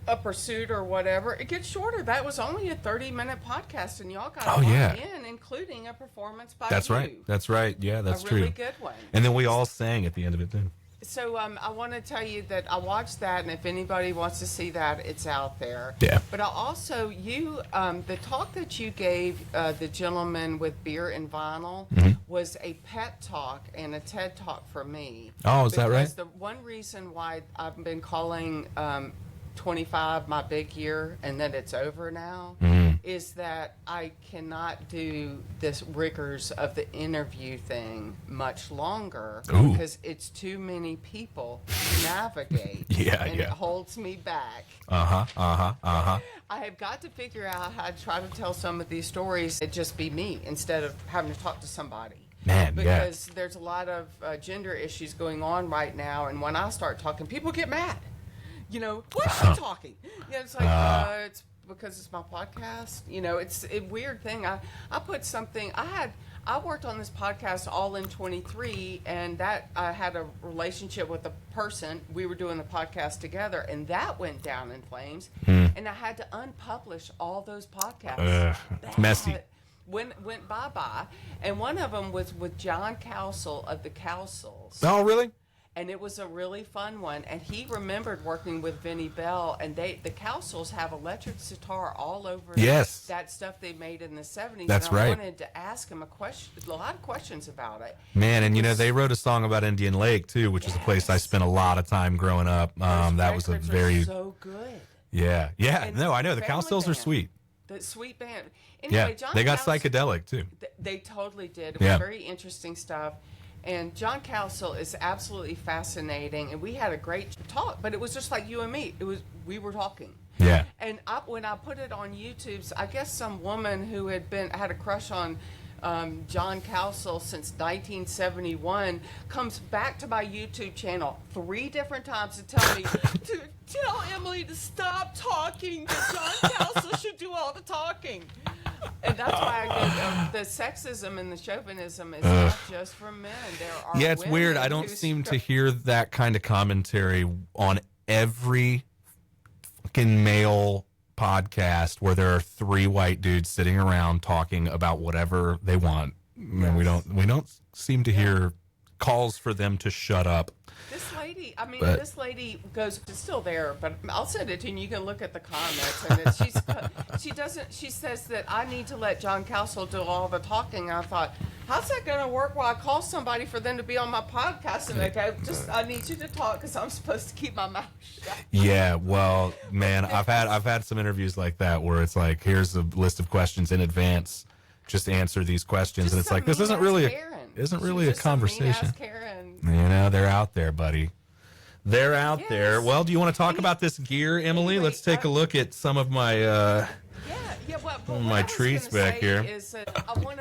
S1: a pursuit or whatever, it gets shorter. That was only a 30-minute podcast, and y'all got a lot in, including a performance by
S2: That's
S1: you.
S2: right. That's right. Yeah, that's
S1: a
S2: true.
S1: really good one.
S2: And then we all sang at the end of it too.
S1: So I want to tell you that I watched that, and if anybody wants to see that, it's out there.
S2: Yeah.
S1: But I also, the talk that you gave the gentleman with Beer and Vinyl was a pet talk and a TED talk for me.
S2: Oh, is that right?
S1: Because the one reason why I've been calling 25 my big year and that it's over now is that I cannot do this rigors of the interview thing much longer because it's too many people to navigate. And it holds me back. I have got to figure out how to try to tell some of these stories and just be me instead of having to talk to somebody. Because there's a lot of gender issues going on right now, and when I start talking, people get mad. What's she talking? It's like, it's because it's my podcast. It's a weird thing. I put something, I worked on this podcast all in 23, and that I had a relationship with a person. We were doing the podcast together, and that went down in flames. And I had to unpublish all those podcasts.
S2: It's messy.
S1: Went bye-bye. And one of them was with John Cowsill of the Cowsills.
S2: Oh, really?
S1: And it was a really fun one. And he remembered working with Vinnie Bell. And the Cowsills have electric guitar all over that stuff they made in the 70s.
S2: That's
S1: and I
S2: right.
S1: wanted to ask him a lot of questions about it.
S2: Man, and they wrote a song about Indian Lake, too, which is a place I spent a lot of time growing up. That was a very...
S1: Are so good.
S2: Yeah.
S1: And
S2: No, I know. The
S1: family
S2: Cowsills are
S1: band.
S2: sweet.
S1: The sweet band. Anyway, John
S2: they got
S1: Cowsill-
S2: psychedelic, too.
S1: They totally did. It was very interesting stuff. And John Cowsill is absolutely fascinating. And we had a great talk, but it was just like you and me. We were talking.
S2: Yeah.
S1: And when I put it on YouTube, I guess some woman who had a crush on John Cowsill since 1971 comes back to my YouTube channel 3 different times to tell me to tell Emily to stop talking. That John Cowsill should do all the talking. And that's why I get the sexism and the chauvinism is not just for men. There are
S2: Yeah, it's weird. I don't seem to hear that kind of commentary on every fucking male podcast where there are 3 white dudes sitting around talking about whatever they want.
S1: Yes.
S2: And we don't seem to hear calls for them to shut up.
S1: This lady, this lady goes, it's still there, but I'll send it to you and you can look at the comments. And she says that I need to let John Cowsill do all the talking. I thought, how's that going to work while I call somebody for them to be on my podcast? And they go, I need you to talk because I'm supposed to keep my mouth shut.
S2: Yeah, well, man, I've had some interviews like that where it's like, here's a list of questions in advance. Just answer these questions.
S1: Just
S2: and it's like, this isn't really a conversation.
S1: Karen.
S2: You know, they're out there, buddy. They're out there. Well, do you want to talk about this gear, Emily?
S1: Anyway,
S2: Let's take a look at some of my my treats back here.
S1: Is that I want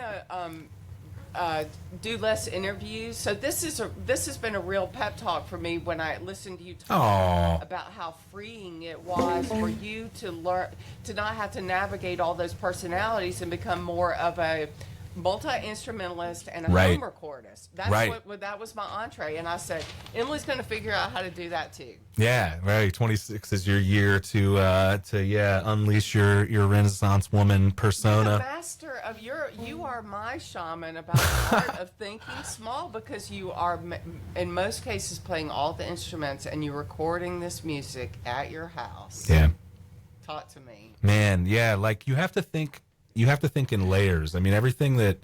S1: to do less interviews. So this has been a real pep talk for me when I listened to you talk about how freeing it was for you to learn to not have to navigate all those personalities and become more of a multi-instrumentalist and a home recordist. That was my entree, and I said Emily's going to figure out how to do that too.
S2: Yeah, right. 26 is your year to unleash your Renaissance woman persona.
S1: You're the master of you are my shaman about the art of thinking small, because you are in most cases playing all the instruments and you're recording this music at your house.
S2: Yeah.
S1: Talk to me,
S2: man. Yeah, like you have to think in layers. I mean, everything that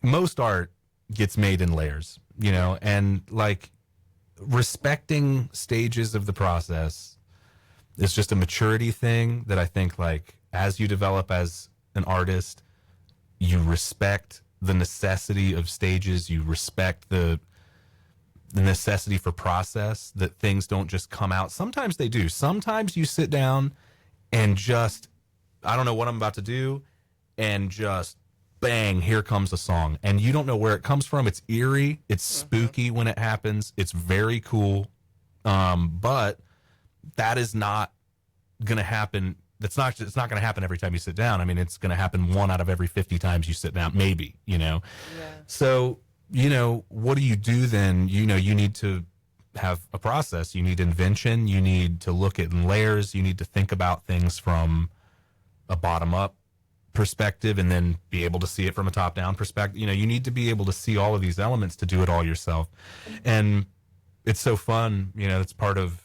S2: most art gets made in layers, you know, and like respecting stages of the process is just a maturity thing that I think, like, as you develop as an artist, you respect the necessity of stages, you respect the necessity for process, that things don't just come out. Sometimes they do. Sometimes you sit down and just, I don't know what I'm about to do, and just bang, here comes a song. And you don't know where it comes from. It's eerie. It's spooky when it happens. It's very cool. But that is not going to happen. It's not going to happen every time you sit down. I mean, it's going to happen 1 out of every 50 times you sit down, maybe, you know? Yeah. So, you know, what do you do then? You know, you need to have a process. You need invention. You need to look at in layers. You need to think about things from a bottom-up perspective and then be able to see it from a top-down perspective. You know, you need to be able to see all of these elements to do it all yourself. And it's so fun. You know, it's part of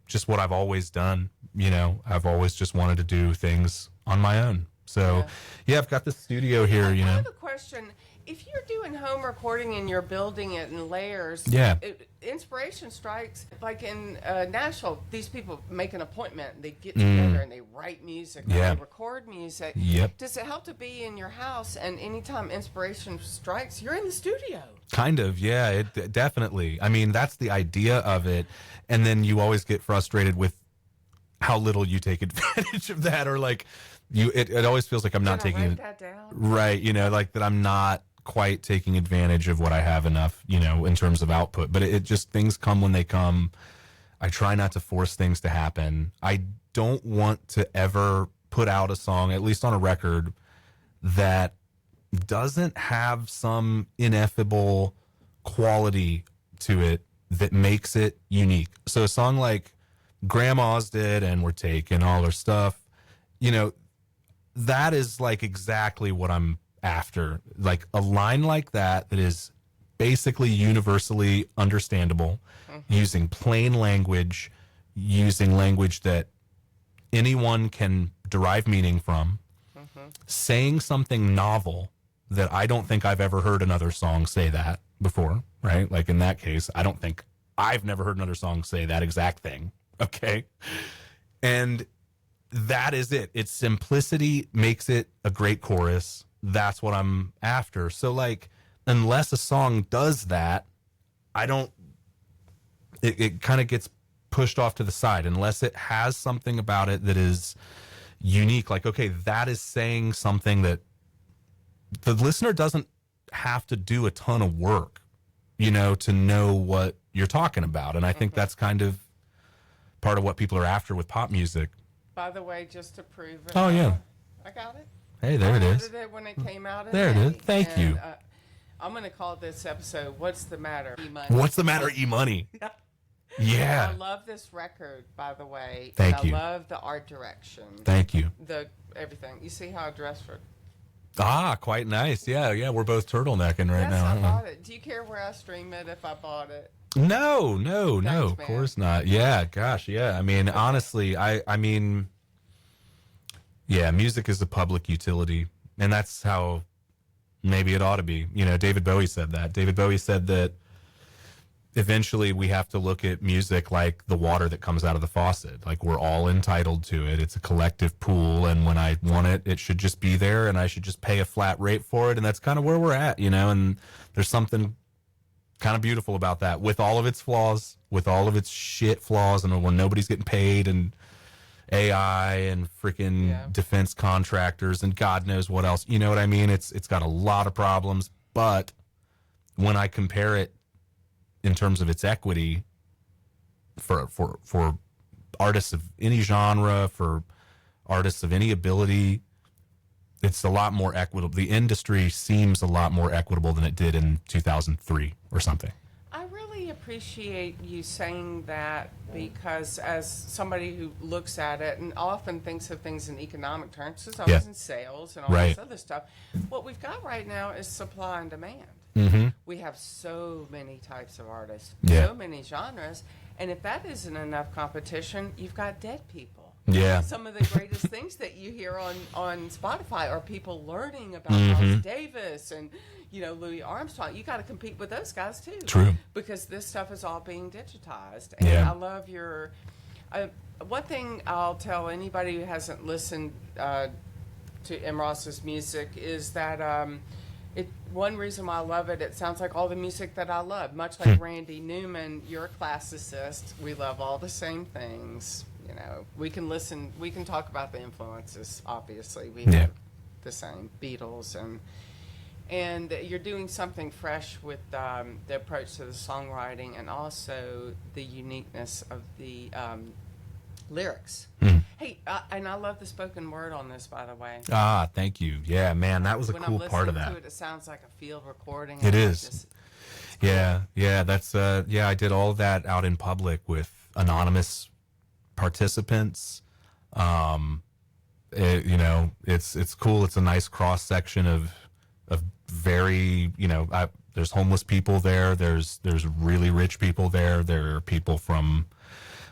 S2: just what I've always done. You know, I've always just wanted to do things on my own. So, yeah, I've got the studio here, you know.
S1: I have a question. If you're doing home recording and you're building it in layers, inspiration strikes. Like in Nashville, these people make an appointment. They get together and they write music. Or they record music.
S2: Yep.
S1: Does it help to be in your house, and anytime inspiration strikes, you're in the studio?
S2: Kind of, yeah, it definitely. I mean, that's the idea of it. And then you always get frustrated with how little you take advantage of that, or like it always feels like I'm not taking
S1: write that down?
S2: Right, you know, like that I'm not quite taking advantage of what I have enough, you know, in terms of output. But it just, things come when they come. I try not to force things to happen. I don't want to ever put out a song, at least on a record, that doesn't have some ineffable quality to it that makes it unique. So a song like Grandma's Dead and We're Taking All Her Stuff, you know, that is like exactly what I'm after. Like a line like that is basically universally understandable, using plain language, using language that anyone can derive meaning from, saying something novel that I don't think I've ever heard another song say that before, right? Like in that case, I don't think I've never heard another song say that exact thing. Okay. And that is it. Its simplicity makes it a great chorus. That's what I'm after. So like, unless a song does that, I don't, it kind of gets pushed off to the side unless it has something about it that is unique. Like, okay, that is saying something that the listener doesn't have to do a ton of work, you know, to know what you're talking about. And I think that's kind of part of what people are after with pop music.
S1: By the way, just to prove it.
S2: Oh, yeah.
S1: I got it.
S2: Hey, there it
S1: I
S2: is.
S1: ordered it when it came out.
S2: There it is. Thank you.
S1: I'm going to call this episode, What's the Matter, E-Money?
S2: What's the matter, E-Money? Yeah.
S1: I love this record, by the way.
S2: Thank you.
S1: I love the art direction.
S2: Thank you.
S1: Everything. You see how I dress for?
S2: Ah, quite nice. Yeah. We're both turtlenecking right
S1: Yes,
S2: now.
S1: I bought it. Do you care where I stream it if I bought it?
S2: No,
S1: Thanks,
S2: of
S1: man.
S2: course not. Yeah, gosh, yeah. I mean, honestly, I mean, yeah, music is a public utility, and that's how maybe it ought to be. You know, David Bowie said that. David Bowie said that eventually we have to look at music like the water that comes out of the faucet. Like, we're all entitled to it. It's a collective pool, and when I want it, it should just be there, and I should just pay a flat rate for it, and that's kind of where we're at, you know, and there's something kind of beautiful about that, with all of its flaws, with all of its shit flaws, and when nobody's getting paid, and AI and freaking defense contractors and God knows what else. You know what I mean? It's got a lot of problems, but when I compare it in terms of its equity for artists of any genre, for artists of any ability, it's a lot more equitable. The industry seems a lot more equitable than it did in 2003 or something.
S1: I really appreciate you saying that, because as somebody who looks at it and often thinks of things in economic terms, because I was in sales and all this other stuff, what we've got right now is supply and demand.
S2: Mm-hmm.
S1: We have so many types of artists,
S2: Yeah.
S1: so many genres, and if that isn't enough competition, you've got dead people.
S2: Yeah.
S1: Some of the greatest things that you hear on Spotify are people learning about Miles Davis and, you know, Louis Armstrong. You got to compete with those guys too.
S2: True.
S1: Because this stuff is all being digitized. And
S2: Yeah.
S1: I love your. One thing I'll tell anybody who hasn't listened to M. Ross's music is that one reason why I love it, it sounds like all the music that I love. Much like Randy Newman, you're a classicist. We love all the same things. You know, we can talk about the influences, obviously. We have the same Beatles, and you're doing something fresh with the approach to the songwriting and also the uniqueness of the lyrics. Hey, and I love the spoken word on this, by the way.
S2: Ah, thank you. Yeah, man, that was a
S1: When
S2: cool
S1: I'm
S2: part of
S1: listening
S2: that.
S1: to it sounds like a field recording.
S2: It is. Yeah, that's I did all of that out in public with anonymous participants. You know, it's cool. It's a nice cross section of very, you know, there's homeless people there. There's really rich people there. There are people from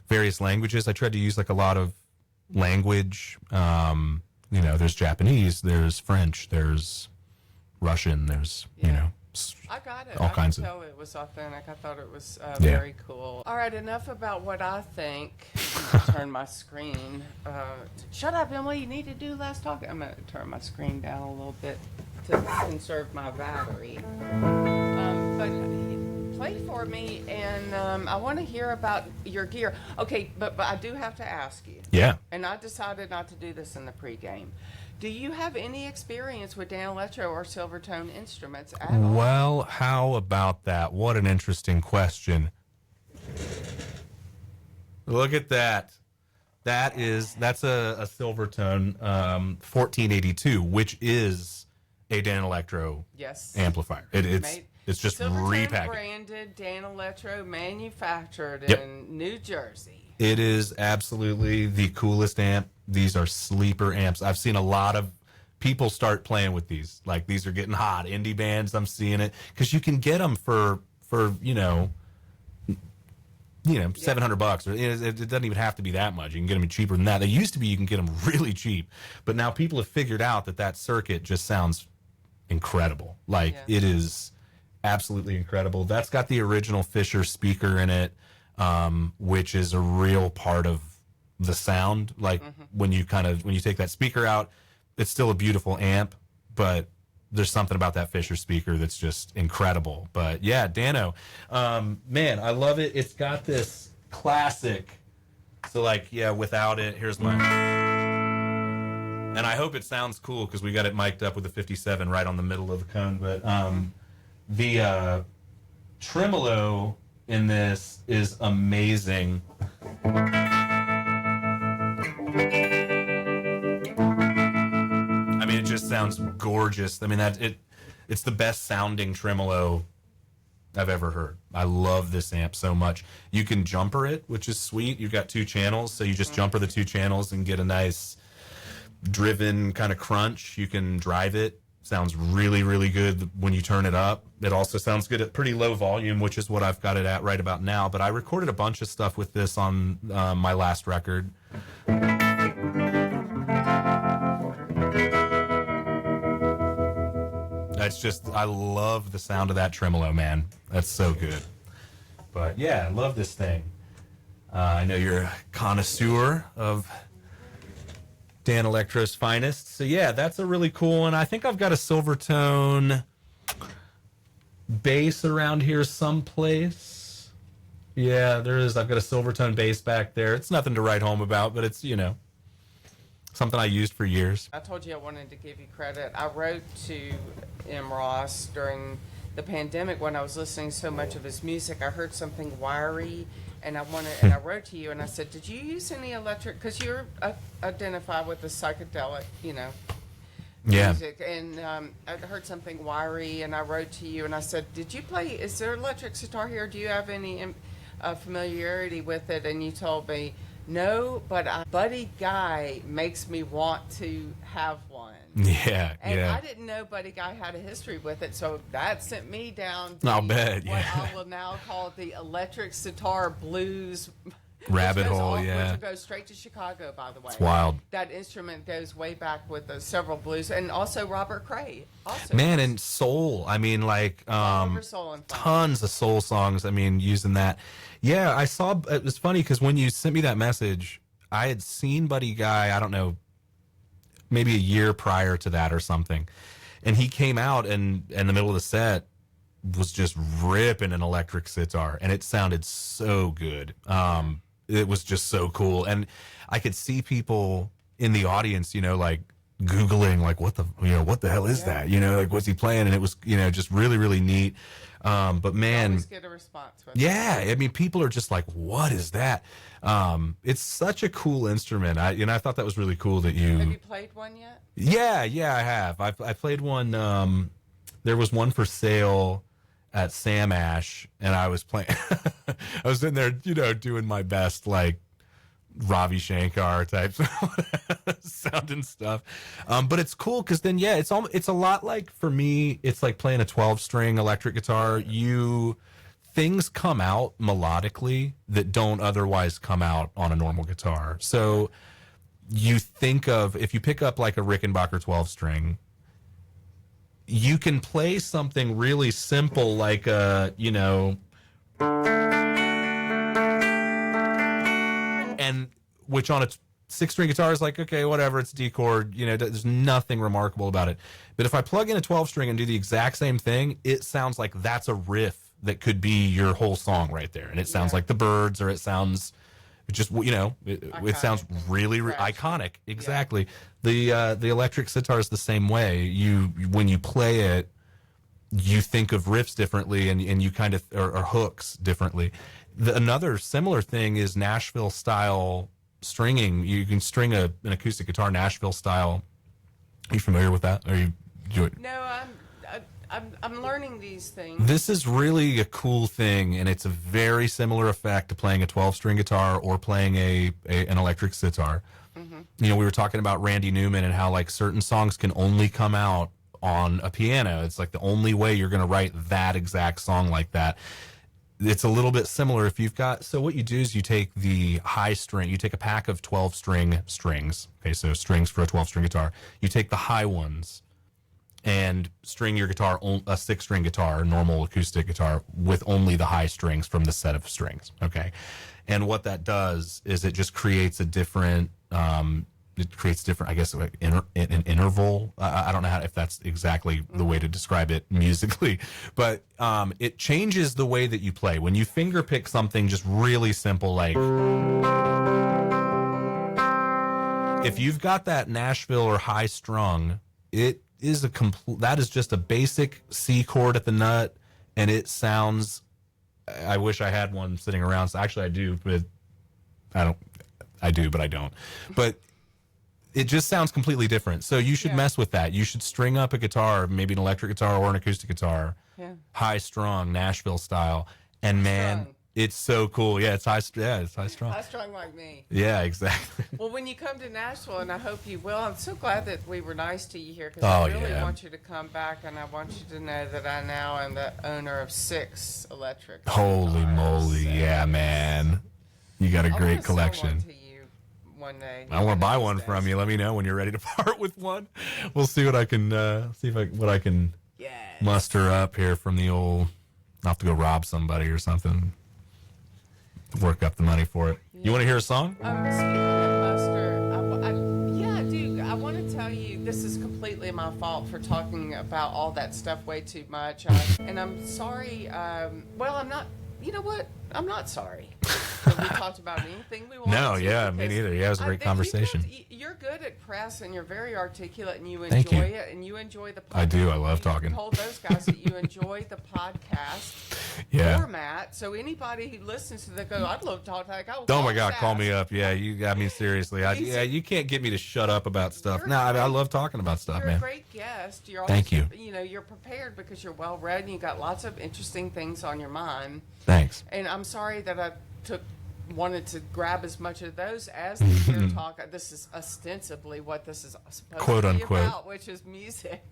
S2: various languages. I tried to use like a lot of language. You know, there's Japanese, there's French, there's Russian, there's, you know,
S1: I got it.
S2: all kinds
S1: I
S2: of.
S1: could tell it was authentic. I thought it was very cool. All right, enough about what I think. Turn my screen. Shut up, Emily. You need to do less talking. I'm going to turn my screen down a little bit to conserve my battery. But play for me, and I want to hear about your gear. Okay, but I do have to ask you.
S2: Yeah.
S1: And I decided not to do this in the pregame. Do you have any experience with Dan Electro or Silvertone instruments at all?
S2: Well, how about that? What an interesting question. Look at that. That's a Silvertone 1482, which is a Dan Electro amplifier. It's just
S1: Silvertone
S2: repackaged.
S1: branded, Dan Electro manufactured
S2: Yep.
S1: in New Jersey.
S2: It is absolutely the coolest amp. These are sleeper amps. I've seen a lot of people start playing with these. Like, these are getting hot. Indie bands, I'm seeing it. Because you can get them for you know, $700. Or it doesn't even have to be that much. You can get them cheaper than that. They used to be you can get them really cheap. But now people have figured out that circuit just sounds incredible. Like, it is absolutely incredible. That's got the original Fisher speaker in it, which is a real part of the sound. Like, when you take that speaker out, it's still a beautiful amp, but there's something about that Fisher speaker that's just incredible. But yeah, Dano, man, I love it. It's got this classic. So like, yeah, without it, here's my, and I hope it sounds cool because we got it mic'd up with a 57 right on the middle of the cone. But the tremolo in this is amazing. I mean, it just sounds gorgeous. I mean, it's the best sounding tremolo I've ever heard. I love this amp so much. You can jumper it, which is sweet. You've got 2 channels, so you just jumper the 2 channels and get a nice driven kind of crunch. You can drive it. Sounds really, really good when you turn it up. It also sounds good at pretty low volume, which is what I've got it at right about now. But I recorded a bunch of stuff with this on my last record. That's just, I love the sound of that tremolo, man. That's so good. But yeah, I love this thing. I know you're a connoisseur of Dan Electro's finest. So yeah, that's a really cool one. I think I've got a Silvertone bass around here someplace. Yeah, there is. I've got a Silvertone bass back there. It's nothing to write home about, but it's, you know, something I used for years.
S1: I told you I wanted to give you credit. I wrote to M.ROSS during the pandemic when I was listening so much of his music. I heard something wiry, and I wrote to you and I said, "Did you use any electric?" Because you're identified with the psychedelic, you know, music. And I heard something wiry, and I wrote to you and I said, "Did you play? Is there electric sitar here? Do you have any familiarity with it?" And you told me, "No, but Buddy Guy makes me want to have one."
S2: Yeah,
S1: and
S2: yeah.
S1: I didn't know Buddy Guy had a history with it, so that sent me down
S2: I'll bet,
S1: what
S2: yeah.
S1: I will now call the electric sitar blues
S2: Rabbit hole, yeah.
S1: Which goes straight to Chicago, by the way.
S2: It's wild.
S1: That instrument goes way back with several blues, and also Robert Cray. Also,
S2: Man, and soul. I mean, like,
S1: over soul and funk.
S2: tons of soul songs. I mean, using that. Yeah, I saw, it was funny because when you sent me that message, I had seen Buddy Guy, I don't know, maybe a year prior to that or something. And he came out and in the middle of the set was just ripping an electric sitar, and it sounded so good. It was just so cool. And I could see people in the audience, you know, like Googling, like, what the hell is that? You know, like, what's he playing? And it was, you know, just really, really neat. But man,
S1: Always get a response with
S2: yeah, I mean, people are just like, what is that? It's such a cool instrument. I thought that was really cool that you.
S1: Have you played one yet?
S2: Yeah, I have. I played one. There was one for sale at Sam Ash, and I was playing. I was in there, you know, doing my best, like Ravi Shankar type sound and stuff. But it's cool because then, yeah, it's a lot like, for me, it's like playing a 12-string electric guitar. Things come out melodically that don't otherwise come out on a normal guitar. So you think of, if you pick up like a Rickenbacker 12-string, you can play something really simple like you know, and which on a 6-string guitar is like, okay, whatever, it's D chord, you know, there's nothing remarkable about it. But if I plug in a 12-string and do the exact same thing, it sounds like that's a riff that could be your whole song right there. And it sounds like the Byrds, or it sounds just, you know, it sounds really iconic. Exactly. Yeah. The electric sitar is the same way. When you play it, you think of riffs differently, and you kind of, or hooks differently. Another similar thing is Nashville style stringing. You can string an acoustic guitar Nashville style. Are you familiar with that?
S1: No, I'm learning these things.
S2: This is really a cool thing, and it's a very similar effect to playing a 12-string guitar or playing an electric sitar. Mm-hmm. You know, we were talking about Randy Newman and how, like, certain songs can only come out on a piano. It's like the only way you're going to write that exact song like that. It's a little bit similar. If you've got, so what you do is you take the high string, you take a pack of 12-string strings. Okay, so strings for a 12-string guitar. You take the high ones and string your guitar, a 6-string guitar, normal acoustic guitar, with only the high strings from the set of strings. Okay, and what that does is it just creates a different it creates different, I guess, like an interval. I don't know if that's exactly the way to describe it musically, but it changes the way that you play. When you finger pick something just really simple, like if you've got that Nashville or high strung, it is that is just a basic C chord at the nut, and it sounds. I wish I had one sitting around. So actually, I do, but I don't. I do, but I don't. But it just sounds completely different. So you should mess with that. You should string up a guitar, maybe an electric guitar or an acoustic guitar, high strung, Nashville style, and man, it's so cool. Yeah, it's high. Yeah, it's high strung.
S1: High strung like me.
S2: Yeah, exactly.
S1: Well, when you come to Nashville, and I hope you will, I'm so glad that we were nice to you here because I really want you to come back, and I want you to know that I now am the owner of 6 electric.
S2: Holy moly! So, yeah, man, you got a great collection.
S1: One day.
S2: I want to buy one from you. Let me know when you're ready to part with one. We'll see what I can what I can muster up here from the old. I'll have to go rob somebody or something. Work up the money for it. You want to hear a song?
S1: Speaking of muster, I do. I want to tell you this is completely my fault for talking about all that stuff way too much. And I'm sorry. Well, I'm not. You know what? I'm not sorry. We talked about anything we wanted to.
S2: No, yeah, me neither. Yeah, it was a great conversation.
S1: You're good at press, and you're very articulate, and you enjoy it, and you enjoy the podcast.
S2: I do. I love talking.
S1: You told those guys that you enjoy the podcast format. So anybody who listens to that go, I'd love to talk to that guy.
S2: Oh my God, call me up. Yeah, I mean, seriously. You can't get me to shut up about stuff. No, I love talking about stuff, man.
S1: You're a great guest. You're always,
S2: Thank you.
S1: You know, you're prepared because you're well read, and you got lots of interesting things on your mind.
S2: Thanks.
S1: And I'm sorry that I wanted to grab as much of those as the Gear Talk. This is ostensibly what this is supposed
S2: Quote,
S1: to be
S2: unquote.
S1: about, which is music.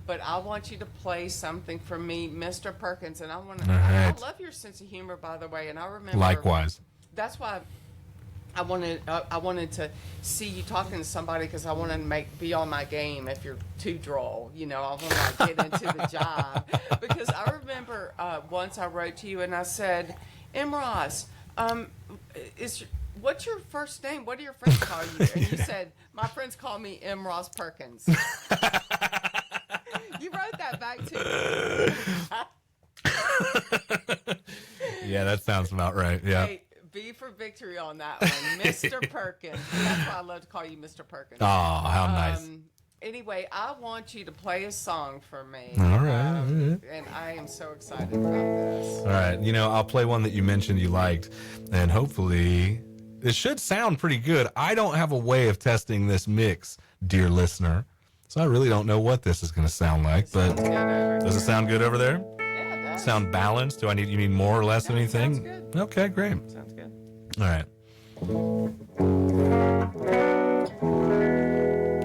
S1: But I want you to play something for me, Mr. Perkins. And I want to. I love your sense of humor, by the way. And I remember.
S2: Likewise.
S1: That's why I wanted to see you talking to somebody because I want to be on my game. If you're too droll, you know, I want to get into the job. Because I remember once I wrote to you and I said, M.ROSS, what's your first name? What do your friends call you? And you said, my friends call me M.ROSS Perkins. You wrote that back to me.
S2: Yeah, that sounds about right. Yeah.
S1: Hey, V for victory on that one, Mr. Perkins. That's why I love to call you Mr. Perkins.
S2: Oh, how nice.
S1: Anyway, I want you to play a song for me.
S2: All right.
S1: And I am so excited about this.
S2: All right. You know, I'll play one that you mentioned you liked, and hopefully it should sound pretty good. I don't have a way of testing this mix, dear listener, so I really don't know what this is going to sound like, but does it sound good over there?
S1: Yeah, it does.
S2: Sound balanced? You need more or less of anything?
S1: Sounds good.
S2: Okay, great.
S1: Sounds good.
S2: All right.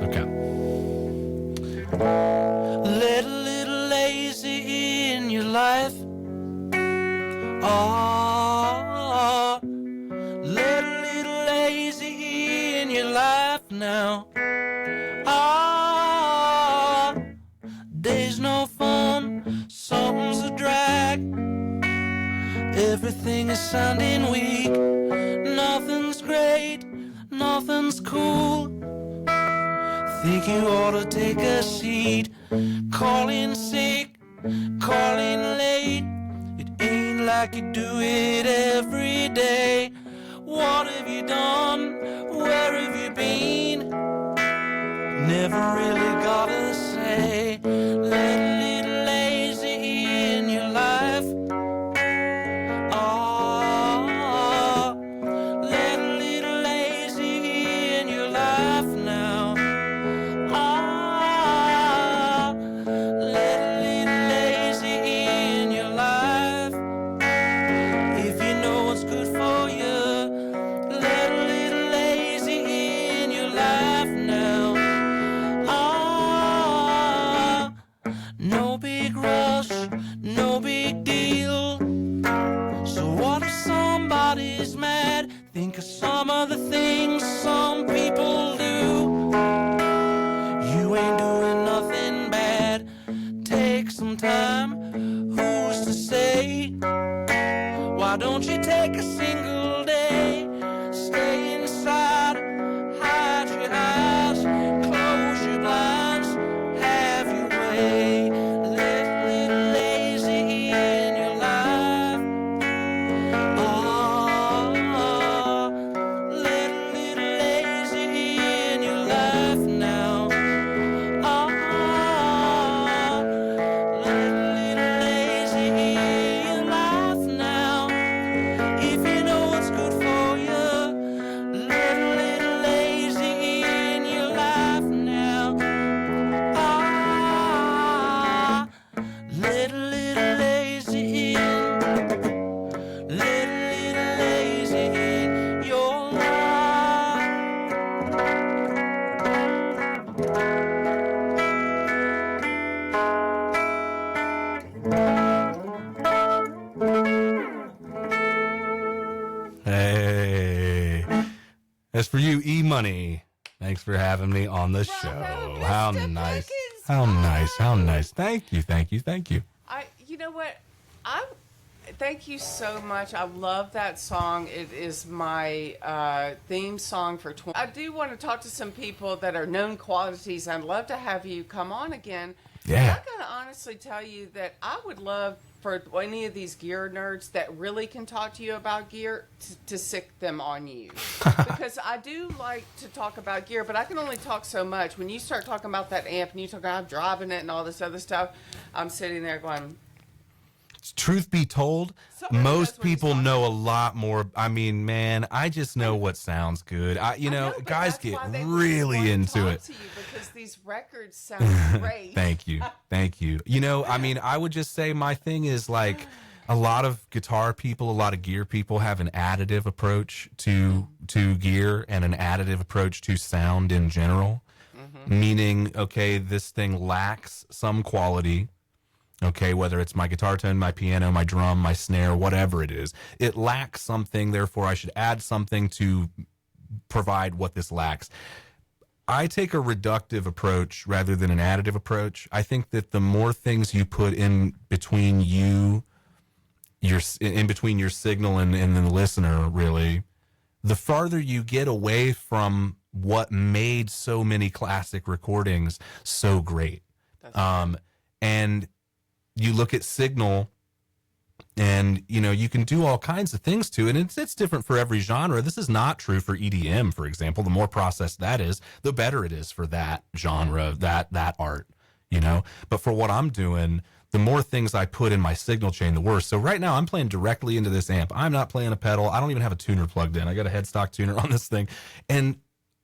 S2: Okay.
S3: Let a little lazy in your life. Oh, let a little lazy in your life now. Oh, day's no fun, something's a drag. Everything is sounding weak. Nothing's great, nothing's cool. Think you ought to take a seat. Calling sick, calling late. It ain't like you do it every day. What have you done? Where have you been? Never really got a say. Let a little lazy in your life. Oh, let a little lazy in your life now. Oh, let a little lazy in your life. If you know what's good for you, let a little lazy in your life now. Oh, no big rush, no big deal. So what if somebody's mad? Think of some of the things some people do. You ain't doing nothing bad. Take some time. Who's to say? Why don't you take a single day? Stay inside, hide your eyes.
S2: That's for you, E-Money. Thanks for having me on the show. How
S1: Mr.
S2: nice.
S1: Perkins.
S2: How nice. How nice. Thank you. Thank you. Thank you.
S1: You know what? Thank you so much. I love that song. It is my theme song for 20. I do want to talk to some people that are known quantities. I'd love to have you come on again.
S2: Yeah.
S1: I gotta honestly tell you that I would love for any of these gear nerds that really can talk to you about gear to sick them on you. Because I do like to talk about gear, but I can only talk so much. When you start talking about that amp and you talk about driving it and all this other stuff, I'm sitting there going,
S2: truth be told,
S1: Somebody
S2: most
S1: knows what he's
S2: people
S1: talking
S2: know a lot more. I mean, man, I just know what sounds good.
S1: I know, but
S2: guys
S1: that's
S2: get
S1: why they
S2: really
S1: want to
S2: into
S1: talk
S2: it.
S1: to you, because these records sound great.
S2: Thank you. Thank you. I mean, I would just say my thing is like a lot of guitar people, a lot of gear people have an additive approach to gear and an additive approach to sound in general. Meaning, okay, this thing lacks some quality. Okay, whether it's my guitar tone, my piano, my drum, my snare, whatever it is, it lacks something. Therefore, I should add something to provide what this lacks. I take a reductive approach rather than an additive approach. I think that the more things you put in between your signal and the listener, really, the farther you get away from what made so many classic recordings so great. And you look at signal and, you can do all kinds of things to it. And it's different for every genre. This is not true for EDM, for example. The more processed that is, the better it is for that genre, that art, But for what I'm doing, the more things I put in my signal chain, the worse. So right now I'm playing directly into this amp. I'm not playing a pedal. I don't even have a tuner plugged in. I got a headstock tuner on this thing. And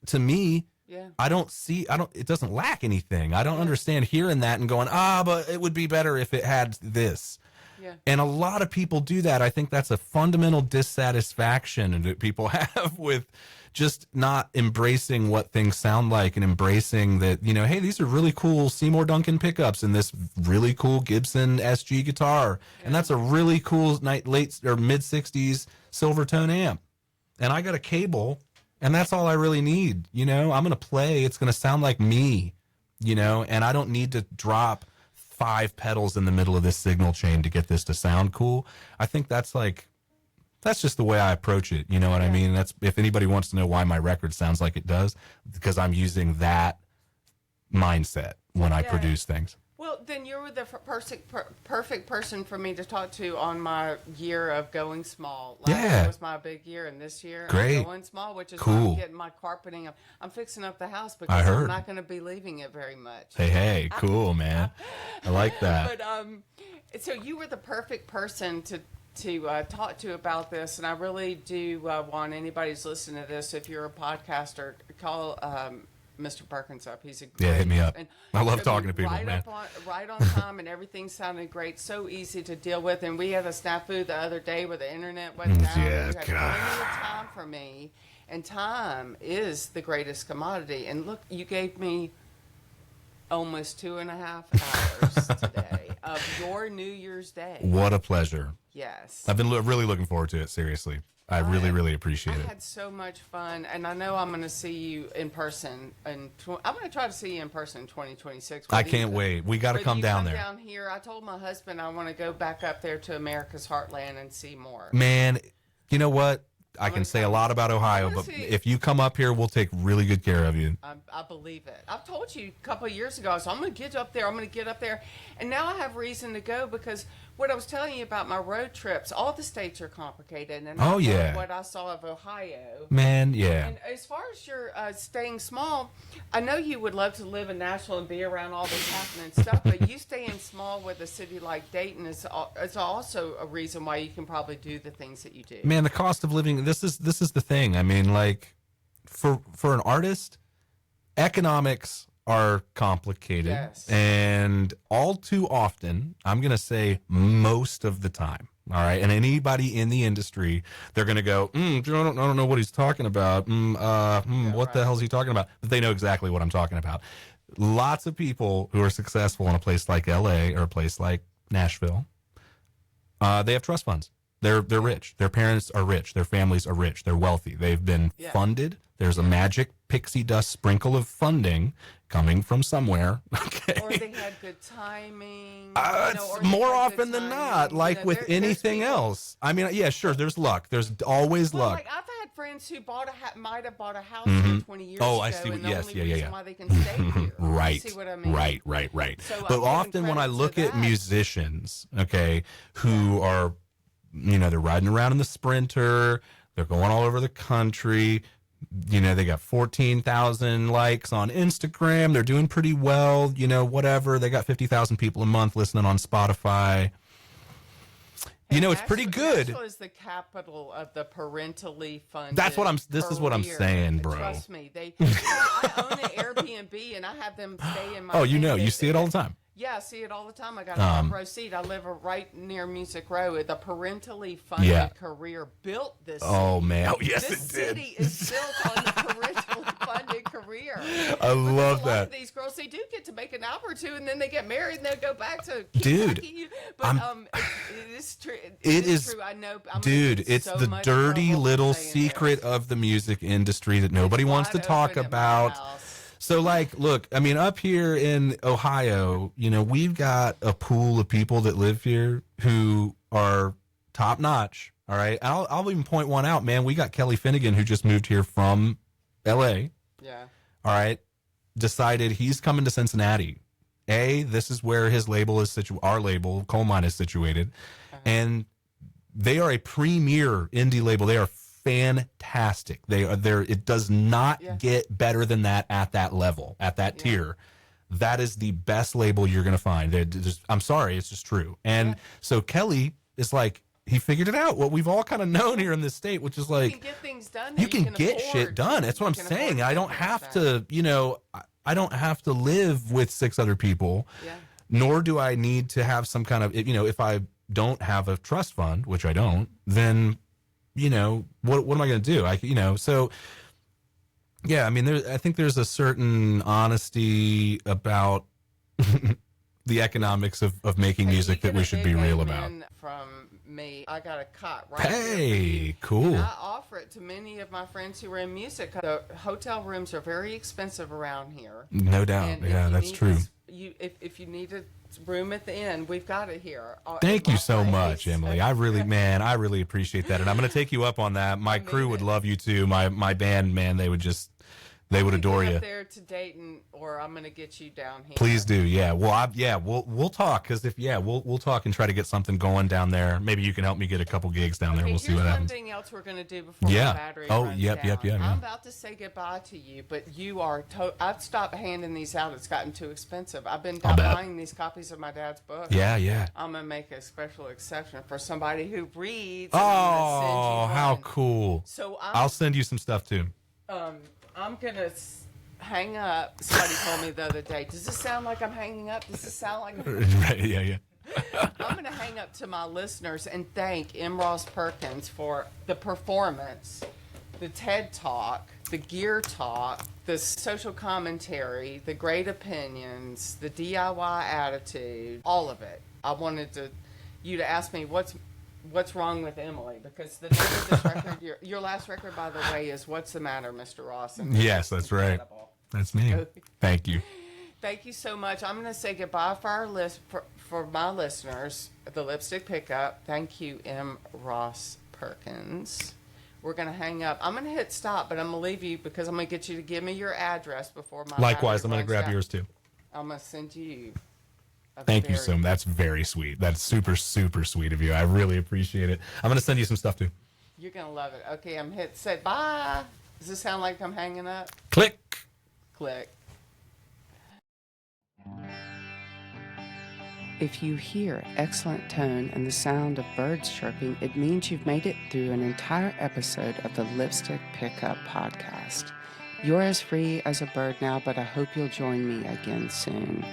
S2: to me,
S1: Yeah.
S2: it doesn't lack anything. I don't understand hearing that and going, but it would be better if it had this.
S1: Yeah.
S2: And a lot of people do that. I think that's a fundamental dissatisfaction that people have with just not embracing what things sound like and embracing that, hey, these are really cool Seymour Duncan pickups and this really cool Gibson SG guitar. Yeah. And that's a really cool late or mid 60s Silvertone amp. And I got a cable. And that's all I really need. I'm going to play. It's going to sound like me, and I don't need to drop 5 pedals in the middle of this signal chain to get this to sound cool. I think that's just the way I approach it. You know what I mean? That's, if anybody wants to know why my record sounds like it does, because I'm using that mindset when I produce things.
S1: Well, then you're the perfect person for me to talk to on my year of going small. Last year was my big year, and this year I'm going small, which is why I'm getting my carpeting. I'm fixing up the house because I'm not going to be leaving it very much.
S2: Hey, cool, man. I like that.
S1: But so you were the perfect person to talk to about this, and I really do want anybody who's listening to this, if you're a podcaster, call Mr. Perkins up. He's a great,
S2: hit me up. I love talking to people, man.
S1: Right on time, and everything sounded great. So easy to deal with. And we had a snafu the other day where the internet wasn't down.
S2: Yeah,
S1: you had plenty of time for me, and time is the greatest commodity. And look, you gave me almost 2.5 hours today of your New Year's Day.
S2: What a pleasure.
S1: Yes.
S2: I've been really looking forward to it, seriously. I really appreciate it.
S1: I had so much fun, and I know I'm going to see you in person. I'm going to try to see you in person in 2026.
S2: I can't wait. We got to come down there.
S1: Down here. I told my husband I want to go back up there to America's Heartland and see more.
S2: Man, you know what? I can say a lot about Ohio, but if you come up here, we'll take really good care of you.
S1: I believe it. I've told you a couple of years ago, so I'm going to get up there. And now I have reason to go because what I was telling you about my road trips, all the states are complicated. And what I saw of Ohio.
S2: Man, yeah.
S1: And as far as your staying small, I know you would love to live in Nashville and be around all this happening stuff, but you staying small with a city like Dayton is also a reason why you can probably do the things that you do.
S2: Man, the cost of living, this is the thing. I mean, like, for an artist, economics are complicated.
S1: Yes.
S2: And all too often, I'm going to say most of the time, all right? And anybody in the industry, they're going to go, I don't know what he's talking about. What the hell is he talking about? But they know exactly what I'm talking about. Lots of people who are successful in a place like LA or a place like Nashville, they have trust funds. They're rich. Their parents are rich. Their families are rich. They're wealthy. They've been funded. There's a magic pixie dust sprinkle of funding coming from somewhere. Okay.
S1: Or they had good timing.
S2: It's more often than not, like with anything else. I mean, yeah, sure. There's luck. There's always luck.
S1: Like I've had friends who might have bought a house here 20 years ago.
S2: I see.
S1: And the only
S2: Yeah.
S1: reason why they can stay here.
S2: Right.
S1: You see what I mean?
S2: Right.
S1: So
S2: but often when I look at musicians, okay, who are, they're riding around in the Sprinter, they're going all over the country. They got 14,000 likes on Instagram. They're doing pretty well, whatever. They got 50,000 people a month listening on Spotify. It's pretty good.
S1: Nashville is the capital of the parentally funded.
S2: This is what I'm saying, bro.
S1: Trust me. I own an Airbnb and I have them stay in my.
S2: Oh, you see it all the time.
S1: Yeah, I see it all the time. I got a front row seat. I live right near Music Row. The parentally funded career built this city.
S2: Oh, man. Oh, yes,
S1: this
S2: it did.
S1: City is built on the parentally funded career.
S2: I love that.
S1: A lot of these girls, they do get to make an album or two, and then they get married, and they go back to
S2: Dude,
S1: Kentucky. But it is true.
S2: It is
S1: true. I know.
S2: It's
S1: so
S2: the dirty little secret of the music industry that nobody wants to talk about. So, look, I mean, up here in Ohio, we've got a pool of people that live here who are top notch. All right. I'll even point one out, man. We got Kelly Finnegan, who just moved here from LA.
S1: Yeah.
S2: All right. Decided he's coming to Cincinnati. This is where his label is our label, Coal Mine, is situated. And they are a premier indie label. They are fantastic. They are there. It does not get better than that at that level, at that tier. That is the best label you're going to find. I'm sorry, it's just true. And so Kelly is he figured it out. What we've all kind of known here in this state, which is
S1: you can get things done.
S2: You can get shit done. That's what I'm saying. I don't have to, I don't have to live with 6 other people. Yeah. Nor do I need to have some kind of, if I don't have a trust fund, which I don't, then what am I going to do? So yeah, I mean, I think there's a certain honesty about the economics of making music that we should be real about.
S1: From me, I got a cot right
S2: here. Cool.
S1: And I offer it to many of my friends who are in music. The hotel rooms are very expensive around here.
S2: No doubt. Yeah, that's true.
S1: If you need a room at the end, we've got it here.
S2: Thank you so much, Emily. I really appreciate that. And I'm going to take you up on that. My crew would love you too. My band, man, they would adore you.
S1: Up there to Dayton, or I'm going to get you down here.
S2: Please do. Yeah. Well, we'll talk, because we'll talk and try to get something going down there. Maybe you can help me get a couple gigs down there. We'll see what happens.
S1: One thing else we're going to do before the battery runs down.
S2: Yep.
S1: I'm about to say goodbye to you, but you are. I've stopped handing these out. It's gotten too expensive. I've been buying these copies of my dad's book.
S2: Yeah.
S1: I'm going to make a special exception for somebody who reads.
S2: Oh, how cool!
S1: So
S2: I'll send you some stuff too.
S1: I'm going to hang up. Somebody told me the other day, does this sound like I'm hanging up? Does this sound like
S2: Right, yeah.
S1: I'm going to hang up to my listeners and thank M. Ross Perkins for the performance, the TED Talk, the Gear Talk, the social commentary, the great opinions, the DIY attitude, all of it. I wanted you to ask me what's wrong with Emily, because the name of this record, your last record, by the way, is What's the Matter, Mr. Ross? And
S2: yes, that's right. That's me. Thank you.
S1: Thank you so much. I'm going to say goodbye for my listeners, the Lipstick Pickup. Thank you, M. Ross Perkins. We're going to hang up. I'm going to hit stop, but I'm going to leave you because I'm going to get you to give me your address before my
S2: Likewise, I'm going to grab yours too.
S1: I'm going to send you.
S2: Thank you, Sim. That's very sweet. That's super, super sweet of you. I really appreciate it. I'm going to send you some stuff too.
S1: You're going to love it. Okay, I'm say bye. Does this sound like I'm hanging up?
S2: Click.
S1: If you hear excellent tone and the sound of birds chirping, it means you've made it through an entire episode of the Lipstick Pickup podcast. You're as free as a bird now, but I hope you'll join me again soon.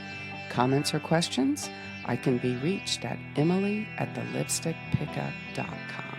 S1: Comments or questions? I can be reached at emily@thelipstickpickup.com.